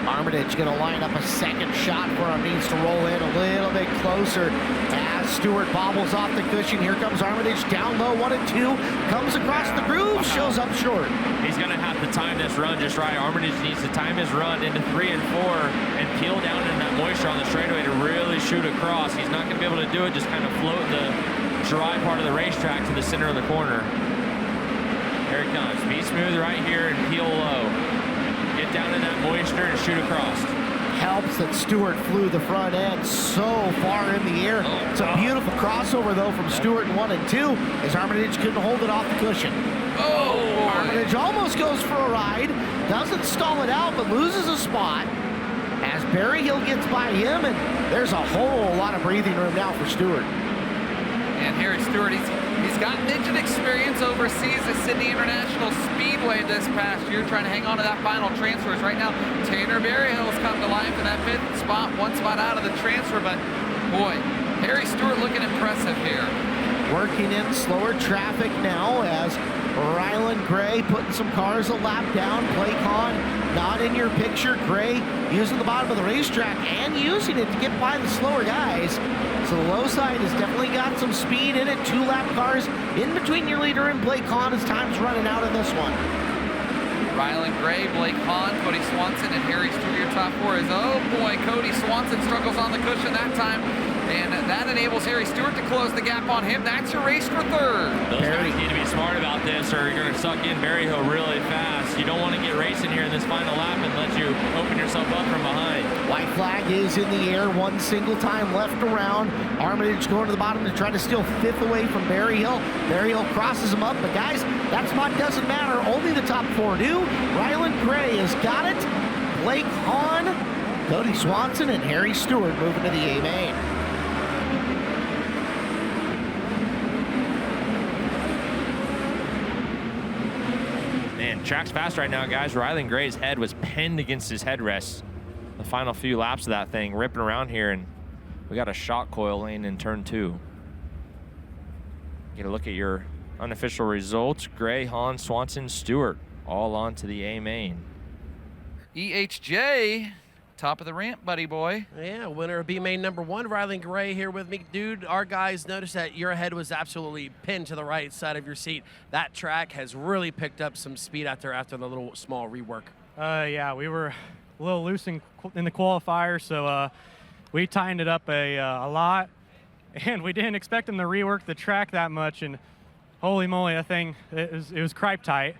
Armitage going to line up a second shot for him. Needs to roll in a little bit closer as Stewart bobbles off the cushion. Here comes Armitage down low, 1 and 2. Comes across the groove, shows up short. He's going to have to time this run just right. Armitage needs to time his run into 3 and 4 and peel down in that moisture on the straightaway to really shoot across. He's not going to be able to do it, just kind of float the dry part of the racetrack to the center of the corner. Here it comes. Be smooth right here and peel low. Get down in that moisture and shoot across. Helps that Stewart flew the front end so far in the air. It's a beautiful crossover, though, from Stewart in 1 and 2, as Armitage couldn't hold it off the cushion. Oh, Armitage almost goes for a ride, doesn't stall it out, but loses a spot as Berryhill gets by him, and there's a whole lot of breathing room now for Stewart. And Harry Stewart, he's got midget experience overseas at Sydney International Speedway this past year, trying to hang on to that final transfer. Right now, Tanner Berryhill's come to life in that 5th spot, 1 spot out of the transfer, but boy, Harry Stewart looking impressive here. Working in slower traffic now as Rylan Gray putting some cars a lap down. Blake Hahn not in your picture. Gray using the bottom of the racetrack and using it to get by the slower guys. So the low side has definitely got some speed in it. 2 lap cars in between your leader and Blake Hahn as time's running out in this one. Rylan Gray, Blake Hahn, Cody Swanson, and Harry Stewart, your top 4 is, oh boy, Cody Swanson struggles on the cushion that time. And that enables Harry Stewart to close the gap on him. That's your race for 3rd. Those guys need to be smart about this, or you're going to suck in Berryhill really fast. You don't want to get racing here in this final lap and let you open yourself up from behind. White flag is in the air, one single time left around. Armitage going to the bottom to try to steal 5th away from Berryhill. Berryhill crosses him up, but guys, that spot doesn't matter. Only the top 4 do. Rylan Gray has got it. Blake Hahn, Cody Swanson, and Harry Stewart moving to the A main. Man, track's fast right now, guys. Rylan Gray's head was pinned against his headrest. The final few laps of that thing, ripping around here, and we got a shock coil lane in turn 2. Get a look at your unofficial results. Gray, Hahn, Swanson, Stewart, all on to the A main. EHJ, top of the ramp, buddy boy. Yeah, winner of B main number 1, Rylan Gray here with me. Dude, our guys noticed that your head was absolutely pinned to the right side of your seat. That track has really picked up some speed after the little small rework. Yeah, we were a little loose in the qualifier, so we tightened it up a lot, and we didn't expect them to rework the track that much, and holy moly, that thing, it was cripe tight.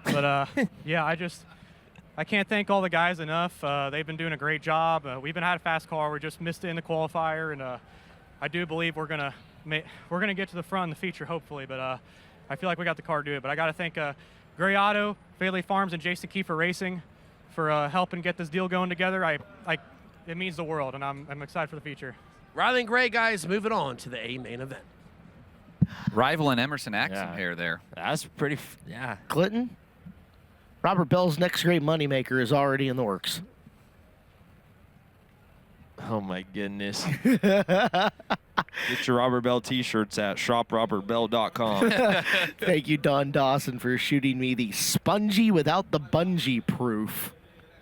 But yeah, I can't thank all the guys enough. They've been doing a great job. We've been had a fast car. We just missed it in the qualifier, and I do believe we're gonna get to the front in the feature, hopefully. But I feel like we got the car to do it. But I got to thank Gray Auto, Bailey Farms, and Jason Kiefer Racing for helping get this deal going together. It means the world, and I'm excited for the feature. Rylan Gray, guys, moving on to the A main event. Rival and Emerson Axum here there. That's pretty, yeah. Clinton, Robert Bell's next great moneymaker is already in the works. Oh my goodness. Get your Robert Bell t-shirts at shoprobertbell.com. Thank you, Don Dawson, for shooting me the spongy without the bungee proof.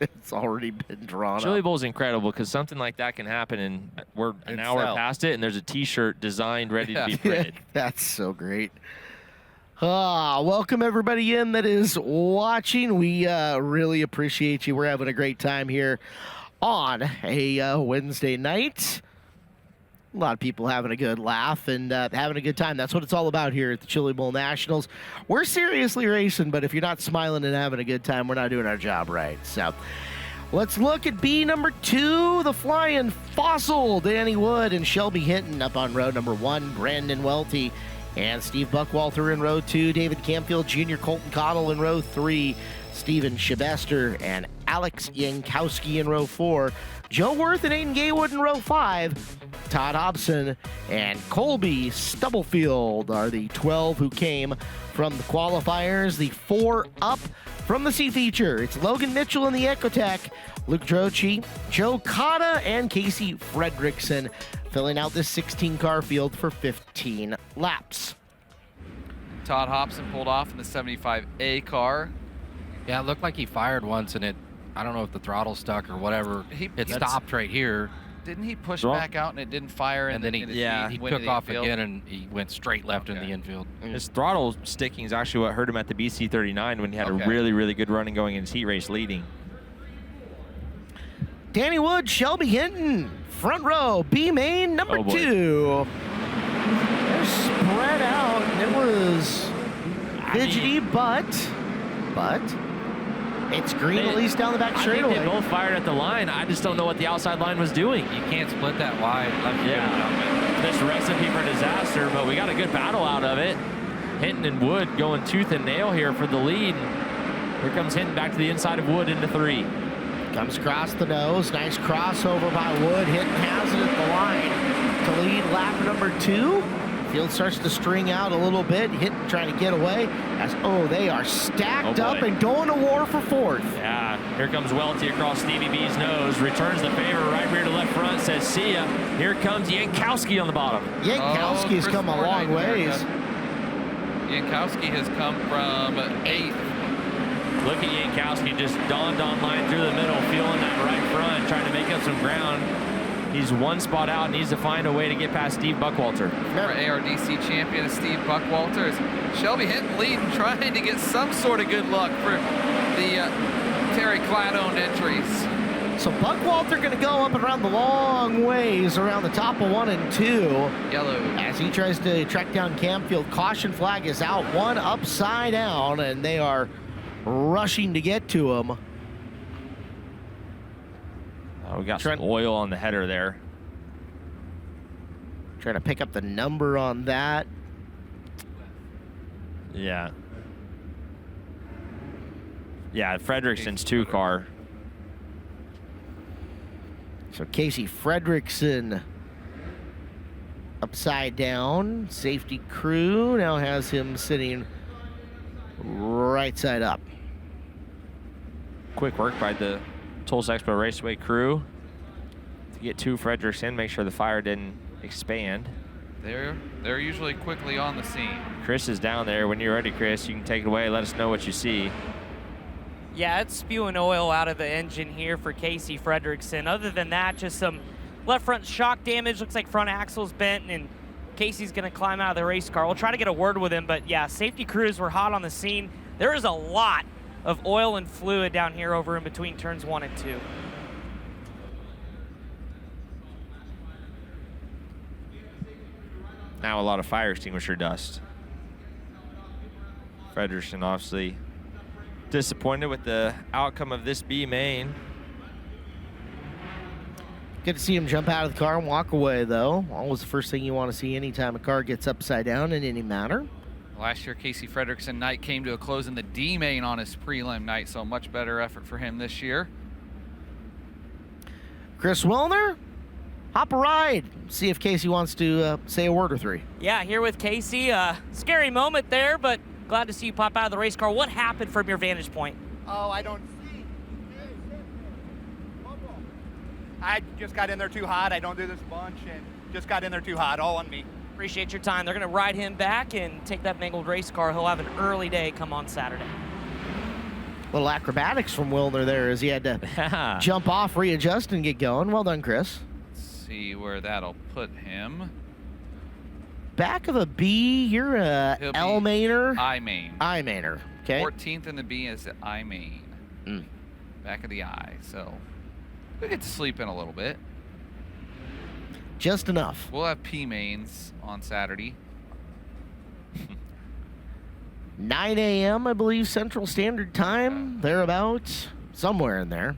It's already been drawn Chili up. Bowl's incredible because something like that can happen and we're an hour past it and there's a t-shirt designed ready to be printed. That's so great. Welcome everybody in that is watching. We really appreciate you. We're having a great time here on a Wednesday night. A lot of people having a good laugh and having a good time. That's what it's all about here at the Chili Bowl Nationals. We're seriously racing, but if you're not smiling and having a good time, we're not doing our job right. So let's look at B number 2, the Flying Fossil. Danny Wood and Shelby Hinton up on row number 1. Brandon Welty and Steve Buckwalter in row 2. David Camfield Jr., Colton Cottle in row 3. Steven Shabester and Alex Yankowski in row 4. Joe Worth and Aiden Gaywood in row 5. Todd Hobson and Colby Stubblefield are the 12 who came from the qualifiers. The 4 up from the C feature. It's Logan Mitchell in the Ecotech, Luke Droce, Joe Cotta, and Casey Fredrickson filling out this 16-car field for 15 laps. Todd Hobson pulled off in the 75A car. Yeah, it looked like he fired once, and I don't know if the throttle stuck or whatever. It stopped right here. Didn't he push back out and it didn't fire? And then he took off again and he went straight left in the infield. His throttle sticking is actually what hurt him at the BC39 when he had a really, really good running going in his heat race leading. Danny Wood, Shelby Hinton, front row, B main number 2. They're spread out. It was fidgety, but it's green at least down the back straightaway. I think they both fired at the line. I just don't know what the outside line was doing. You can't split that wide. This recipe for disaster, but we got a good battle out of it. Hinton and Wood going tooth and nail here for the lead. Here comes Hinton back to the inside of Wood into 3. Comes across the nose. Nice crossover by Wood. Hinton has it at the line to lead lap number 2. Field starts to string out a little bit. Hinton trying to get away. They are stacked up and going to war for 4th. Yeah, here comes Welty across Stevie B's nose. Returns the favor right rear to left front. Says, see ya. Here comes Yankowski on the bottom. Yankowski has come a long ways. Yankowski has come from 8th. Look at Yankowski just dawned on line through the middle, feeling that right front, trying to make up some ground. He's one spot out, needs to find a way to get past Steve Buckwalter. Former ARDC champion Steve Buckwalter is Shelby Hinton leading, trying to get some sort of good luck for the Terry Cladd-owned entries. So Buckwalter going to go up and around the long ways around the top of 1 and 2. Yellow. As he tries to track down Camfield. Caution flag is out, one upside down, and they are rushing to get to him. Oh, we got some oil on the header there. Trying to pick up the number on that. Yeah. Yeah, Fredrickson's 2 car. So Casey Fredrickson upside down. Safety crew now has him sitting right side up. Quick work by the Tulsa Expo Raceway crew to get 2 Fredrickson, make sure the fire didn't expand. They're usually quickly on the scene. Chris is down there. When you're ready, Chris, you can take it away. Let us know what you see. Yeah, it's spewing oil out of the engine here for Casey Fredrickson. Other than that, just some left front shock damage. Looks like front axle's bent, and Casey's going to climb out of the race car. We'll try to get a word with him, but yeah, safety crews were hot on the scene. There is a lot of oil and fluid down here over in between turns 1 and 2. Now a lot of fire extinguisher dust. Fredrickson obviously disappointed with the outcome of this B main. Good to see him jump out of the car and walk away, though. Always the first thing you want to see anytime a car gets upside down in any manner. Last year, Casey Fredrickson night came to a close in the D main on his prelim night, so a much better effort for him this year. Chris Wilner, hop a ride. See if Casey wants to say a word or 3. Yeah, here with Casey. Scary moment there, but glad to see you pop out of the race car. What happened from your vantage point? Oh, I don't see. I just got in there too hot. I don't do this a bunch, and just got in there too hot. All on me. Appreciate your time. They're going to ride him back and take that mangled race car. He'll have an early day come on Saturday. Little acrobatics from Wilner there as he had to jump off, readjust, and get going. Well done, Chris. Let's see where that'll put him. Back of a B, you're a L mainer. I main. I mainer. Okay. 14th in the B is the I main. Back of the I. So we get to sleep in a little bit. Just enough. We'll have P mains on Saturday. 9 a.m., I believe, Central Standard Time, thereabouts, somewhere in there.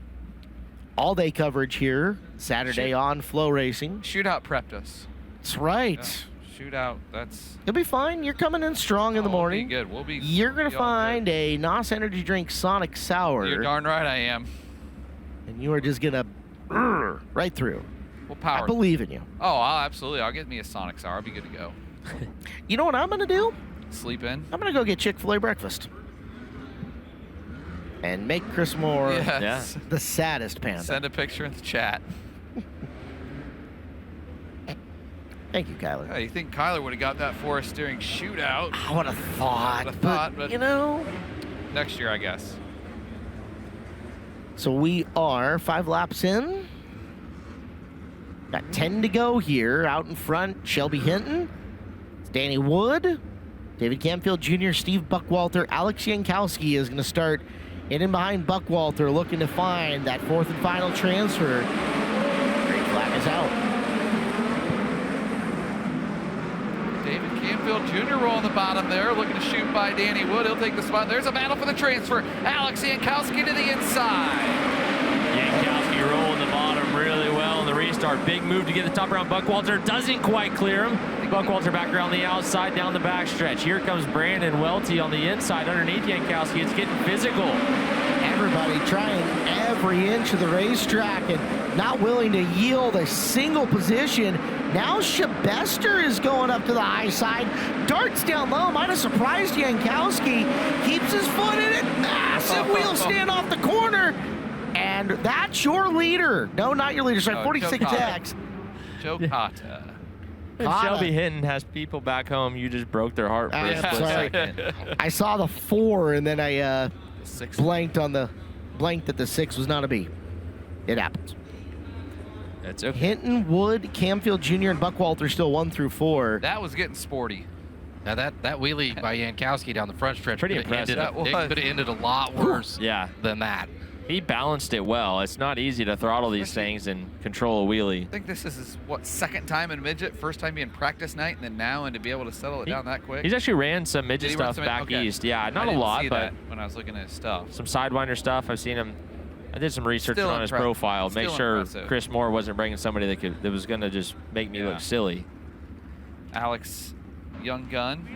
All-day coverage here, Saturday on FloRacing. Shootout prepped us. That's right. Yeah, shootout, that's... You'll be fine. You're coming in strong in the morning. We'll be good. We'll be. You're going to find a NOS Energy Drink Sonic Sour. You're darn right I am. And you are just going to right through. We'll power. I believe in you. Oh, absolutely. I'll get me a Sonic Sour. I'll be good to go. You know what I'm going to do? Sleep in. I'm going to go get Chick-fil-A breakfast. And make Chris Moore the saddest panda. Send a picture in the chat. Thank you, Kyler. Yeah, you think Kyler would have got that for us during shootout? I would have thought. But you know. Next year, I guess. So we are 5 laps in. Got 10 to go here. Out in front, Shelby Hinton. It's Danny Wood. David Camfield Jr., Steve Buckwalter. Alex Jankowski is going to start in behind Buckwalter, looking to find that 4th and final transfer. Green flag is out. David Camfield Jr. on the bottom there, looking to shoot by Danny Wood. He'll take the spot. There's a battle for the transfer. Alex Jankowski to the inside. Jankowski rolling the bottom really well in the restart. Big move to get the top around. Buckwalter doesn't quite clear him. Buckwalter back around the outside, down the backstretch. Here comes Brandon Welty on the inside underneath Jankowski. It's getting physical. Everybody trying every inch of the racetrack and not willing to yield a single position. Now Shabester is going up to the high side. Darts down low. Might have surprised Jankowski. Keeps his foot in it. Massive wheel stand off the corner. And that's your leader. No, not your leader. Sorry, 46X. Joe Cotta. Shelby Hinton has people back home. You just broke their heart for a split second. I saw the 4 and then I blanked that the 6 was not a B. It happens. It's okay. Hinton, Wood, Camfield Jr., and Buckwalter still 1 through 4. That was getting sporty. Now that wheelie by Yankowski down the front stretch Pretty could have impressive. ended a lot worse than that. He balanced it well. It's not easy to throttle these things and control a wheelie. I think this is his, second time in midget, first time being practice night, and then now, and to be able to settle it down that quick. He's actually ran some midget Did he run stuff some back okay. east. Yeah, I not a didn't lot, see but that when I was looking at his stuff. some Sidewinder stuff. I've seen him. I did some research Still on his impressive. profile. Make Still sure impressive. Chris Moore wasn't bringing somebody that was going to just make me look silly. Alex, young gun.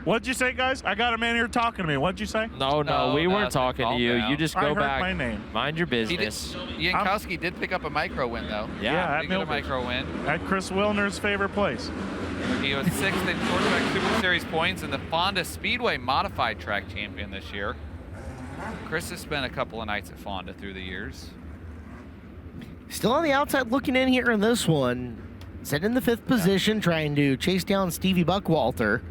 What'd you say, guys? I got a man here talking to me. What'd you say? No, we weren't talking to you. You just I go heard back, my name. mind your business. Yankowski did pick up a micro win, though. Yeah, He got a micro win. At Chris Wilner's favorite place. He was 6th in short track Super Series points and the Fonda Speedway modified track champion this year. Chris has spent a couple of nights at Fonda through the years. Still on the outside looking in here in this one. Set in the 5th position, trying to chase down Stevie Buckwalter.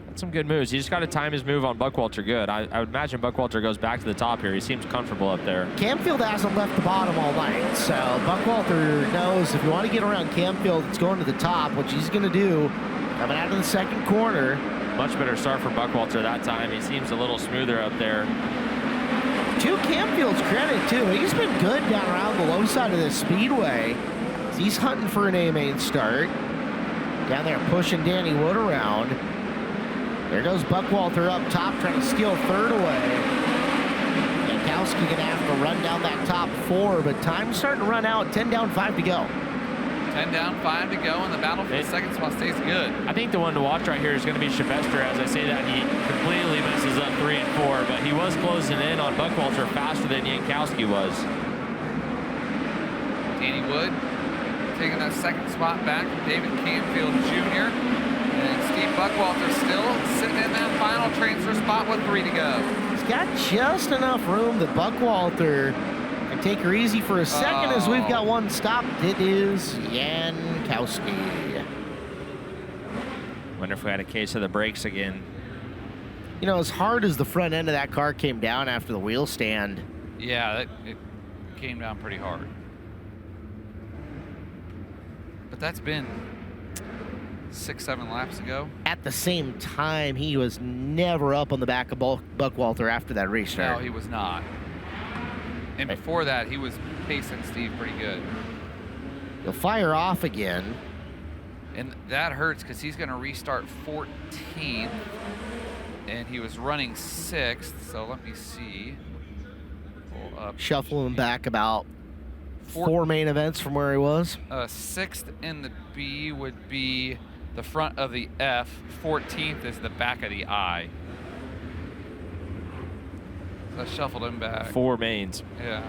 That's some good moves. He just got to time his move on Buckwalter good. I would imagine Buckwalter goes back to the top here. He seems comfortable up there. Camfield hasn't left the bottom all night, so Buckwalter knows if you want to get around Camfield, it's going to the top, which he's going to do. Coming out of the second corner. Much better start for Buckwalter that time. He seems a little smoother up there. To Camfield's credit, too. He's been good down around the low side of the speedway. He's hunting for an A-main start. Down there pushing Danny Wood around. There goes Buckwalter up top, trying to steal third away. Yankowski gonna have to run down that top 4, but time's starting to run out. 10 down, 5 to go. 10 down, 5 to go, and the battle for the second spot stays good. I think the one to watch right here is going to be Sylvester. As I say that, he completely messes up 3 and 4, but he was closing in on Buckwalter faster than Yankowski was. Danny Wood taking that second spot back from David Camfield Jr. And Steve Buckwalter still sitting in that final transfer spot with 3 to go. He's got just enough room that Buckwalter can take her easy for a second as we've got one stopped. It is Yankowski. Wonder if we had a case of the brakes again. You know, as hard as the front end of that car came down after the wheel stand. Yeah, it came down pretty hard. But that's been 6-7 laps ago. At the same time, he was never up on the back of Buckwalter after that restart. No, he was not. And before that, he was pacing Steve pretty good. He'll fire off again. And that hurts because he's going to restart 14th. And he was running 6th, so let me see. Pull up. Shuffle him back about 4 main events from where he was. 6th in the B would be the front of the F. 14th is the back of the I. So I shuffled him back. 4 mains. Yeah.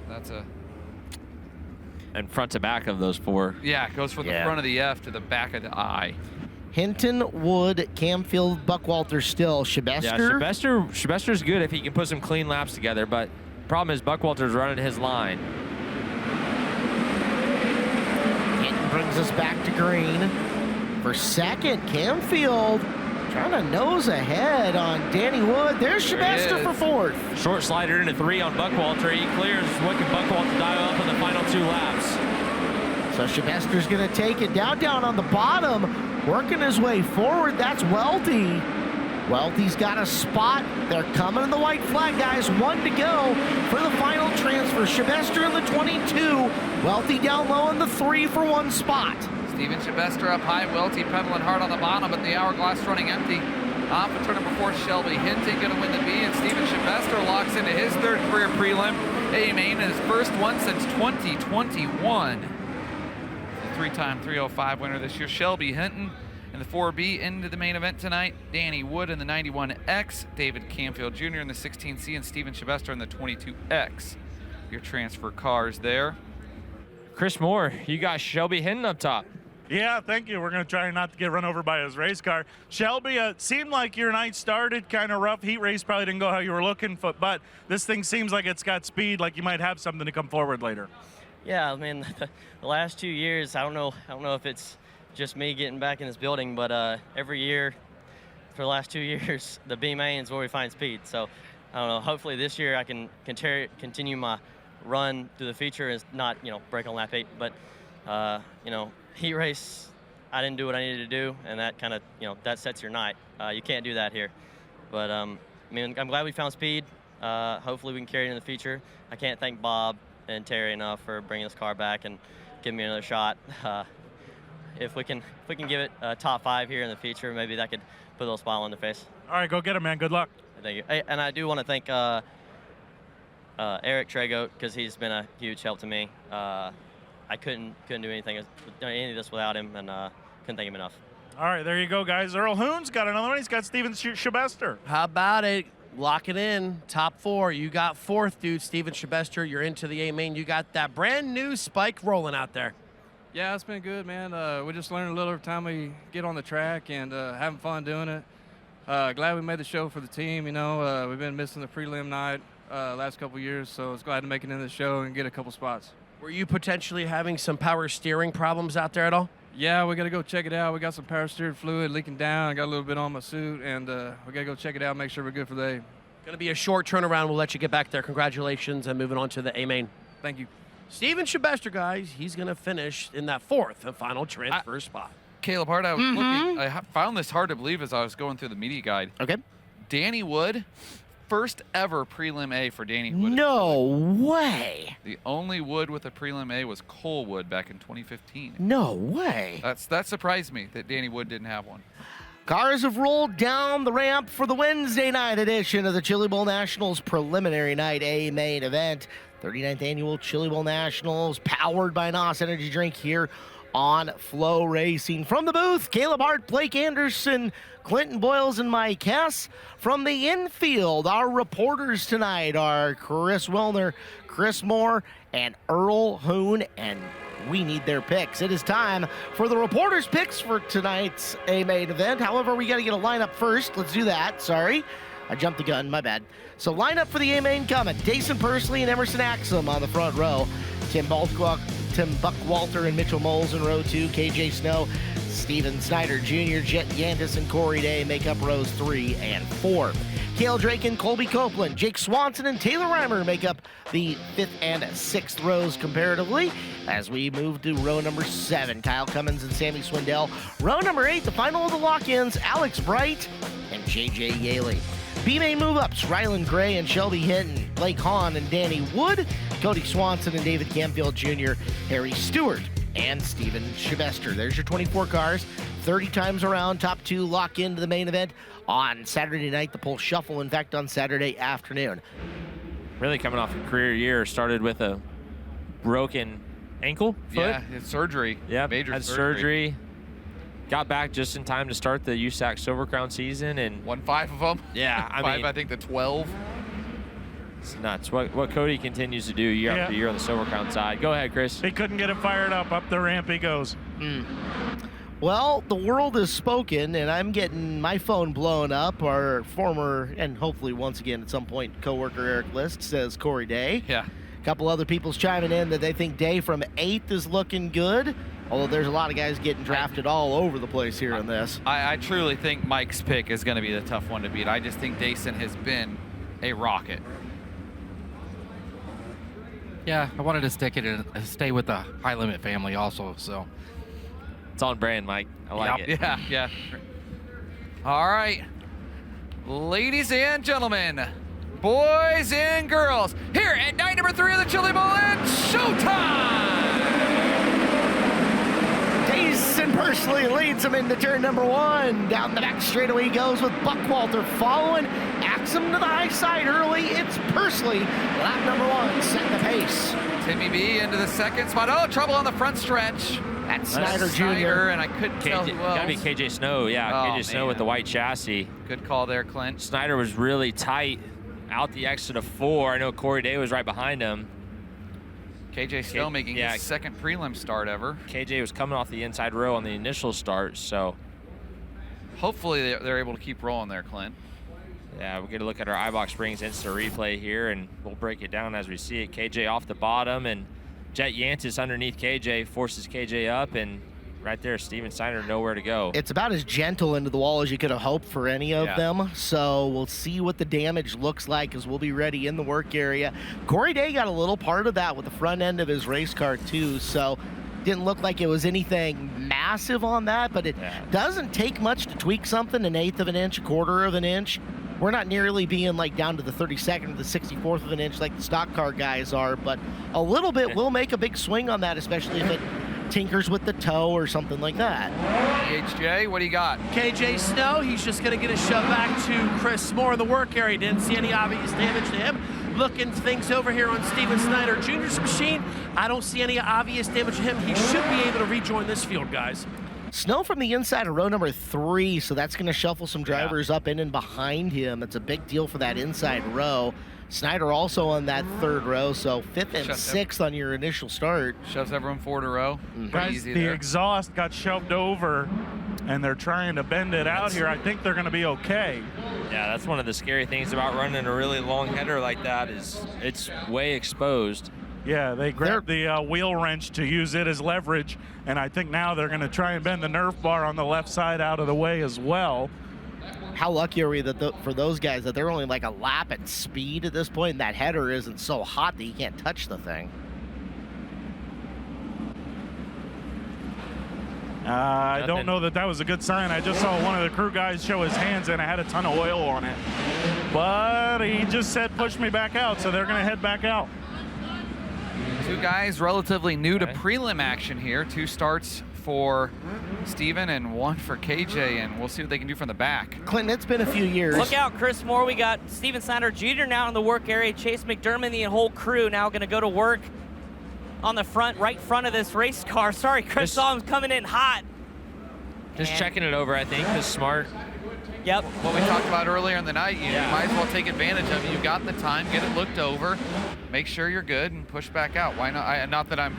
That's a... And front to back of those 4. Yeah, it goes from the front of the F to the back of the I. Hinton, Wood, Camfield, Buckwalter still. Sylvester? Yeah, Sylvester's good if he can put some clean laps together, but problem is Buckwalter's running his line. Hinton brings us back to green. For second, Camfield trying to nose ahead on Danny Wood. There's Sylvester for 4th. Short slider into 3 on Buckwalter. He clears. What can Buckwalter dial up in the final 2 laps? So Sylvester's going to take it down on the bottom, working his way forward. That's Welty. Welty's got a spot. They're coming in the white flag, guys. 1 to go for the final transfer. Sylvester in the 22. Welty down low in the 3 for 1 spot. Steven Sylvester up high, Welty pedaling hard on the bottom, but the hourglass running empty. Off of turn number 4, Shelby Hinton going to win the B, and Steven Sylvester locks into his 3rd career prelim A-main and his first one since 2021. The 3-time 305 winner this year, Shelby Hinton in the 4B into the main event tonight. Danny Wood in the 91X, David Camfield Jr. in the 16C, and Steven Sylvester in the 22X. Your transfer cars there. Chris Moore, you got Shelby Hinton up top. Yeah, thank you. We're going to try not to get run over by his race car. Shelby, it seemed like your night started kind of rough. Heat race probably didn't go how you were looking for, but this thing seems like it's got speed, like you might have something to come forward later. Yeah, I mean, the last 2 years, I don't know if it's just me getting back in this building, but every year for the last 2 years, the B main is where we find speed. So I don't know. Hopefully this year I can continue my run through the feature is not, break on lap 8, but, heat race, I didn't do what I needed to do, and that kind of, that sets your night. You can't do that here. But, I'm glad we found speed. Hopefully we can carry it in the feature. I can't thank Bob and Terry enough for bringing this car back and giving me another shot. If we can give it a top 5 here in the feature, maybe that could put a little smile on their face. All right, go get it, man. Good luck. Thank you. Hey, and I do want to thank Eric Tregoat, because he's been a huge help to me. I couldn't do any of this without him, and couldn't thank him enough. All right, there you go, guys. Earl Hoon's got another one. He's got Steven Shabester. How about it? Lock it in. Top 4. You got 4th, dude. Steven Shabester. You're into the A main. You got that brand new spike rolling out there. Yeah, it's been good, man. We just learn a little every time we get on the track and having fun doing it. Glad we made the show for the team. We've been missing the prelim night last couple years, so it's glad to make it in the show and get a couple spots. Were you potentially having some power steering problems out there at all? Yeah, we got to go check it out. We got some power steered fluid leaking down. I got a little bit on my suit, and we got to go check it out, make sure we're good for the A. Going to be a short turnaround. We'll let you get back there. Congratulations, and moving on to the A main. Thank you. Steven Shabester, guys, he's going to finish in that 4th and final transfer spot. Caleb Hart, I was looking. I found this hard to believe as I was going through the media guide. Okay. Danny Wood, first ever prelim A for Danny Wood. No way. The only Wood with a prelim A was Cole Wood back in 2015. No way. That surprised me that Danny Wood didn't have one. Cars have rolled down the ramp for the Wednesday night edition of the Chili Bowl Nationals preliminary night A main event. 39th annual Chili Bowl Nationals, powered by NOS Energy Drink here on FloRacing. From the booth, Caleb Hart, Blake Anderson, Clinton Boyles, and Mike Hess. From the infield, our reporters tonight are Chris Wilner, Chris Moore, and Earl Hoon, and we need their picks. It is time for the reporters' picks for tonight's A-main event. However, we got to get a lineup first. Let's do that. Sorry. I jumped the gun. My bad. So lineup for the A-main coming. Dason Pursley and Emerson Axum on the front row. Tim Buckwalter and Mitchell Moles in row 2. KJ Snow, Steven Snyder Jr., Jet Yantis, and Corey Day make up rows 3 and 4. Cale Drake and Colby Copeland, Jake Swanson and Taylor Reimer make up the 5th and 6th rows comparatively. As we move to row number 7, Kyle Cummins and Sammy Swindell. Row number 8, the final of the lock-ins, Alex Bright and JJ Yaley. B-main move-ups, Ryland Gray and Shelby Hinton, Blake Hahn and Danny Wood, Cody Swanson and David Camfield Jr., Harry Stewart, and Steven Shabester. There's your 24 cars, 30 times around. Top 2 lock into the main event on Saturday night. The pole shuffle, in fact, on Saturday afternoon. Really coming off a career year. Started with a broken ankle, foot. Yeah, it's surgery. Yeah, major had surgery. Got back just in time to start the USAC Silver Crown season and won 5 of them. Yeah, I think the 12. It's nuts. What Cody continues to do year after year on the Silver Crown side. Go ahead, Chris. He couldn't get it fired up. Up the ramp he goes. Well, the world has spoken, and I'm getting my phone blown up. Our former, and hopefully once again at some point, coworker Eric List says Corey Day. Yeah. A couple other people's chiming in that they think Day from 8th is looking good. Although there's a lot of guys getting drafted all over the place here in this. I truly think Mike's pick is going to be the tough one to beat. I just think Dason has been a rocket. Yeah, I wanted to stick it and stay with the High Limit family also, so. It's on brand, Mike. I like it. Yeah. All right. Ladies and gentlemen, boys and girls, here at night number 3 of the Chili Bowl, it's showtime! Dason Pursley leads him into turn number 1. Down the back straightaway he goes with Buckwalter following. Axum to the high side early. It's Pursley. Lap number 1, setting the pace. Timmy B into the 2nd spot. Oh, trouble on the front stretch. That's Snyder Jr. And I couldn't tell who else. Gotta be KJ Snow. Yeah, KJ Snow with the white chassis. Good call there, Clint. Snyder was really tight out the exit of 4. I know Corey Day was right behind him. KJ Snow making his 2nd prelim start ever. KJ was coming off the inside row on the initial start, so. Hopefully they're able to keep rolling there, Clint. Yeah, we're going to look at our iBox Springs instant replay here, and we'll break it down as we see it. KJ off the bottom, and Jet Yantis underneath KJ forces KJ up, and right there, Steven Steiner, nowhere to go. It's about as gentle into the wall as you could have hoped for any of Yeah. them. So we'll see what the damage looks like as we'll be ready in the work area. Corey Day got a little part of that with the front end of his race car too. So didn't look like it was anything massive on that, but it doesn't take much to tweak something, 1/8 of an inch, 1/4 of an inch. We're not nearly being like down to the 32nd or the 64th of an inch like the stock car guys are, but a little bit will make a big swing on that, especially if it tinkers with the toe or something like that. HJ, what do you got? KJ Snow, he's just going to get a shove back to Chris Moore in the work area. Didn't see any obvious damage to him. Looking things over here on Steven Snyder Jr.'s machine. I don't see any obvious damage to him. He should be able to rejoin this field, guys. Snow from the inside of row number 3, so that's going to shuffle some drivers up in and behind him. It's a big deal for that inside row. Snyder also on that 3rd row, so 5th and 6th on your initial start. Shoves everyone 4 to row. Pretty Guys, easy the there. exhaust got shoved over, and they're trying to bend it out here. I think they're going to be okay. Yeah, that's one of the scary things about running a really long header like that is it's way exposed. Yeah, they grabbed the wheel wrench to use it as leverage, and I think now they're going to try and bend the Nerf bar on the left side out of the way as well. How lucky are we that for those guys that they're only like a lap at speed at this point, and that header isn't so hot that you can't touch the thing. I don't know that that was a good sign. I just saw one of the crew guys show his hands and it had a ton of oil on it. But he just said, push me back out, so they're going to head back out. 2 guys relatively new to prelim action here. 2 starts for Steven and 1 for KJ, and we'll see what they can do from the back. Clinton, it's been a few years. Look out, Chris Moore. We got Steven Snyder Jr. now in the work area. Chase McDermott, the whole crew now going to go to work on the front, right front of this race car. Sorry, Chris saw him coming in hot. Just checking it over, I think, is smart. Yep. What we talked about earlier in the night, you might as well take advantage of it. You got the time, get it looked over, make sure you're good, and push back out. Why not? Not that I'm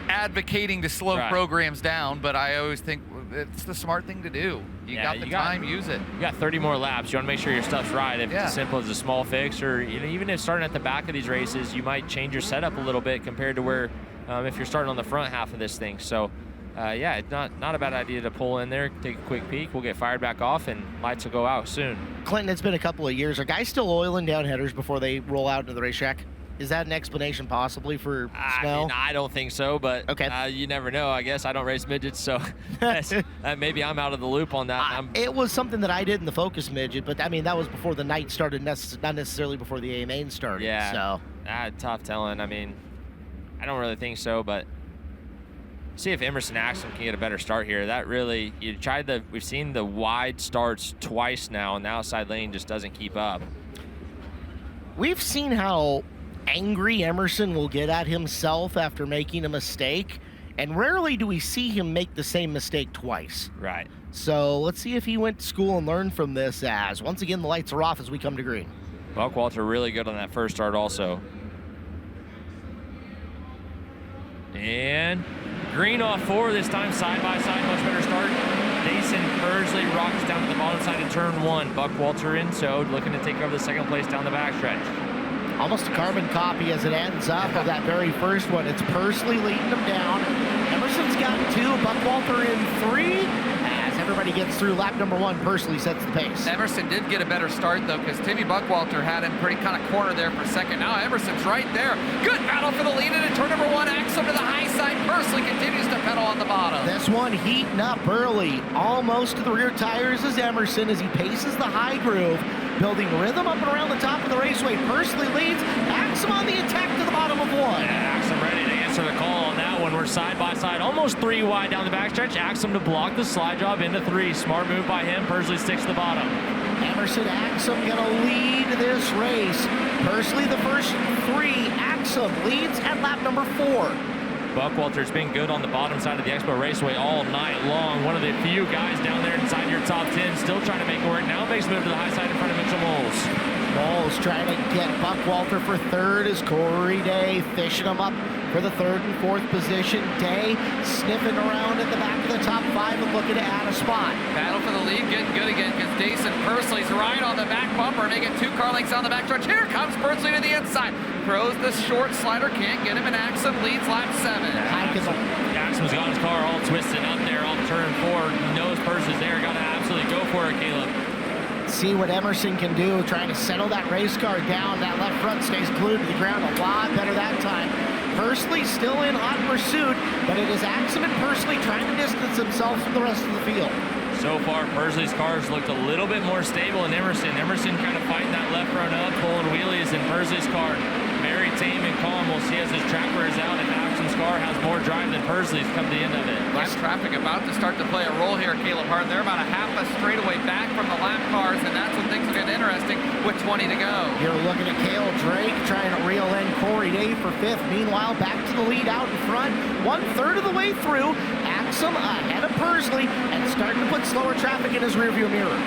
advocating to slow programs down, but I always think it's the smart thing to do. You got the time, use it. You got 30 more laps. You want to make sure your stuff's right. If it's as simple as a small fix, or even if starting at the back of these races, you might change your setup a little bit compared to where if you're starting on the front half of this thing. So, yeah, it's not a bad idea to pull in there, take a quick peek. We'll get fired back off, and lights will go out soon. Clinton, it's been a couple of years. Are guys still oiling down headers before they roll out into the racetrack? Is that an explanation possibly for Snow? I mean, I don't think so, but you never know. I guess I don't race midgets, so maybe I'm out of the loop on that. It was something that I did in the Focus Midget, but I mean, that was before the night started, not necessarily before the A main started. Yeah, so tough telling. I mean, I don't really think so, but see if Emerson Axum can get a better start here. That really, we've seen the wide starts twice now, and the outside lane just doesn't keep up. We've seen how angry Emerson will get at himself after making a mistake, and rarely do we see him make the same mistake twice. Right. So let's see if he went to school and learned from this, as once again the lights are off as we come to green. Buckwalter really good on that first start also. And green off 4 this time, side by side, much better start. Mason Pursley rocks down to the bottom side of turn 1. Buckwalter in towed, looking to take over the 2nd place down the backstretch. Almost a carbon copy as it ends up of that very first one. It's Pursley leading them down. Emerson's got 2, Buckwalter in 3. As everybody gets through lap number 1, Pursley sets the pace. Emerson did get a better start, though, because Timmy Buckwalter had him pretty kind of cornered there for a second. Now Emerson's right there. Good battle for the lead into turn number 1. Axum to the high side. Pursley continues to pedal on the bottom. This one heating up early. Almost to the rear tires is Emerson as he paces the high groove, building rhythm up and around the top of the raceway. Pursley leads. Axum on the attack to the bottom of 1. Yeah, Axum ready to answer the call on that one. We're side by side, almost 3 wide down the backstretch. Axum to block the slide job into 3. Smart move by him. Pursley sticks to the bottom. Emerson Axum gonna lead this race. Pursley the first 3. Axum leads at lap number 4. Buckwalter's been good on the bottom side of the Expo Raceway all night long. One of the few guys down there inside your top 10, still trying to make it work. Now makes a move to the high side in front of Mitchell Moles. Moles trying to get Buckwalter for 3rd as Corey Day fishing him up for the 3rd and 4th position. Day sniffing around at the back of the top 5 and looking to add a spot. Battle for the lead, getting good again because Dason Pursley's right on the back bumper, making 2 car lengths on the back stretch. Here comes Pursley to the inside. Throws the short slider, can't get him, and Axum leads lap 7. Axum Axum's got his car all twisted up there off turn 4. He knows Pursley's there. Got to absolutely go for it, Caleb. See what Emerson can do, trying to settle that race car down. That left front stays glued to the ground a lot better that time. Pursley still in hot pursuit, but it is Axum and Pursley trying to distance themselves from the rest of the field. So far, Pursley's cars looked a little bit more stable than Emerson. Emerson kind of fighting that left front up, pulling wheelies, and Pursley's car very tame and calm. We'll see as his track wears out if Axum's car has more drive than Pursley's come to the end of it. Lap traffic about to start to play a role here, Caleb Hart. They're about a half a straightaway back from the lap cars, and that's when things will get interesting with 20 to go. You're looking at Cale Drake trying to reel in Corey Day for 5th. Meanwhile, back to the lead out in front. 1/3 of the way through. Axum ahead of Pursley and starting to put slower traffic in his rearview mirror.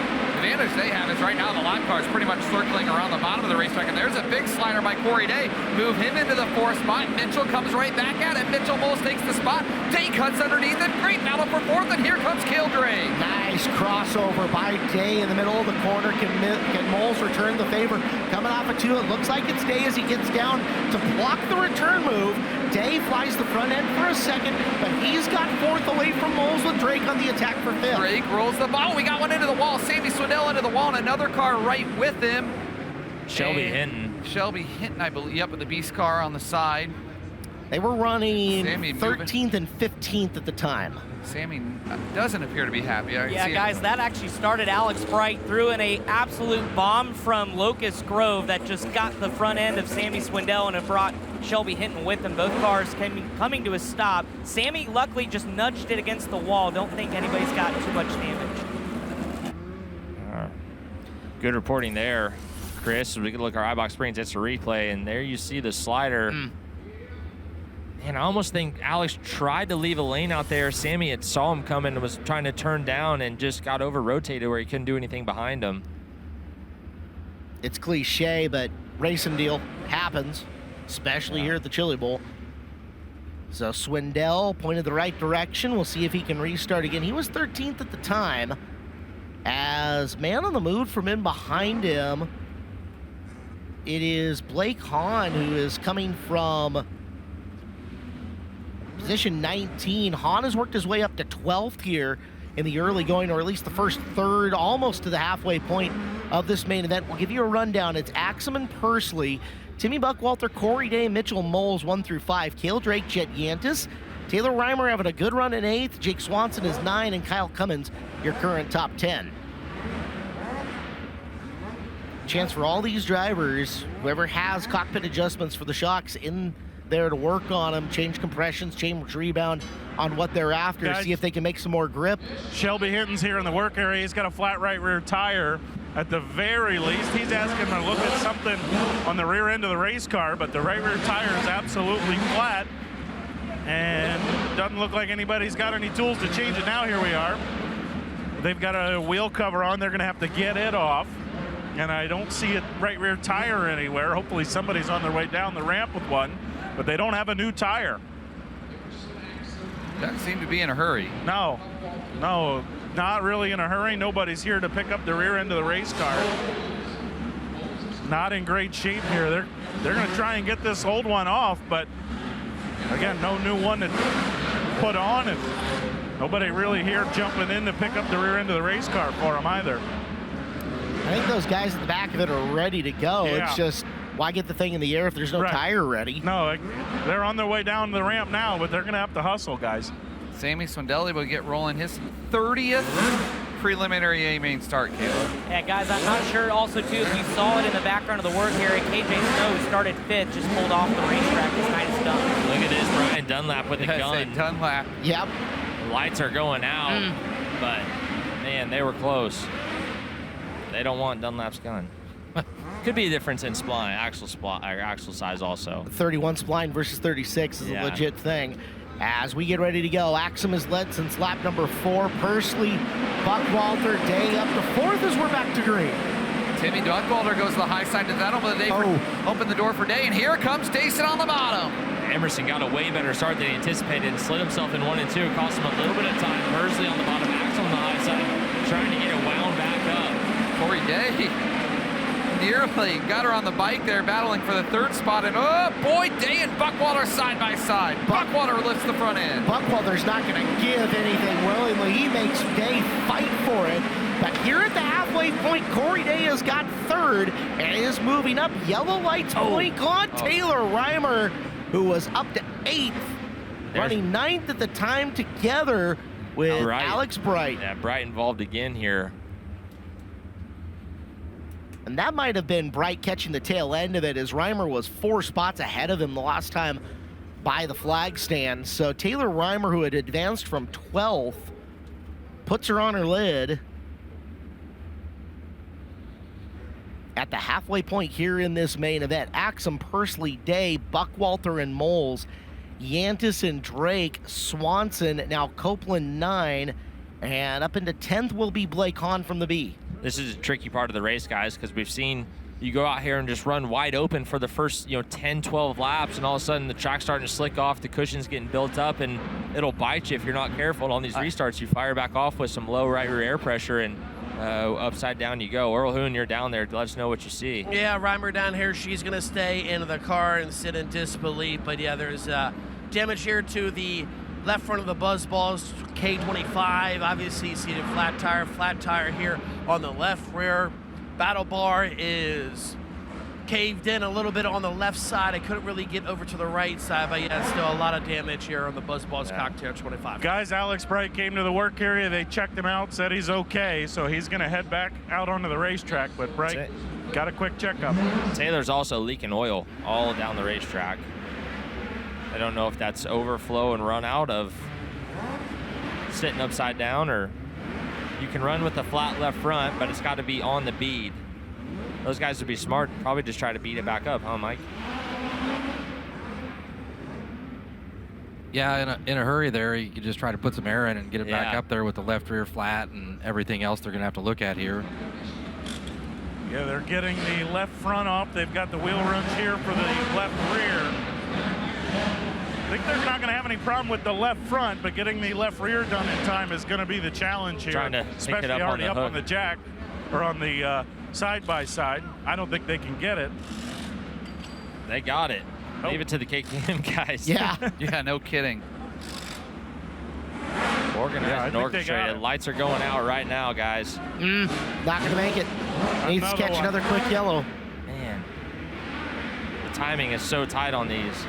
The advantage they have is right now the lap car is pretty much circling around the bottom of the racetrack, and there's a big slider by Corey Day. Move him into the 4th spot. Mitchell comes right back at it. Mitchell Moles takes the spot. Day cuts underneath it. Great battle for 4th, and here comes Cale Drake. Nice crossover by Day in the middle of the corner. Can Moles return the favor? Coming off of 2, it looks like it's Day as he gets down to block the return move. Day flies the front end for a second, but he's got 4th away from Moles with Drake on the attack for 5th. Drake rolls the ball. We got one into the wall. Sammy Swindell into the wall, and another car right with him. Shelby Hinton. Shelby Hinton, I believe. Yep, with the Beast car on the side. They were running Sammy 13th and 15th at the time. Sammy doesn't appear to be happy. Yeah, guys, that actually started Alex Bright through in a absolute bomb from Locust Grove that just got the front end of Sammy Swindell, and it brought Shelby Hinton with him. Both cars coming to a stop. Sammy luckily just nudged it against the wall. Don't think anybody's got too much damage. Good reporting there, Chris. We can look at our iBox screens. It's a replay, and there you see the slider. And I almost think Alex tried to leave a lane out there. Sammy had saw him coming and was trying to turn down and just got over-rotated where he couldn't do anything behind him. It's cliche, but racing deal happens, especially here at the Chili Bowl. So Swindell pointed the right direction. We'll see if he can restart again. He was 13th at the time. As man on the move from in behind him, it is Blake Hahn who is coming from position 19. Hahn has worked his way up to 12th here in the early going, or at least the first third, almost to the halfway point of this main event. We'll give you a rundown. It's Axum and Pursley, Timmy Buckwalter, Corey Day, Mitchell Moles 1 through 5, Cale Drake, Jet Yantis, Taylor Reimer having a good run in 8th, Jake Swanson is 9, and Kyle Cummins, your current top 10. Chance for all these drivers, whoever has cockpit adjustments for the shocks in there to work on them, change compressions, change rebound on what they're after, Guys, see if they can make some more grip. Shelby Hinton's here in the work area. He's got a flat right rear tire. At the very least, he's asking to look at something on the rear end of the race car, but the right rear tire is absolutely flat, and doesn't look like anybody's got any tools to change it. Now here we are. They've got a wheel cover on. They're going to have to get it off, and I don't see a right rear tire anywhere. Hopefully somebody's on their way down the ramp with one, but they don't have a new tire. Doesn't seem to be in a hurry. No, not really in a hurry. Nobody's here to pick up the rear end of the race car. Not in great shape here. They're going to try and get this old one off, but again, no new one to put on, and nobody really here jumping in to pick up the rear end of the race car for them either. I think those guys at the back of it are ready to go. Yeah. It's just, why get the thing in the air if there's no tire ready? No, they're on their way down the ramp now, but they're going to have to hustle, guys. Sammy Swindelli will get rolling his 30th preliminary A main start, Caleb. Yeah, guys, I'm not sure also, too, if you saw it in the background of the work area, KJ Snow, who started 5th, just pulled off the racetrack. His night is done. Look at this, Brian Dunlap with a gun. Dunlap. Yep. Lights are going out, but, man, they were close. They don't want Dunlap's gun. Could be a difference in spline, axle size also. 31 spline versus 36 is a legit thing. As we get ready to go, Axum has led since lap number 4. Pursley, Buckwalter, Day up to 4th as we're back to green. Timmy Buckwalter goes to the high side. Did that open the door for Day? And here comes Dayson on the bottom. Emerson got a way better start than he anticipated and slid himself in 1 and 2. Cost him a little bit of time. Pursley on the bottom, Axum on the high side, trying to get it wound back up. Corey Day nearly got her on the bike there, battling for the third spot. And oh boy, Day and Buckwalter side by side. Buckwalter lifts the front end. Buckwalter's not going to give anything willingly. He makes Day fight for it. But here at the halfway point, Corey Day has got third and is moving up. Yellow lights blink on Taylor Reimer, who was up to 8th, running 9th at the time together with Alex Bright. Yeah, Bright involved again here. And that might have been Bright catching the tail end of it, as Reimer was 4 spots ahead of him the last time by the flag stand. So Taylor Reimer, who had advanced from 12th, puts her on her lid at the halfway point here in this main event. Axum, Pursley, Day, Buckwalter, and Moles, Yantis and Drake, Swanson, now Copeland 9, and up into 10th will be Blake Hahn from the B. This is a tricky part of the race, guys, because we've seen you go out here and just run wide open for the first 10, 12 laps, and all of a sudden the track's starting to slick off, the cushion's getting built up, and it'll bite you if you're not careful. And on these restarts, you fire back off with some low right rear air pressure, and upside down you go. Earl Hoon, you're down there. Let us know what you see. Yeah, Reimer down here. She's going to stay in the car and sit in disbelief. But yeah, there's damage here to the left front of the buzz balls, K25. Obviously, you see the flat tire here on the left rear. Battle bar is caved in a little bit on the left side. I couldn't really get over to the right side, but yeah, still a lot of damage here on the buzz balls cocktail 25. Guys, Alex Bright came to the work area. They checked him out, said he's okay, so he's going to head back out onto the racetrack. But Bright got a quick checkup. Taylor's also leaking oil all down the racetrack. I don't know if that's overflow and run out of sitting upside down, or you can run with a flat left front, but it's got to be on the bead. Those guys would be smart, probably just try to beat it back up, huh, Mike? Yeah, in a hurry there, you could just try to put some air in and get it back up there with the left rear flat and everything else they're going to have to look at here. Yeah, they're getting the left front off. They've got the wheel runs here for the left rear. I think they're not going to have any problem with the left front, but getting the left rear done in time is going to be the challenge here. Trying to especially pick it up already on the up on the jack or on the side-by-side. I don't think they can get it. They got it. Leave it to the KKM guys. Yeah. Yeah, no kidding. Organized and orchestrated. Lights are going out right now, guys. Not going to make it. Needs to catch another quick yellow. Man, the timing is so tight on these.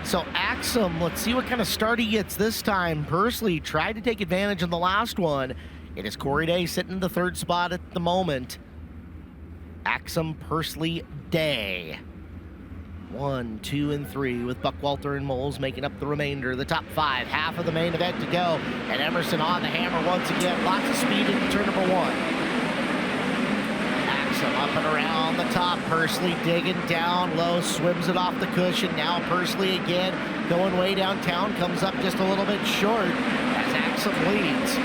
So Axum, let's see what kind of start he gets this time. Pursley tried to take advantage in the last one. It is Corey Day sitting in the 3rd spot at the moment. Axum, Pursley, Day. 1, 2, and 3 with Buckwalter and Moles making up the remainder of the top 5. Half of the main event to go. And Emerson on the hammer once again. Lots of speed into turn number 1. Up and around the top. Pursley digging down low, swims it off the cushion. Now Pursley again going way downtown, comes up just a little bit short as Axum leads.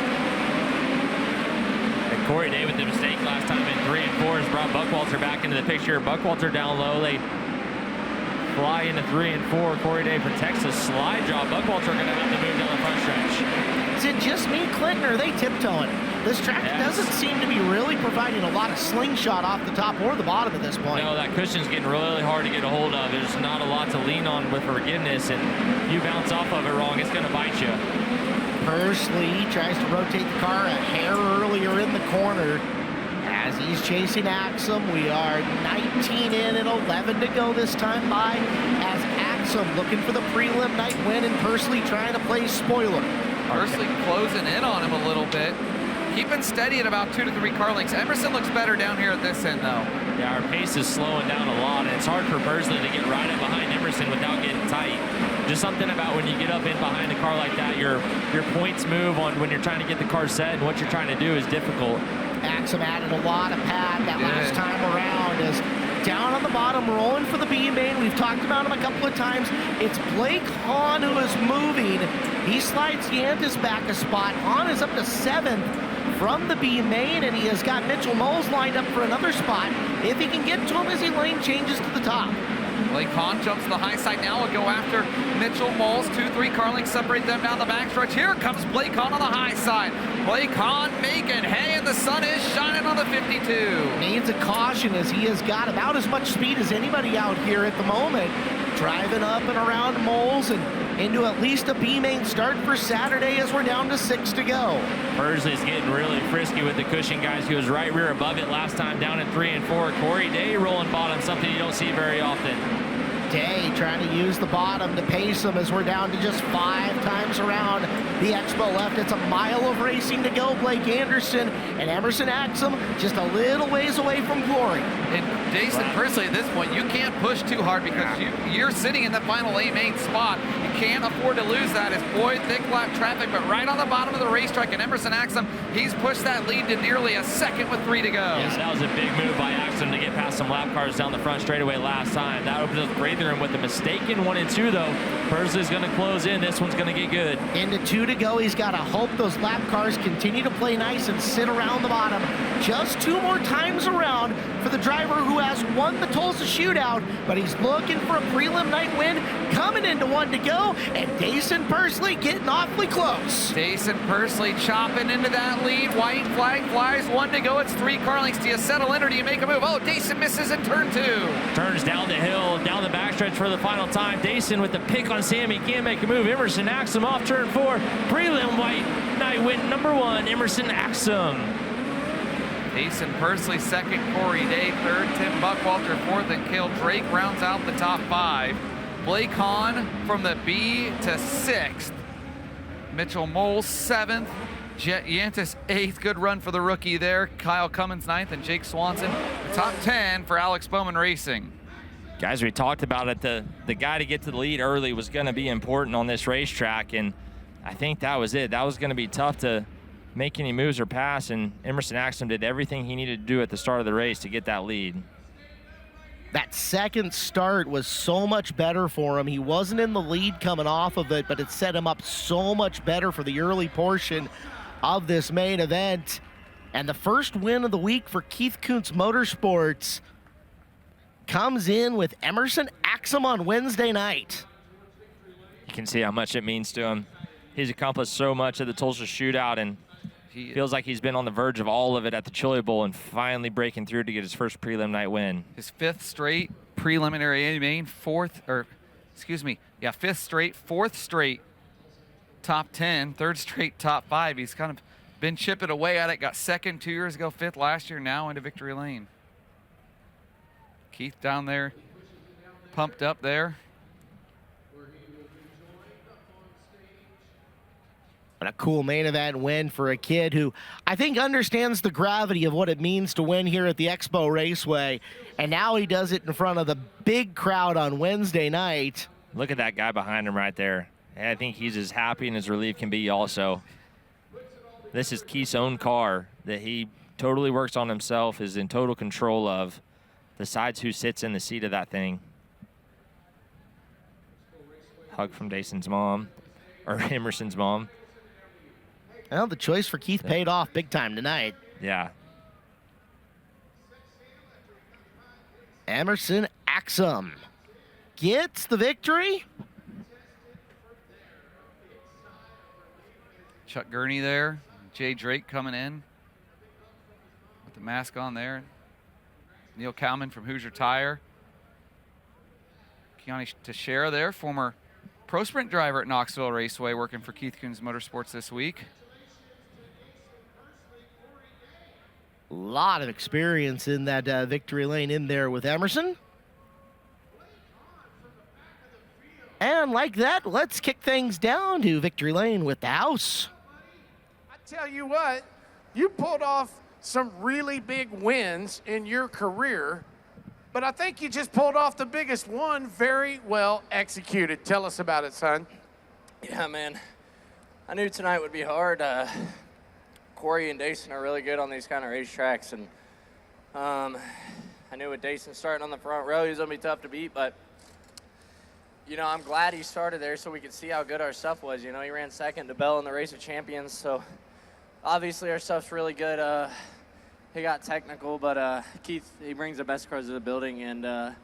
And Corey Day with the mistake last time in 3 and 4 has brought Buckwalter back into the picture. Buckwalter down low. They fly into 3 and 4. Corey Day protects a slide draw. Buckwalter going to have to move down the front stretch. Is it just me, Clinton, or are they tiptoeing? This track doesn't seem to be really providing a lot of slingshot off the top or the bottom at this point. No, that cushion's getting really hard to get a hold of. There's not a lot to lean on with forgiveness, and if you bounce off of it wrong, it's going to bite you. Pursley tries to rotate the car a hair earlier in the corner as he's chasing Axum. We are 19 in and 11 to go this time by as Axum looking for the prelim night win and Pursley trying to play spoiler. Pursley closing in on him a little bit. Keeping steady at about 2 to 3 car lengths. Emerson looks better down here at this end, though. Yeah, our pace is slowing down a lot, and it's hard for Pursley to get right up behind Emerson without getting tight. Just something about when you get up in behind a car like that, your points move on when you're trying to get the car set, and what you're trying to do is difficult. Axum added a lot of pad that last time around as down on the bottom, rolling for the B main. We've talked about him a couple of times. It's Blake Hahn who is moving. He slides Yantis back a spot. Hahn is up to 7th from the B main, and he has got Mitchell Moles lined up for another spot if he can get to him as he lane changes to the top. Blake Hahn jumps to the high side now. Will go after Mitchell Moles. 2-3 car lengths separate them down the backstretch. Here comes Blake Hahn on the high side. Blake Hahn making hay, and the sun is shining on the 52. Needs a caution as he has got about as much speed as anybody out here at the moment. Driving up and around moles and into at least a B main start for Saturday as we're down to 6 to go. Pursley's getting really frisky with the cushion, guys. He was right rear above it last time, down in 3 and 4. Corey Day rolling bottom, something you don't see very often. Day trying to use the bottom to pace him as we're down to just 5 times around the expo left. It's a mile of racing to go. Blake Anderson and Emerson Axum just a little ways away from glory. And Jason Pursley, at this point, you can't push too hard because you're sitting in the final A main spot. You can't afford to lose that. It's Boyd, thick lap traffic, but right on the bottom of the racetrack. And Emerson Axum, he's pushed that lead to nearly a second with 3 to go. Yes, that was a big move by Axum to get past some lap cars down the front straightaway last time. That opens up breathing room with the mistaken 1 and 2, though. Pursley's going to close in. This one's going to get good. Into 2 to go. He's got to hope those lap cars continue to play nice and sit around the bottom. Just 2 more times around for the driver who has won the Tulsa shootout, but he's looking for a prelim night win. Coming into 1 to go, and Dason Pursley getting awfully close. Dason Pursley chopping into that lead. White flag flies. 1 to go. It's 3 car lengths. Do you settle in or do you make a move? Oh, Dason misses in turn 2. Turns down the hill, down the backstretch for the final time. Dason with the pick on Sammy, can't make a move. Emerson Axum off turn 4. Prelim white night win number 1, Emerson Axum. Dason Pursley second, Corey Day third, Tim Buckwalter fourth, and Cale Drake rounds out the top 5. Blake Hahn from the B to 6th. Mitchell Moles 7th. Jet Yantis 8th. Good run for the rookie there. Kyle Cummins 9th, and Jake Swanson the top 10 for Alex Bowman Racing. Guys, we talked about it. The guy to get to the lead early was going to be important on this racetrack, and I think that was it. That was going to be tough to make any moves or pass, and Emerson Axum did everything he needed to do at the start of the race to get that lead. That second start was so much better for him. He wasn't in the lead coming off of it, but it set him up so much better for the early portion of this main event. And the first win of the week for Keith Kuntz Motorsports comes in with Emerson Axum on Wednesday night. You can see how much it means to him. He's accomplished so much at the Tulsa shootout, and he feels like he's been on the verge of all of it at the Chili Bowl and finally breaking through to get his first prelim night win. His 5th straight preliminary A main, 4th straight, 4th straight top 10, 3rd straight top 5. He's kind of been chipping away at it. Got 2nd 2 years ago, 5th last year, now into victory lane. Keith down there, pumped up there. And a cool main event win for a kid who I think understands the gravity of what it means to win here at the Expo Raceway. And now he does it in front of the big crowd on Wednesday night. Look at that guy behind him right there. I think he's as happy and as relieved can be also. This is Keith's own car that he totally works on himself, is in total control of, decides who sits in the seat of that thing. Hug from Dason's mom, or Emerson's mom. Well, the choice for Keith paid off big time tonight. Yeah. Emerson Axum gets the victory. Chuck Gurney there. Jay Drake coming in with the mask on there. Neil Cowman from Hoosier Tire. Keone Teixeira there, former Pro Sprint driver at Knoxville Raceway, working for Keith Kuntz Motorsports this week. A lot of experience in that victory lane in there with Emerson. And like that, let's kick things down to victory lane with the house. I tell you what, you pulled off some really big wins in your career, but I think you just pulled off the biggest one, very well executed. Tell us about it, son. Yeah, man. I knew tonight would be hard. Corey and Dason are really good on these kind of racetracks, and I knew with Dason starting on the front row, he was going to be tough to beat, but, you know, I'm glad he started there so we could see how good our stuff was. You know, he ran second to Bell in the Race of Champions, so obviously our stuff's really good. He got technical, but Keith, he brings the best cars to the building, and I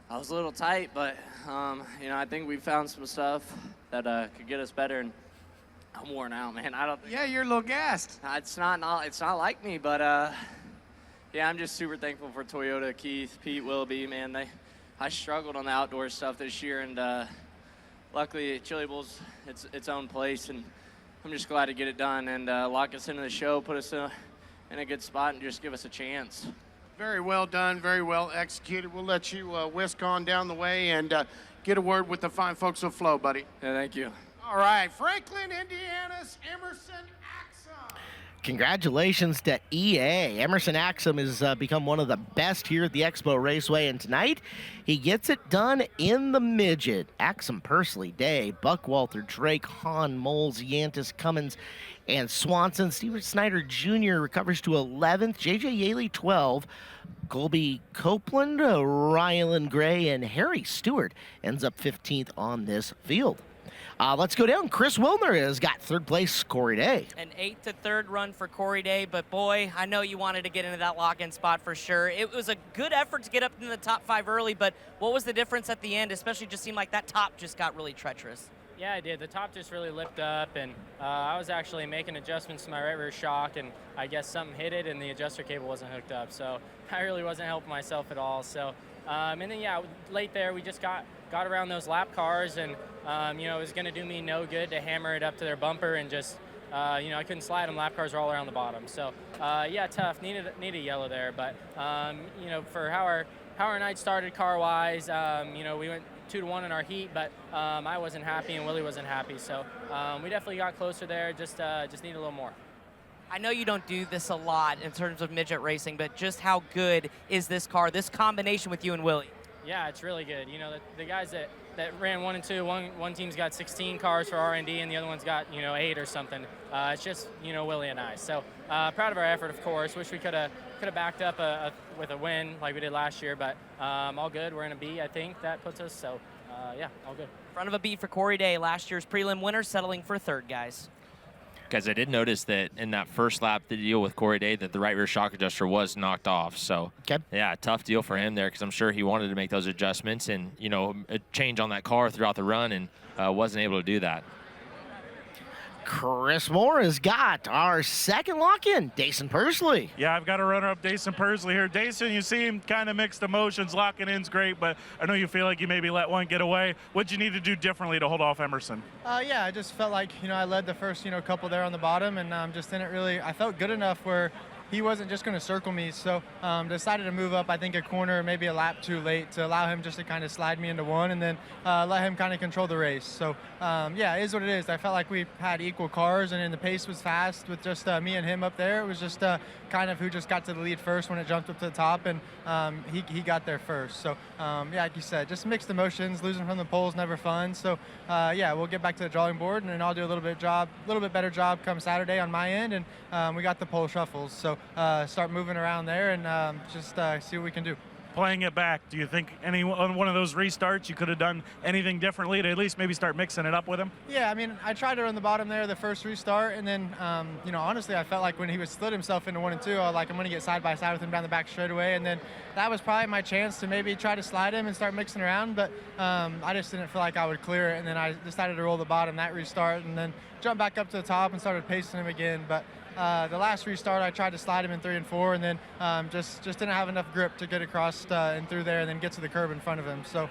was a little tight, but, you know, I think we found some stuff that could get us better, and I'm worn out, man. I don't think. Yeah, you're a little gassed. It's not like me, but yeah, I'm just super thankful for Toyota, Keith, Pete, Willoughby, man. I struggled on the outdoor stuff this year, and luckily Chili Bowl's its own place, and I'm just glad to get it done and lock us into the show, put us in a good spot, and just give us a chance. Very well done, very well executed. We'll let you whisk on down the way and get a word with the fine folks of Flow, buddy. Yeah, thank you. All right, Franklin, Indiana's Emerson Axum. Congratulations to EA. Emerson Axum has become one of the best here at the Expo Raceway, and tonight he gets it done in the midget. Axum, Pursley, Day, Buckwalter, Drake, Hahn, Moles, Yantis, Cummins, and Swanson. Steven Snyder Jr. recovers to 11th. JJ Yaley, 12. Colby Copeland, Rylan Gray, and Harry Stewart ends up 15th on this field. Let's go down. Chris Wilner has got third place. Corey Day. An 8th to 3rd run for Corey Day, but boy, I know you wanted to get into that lock-in spot for sure. It was a good effort to get up into the top 5 early, but what was the difference at the end? Especially just seemed like that top just got really treacherous. Yeah, I did. The top just really lipped up, and I was actually making adjustments to my right rear shock, and I guess something hit it, and the adjuster cable wasn't hooked up, so I really wasn't helping myself at all. So, and then yeah, late there we just got around those lap cars, and you know, it was going to do me no good to hammer it up to their bumper, and just you know, I couldn't slide them. Lap cars were all around the bottom, so yeah, tough. Needed a yellow there, but you know, for how our night started car-wise, you know, we went 2-1 in our heat, but I wasn't happy and Willie wasn't happy, so we definitely got closer there. Just need a little more. I know you don't do this a lot in terms of midget racing, but just how good is this car, this combination with you and Willie? Yeah, it's really good. You know, the guys that ran 1 and 2, one team's got 16 cars for R&D, and the other one's got, you know, 8 or something. It's just, you know, Willie and I. So proud of our effort, of course. Wish we could have backed up with a win like we did last year, but all good. We're in a B, I think that puts us. So yeah, all good. Front of a B for Corey Day, last year's prelim winner, settling for 3rd, guys. Guys, I did notice that in that first lap, the deal with Corey Day, that the right rear shock adjuster was knocked off. So, yeah, tough deal for him there, because I'm sure he wanted to make those adjustments and, you know, a change on that car throughout the run, and wasn't able to do that. Chris Moore has got our second lock-in, Dason Pursley. Yeah, I've got a runner-up, Dason Pursley here. Dason, you seem kind of mixed emotions. Locking in's great, but I know you feel like you maybe let one get away. What'd you need to do differently to hold off Emerson? Yeah, I just felt like, you know, I led the first, you know, couple there on the bottom, and just didn't really, I felt good enough where he wasn't just going to circle me, so decided to move up, I think, a corner, maybe a lap too late, to allow him just to kind of slide me into one, and then let him kind of control the race. So yeah, it is what it is. I felt like we had equal cars, and then the pace was fast with just me and him up there. It was just kind of who just got to the lead first when it jumped up to the top, and he got there first. So yeah, like you said, just mixed emotions. Losing from the poles never fun. So yeah, we'll get back to the drawing board, and then I'll do a little bit better job come Saturday on my end, and we got the pole shuffles. So start moving around there and just see what we can do. Playing it back, do you think any one of those restarts you could have done anything differently to at least maybe start mixing it up with him? Yeah, I mean, I tried to run the bottom there the first restart, and then, you know, honestly, I felt like when he would split himself into 1 and 2, I was like, I'm going to get side by side with him down the back straightaway, and then that was probably my chance to maybe try to slide him and start mixing around, but I just didn't feel like I would clear it, and then I decided to roll the bottom that restart, and then jump back up to the top and started pacing him again. But the last restart, I tried to slide him in 3 and 4, and then just didn't have enough grip to get across and through there and then get to the curb in front of him. So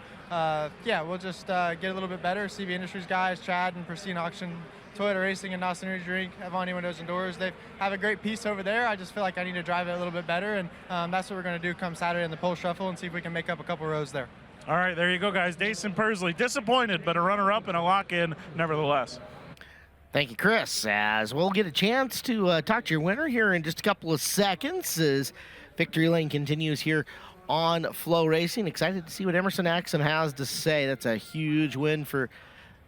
yeah, we'll just get a little bit better. CB Industries guys, Chad and Pristine Auction, Toyota Racing, and Dawson Energy Drink, Avani Windows and Doors, they have a great piece over there. I just feel like I need to drive it a little bit better, and that's what we're going to do come Saturday in the pole shuffle and see if we can make up a couple rows there. All right, there you go, guys. Dason Pursley, disappointed, but a runner-up and a lock-in nevertheless. Thank you, Chris. As we'll get a chance to talk to your winner here in just a couple of seconds as Victory Lane continues here on FloRacing. Excited to see what Emerson Axum has to say. That's a huge win for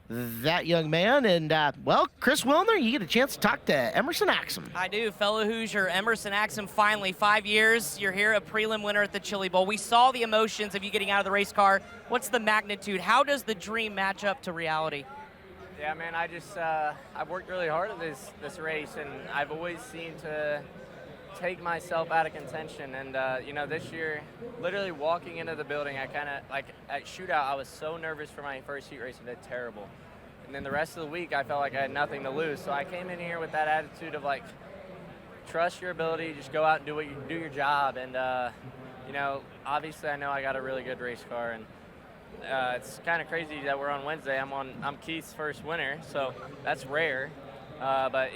that young man. And, well, Chris Wilner, you get a chance to talk to Emerson Axum. I do. Fellow Hoosier, Emerson Axum, finally, 5 years. You're here, a prelim winner at the Chili Bowl. We saw the emotions of you getting out of the race car. What's the magnitude? How does the dream match up to reality? Yeah, man, I've worked really hard at this race, and I've always seemed to take myself out of contention. And, you know, this year, literally walking into the building, I kind of, like, at shootout, I was so nervous for my first heat race. I did terrible. And then the rest of the week, I felt like I had nothing to lose. So I came in here with that attitude of like, trust your ability, just go out and do your job. And you know, obviously I know I got a really good race car, and it's kind of crazy that we're on Wednesday. I'm Keith's first winner, so that's rare. But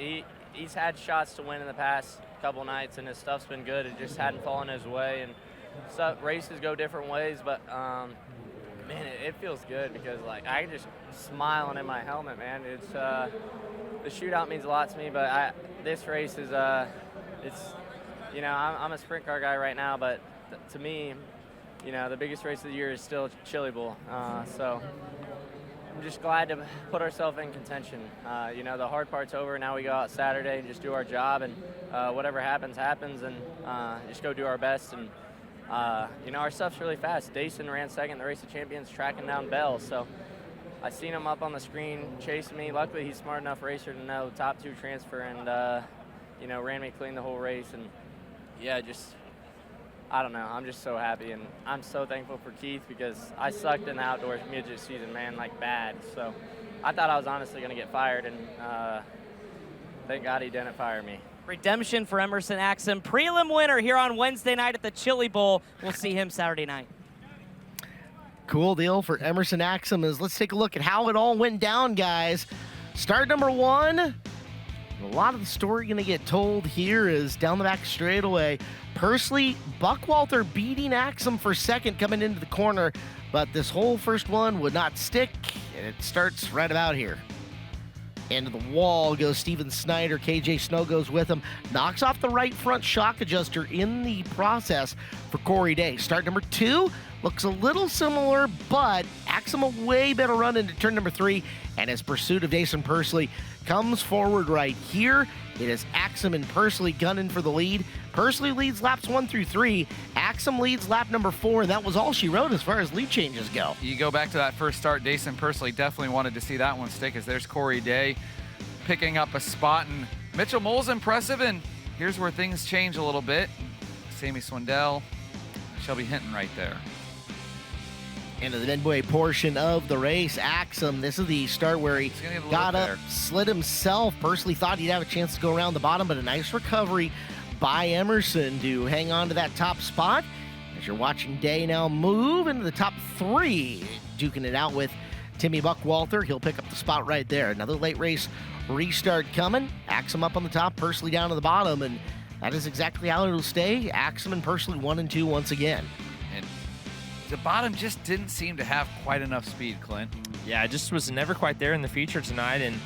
he's had shots to win in the past couple nights, and his stuff's been good. It just hadn't fallen his way, and races go different ways. But man, it feels good because like I just smiling in my helmet, man. It's the shootout means a lot to me, but this race is it's, you know, I'm a sprint car guy right now, but to me, you know, the biggest race of the year is still Chili Bowl. So I'm just glad to put ourselves in contention. You know, the hard part's over. Now we go out Saturday and just do our job, and whatever happens, happens, and just go do our best. And you know, our stuff's really fast. Dason ran second in the Race of Champions, tracking down Bell. So I seen him up on the screen chasing me. Luckily, he's smart enough racer to know top 2 transfer, and you know, ran me clean the whole race. And yeah, just, I don't know. I'm just so happy, and I'm so thankful for Keith because I sucked in the outdoor midget season, man, like bad. So I thought I was honestly going to get fired, and thank God he didn't fire me. Redemption for Emerson Axum, prelim winner here on Wednesday night at the Chili Bowl. We'll see him Saturday night. Cool deal for Emerson Axum. Let's take a look at how it all went down, guys. Start number 1. A lot of the story going to get told here is down the back straightaway. Pursley, Buckwalter beating Axum for second coming into the corner, but this whole first one would not stick, and it starts right about here. Into the wall goes Steven Snyder. KJ Snow goes with him. Knocks off the right front shock adjuster in the process for Corey Day. Start number 2 looks a little similar, but Axum a way better run into turn number 3, and his pursuit of Dason Pursley comes forward right here. It is Axum and Pursley gunning for the lead. Pursley leads laps 1 through 3. Axum leads lap number 4, and that was all she wrote as far as lead changes go. You go back to that first start, Dason Pursley definitely wanted to see that one stick, as there's Corey Day picking up a spot, and Mitchell Mole's impressive, and here's where things change a little bit. Sammy Swindell, Shelby Hinton right there. Into the midway portion of the race, Axum, this is the start where he got up, slid himself. Pursley thought he'd have a chance to go around the bottom, but a nice recovery by Emerson to hang on to that top spot. As you're watching Day now move into the top 3, duking it out with Timmy Buckwalter. He'll pick up the spot right there. Another late race restart coming. Axum up on the top, Pursley down to the bottom, and that is exactly how it'll stay. Axum and Pursley 1 and 2 once again. And the bottom just didn't seem to have quite enough speed, Clint. Yeah, it just was never quite there in the feature tonight, and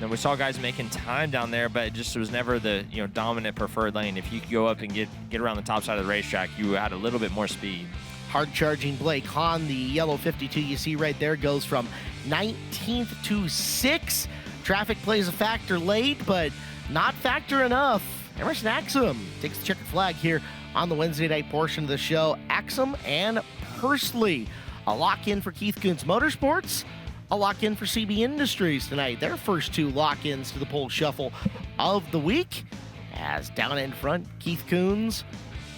we saw guys making time down there, but it just was never the dominant preferred lane. If you could go up and get around the top side of the racetrack, you had a little bit more speed. Hard charging Blake Hahn, the yellow 52 you see right there, goes from 19th to 6th. Traffic plays a factor late, but not factor enough. Emerson Axum takes the checkered flag here on the Wednesday night portion of the show. Axum and Pursley, a lock-in for Keith Kunz Motorsports, a lock-in for CB Industries tonight. Their first 2 lock-ins to the pole shuffle of the week. As down in front, Keith Kunz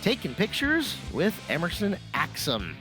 taking pictures with Emerson Axum.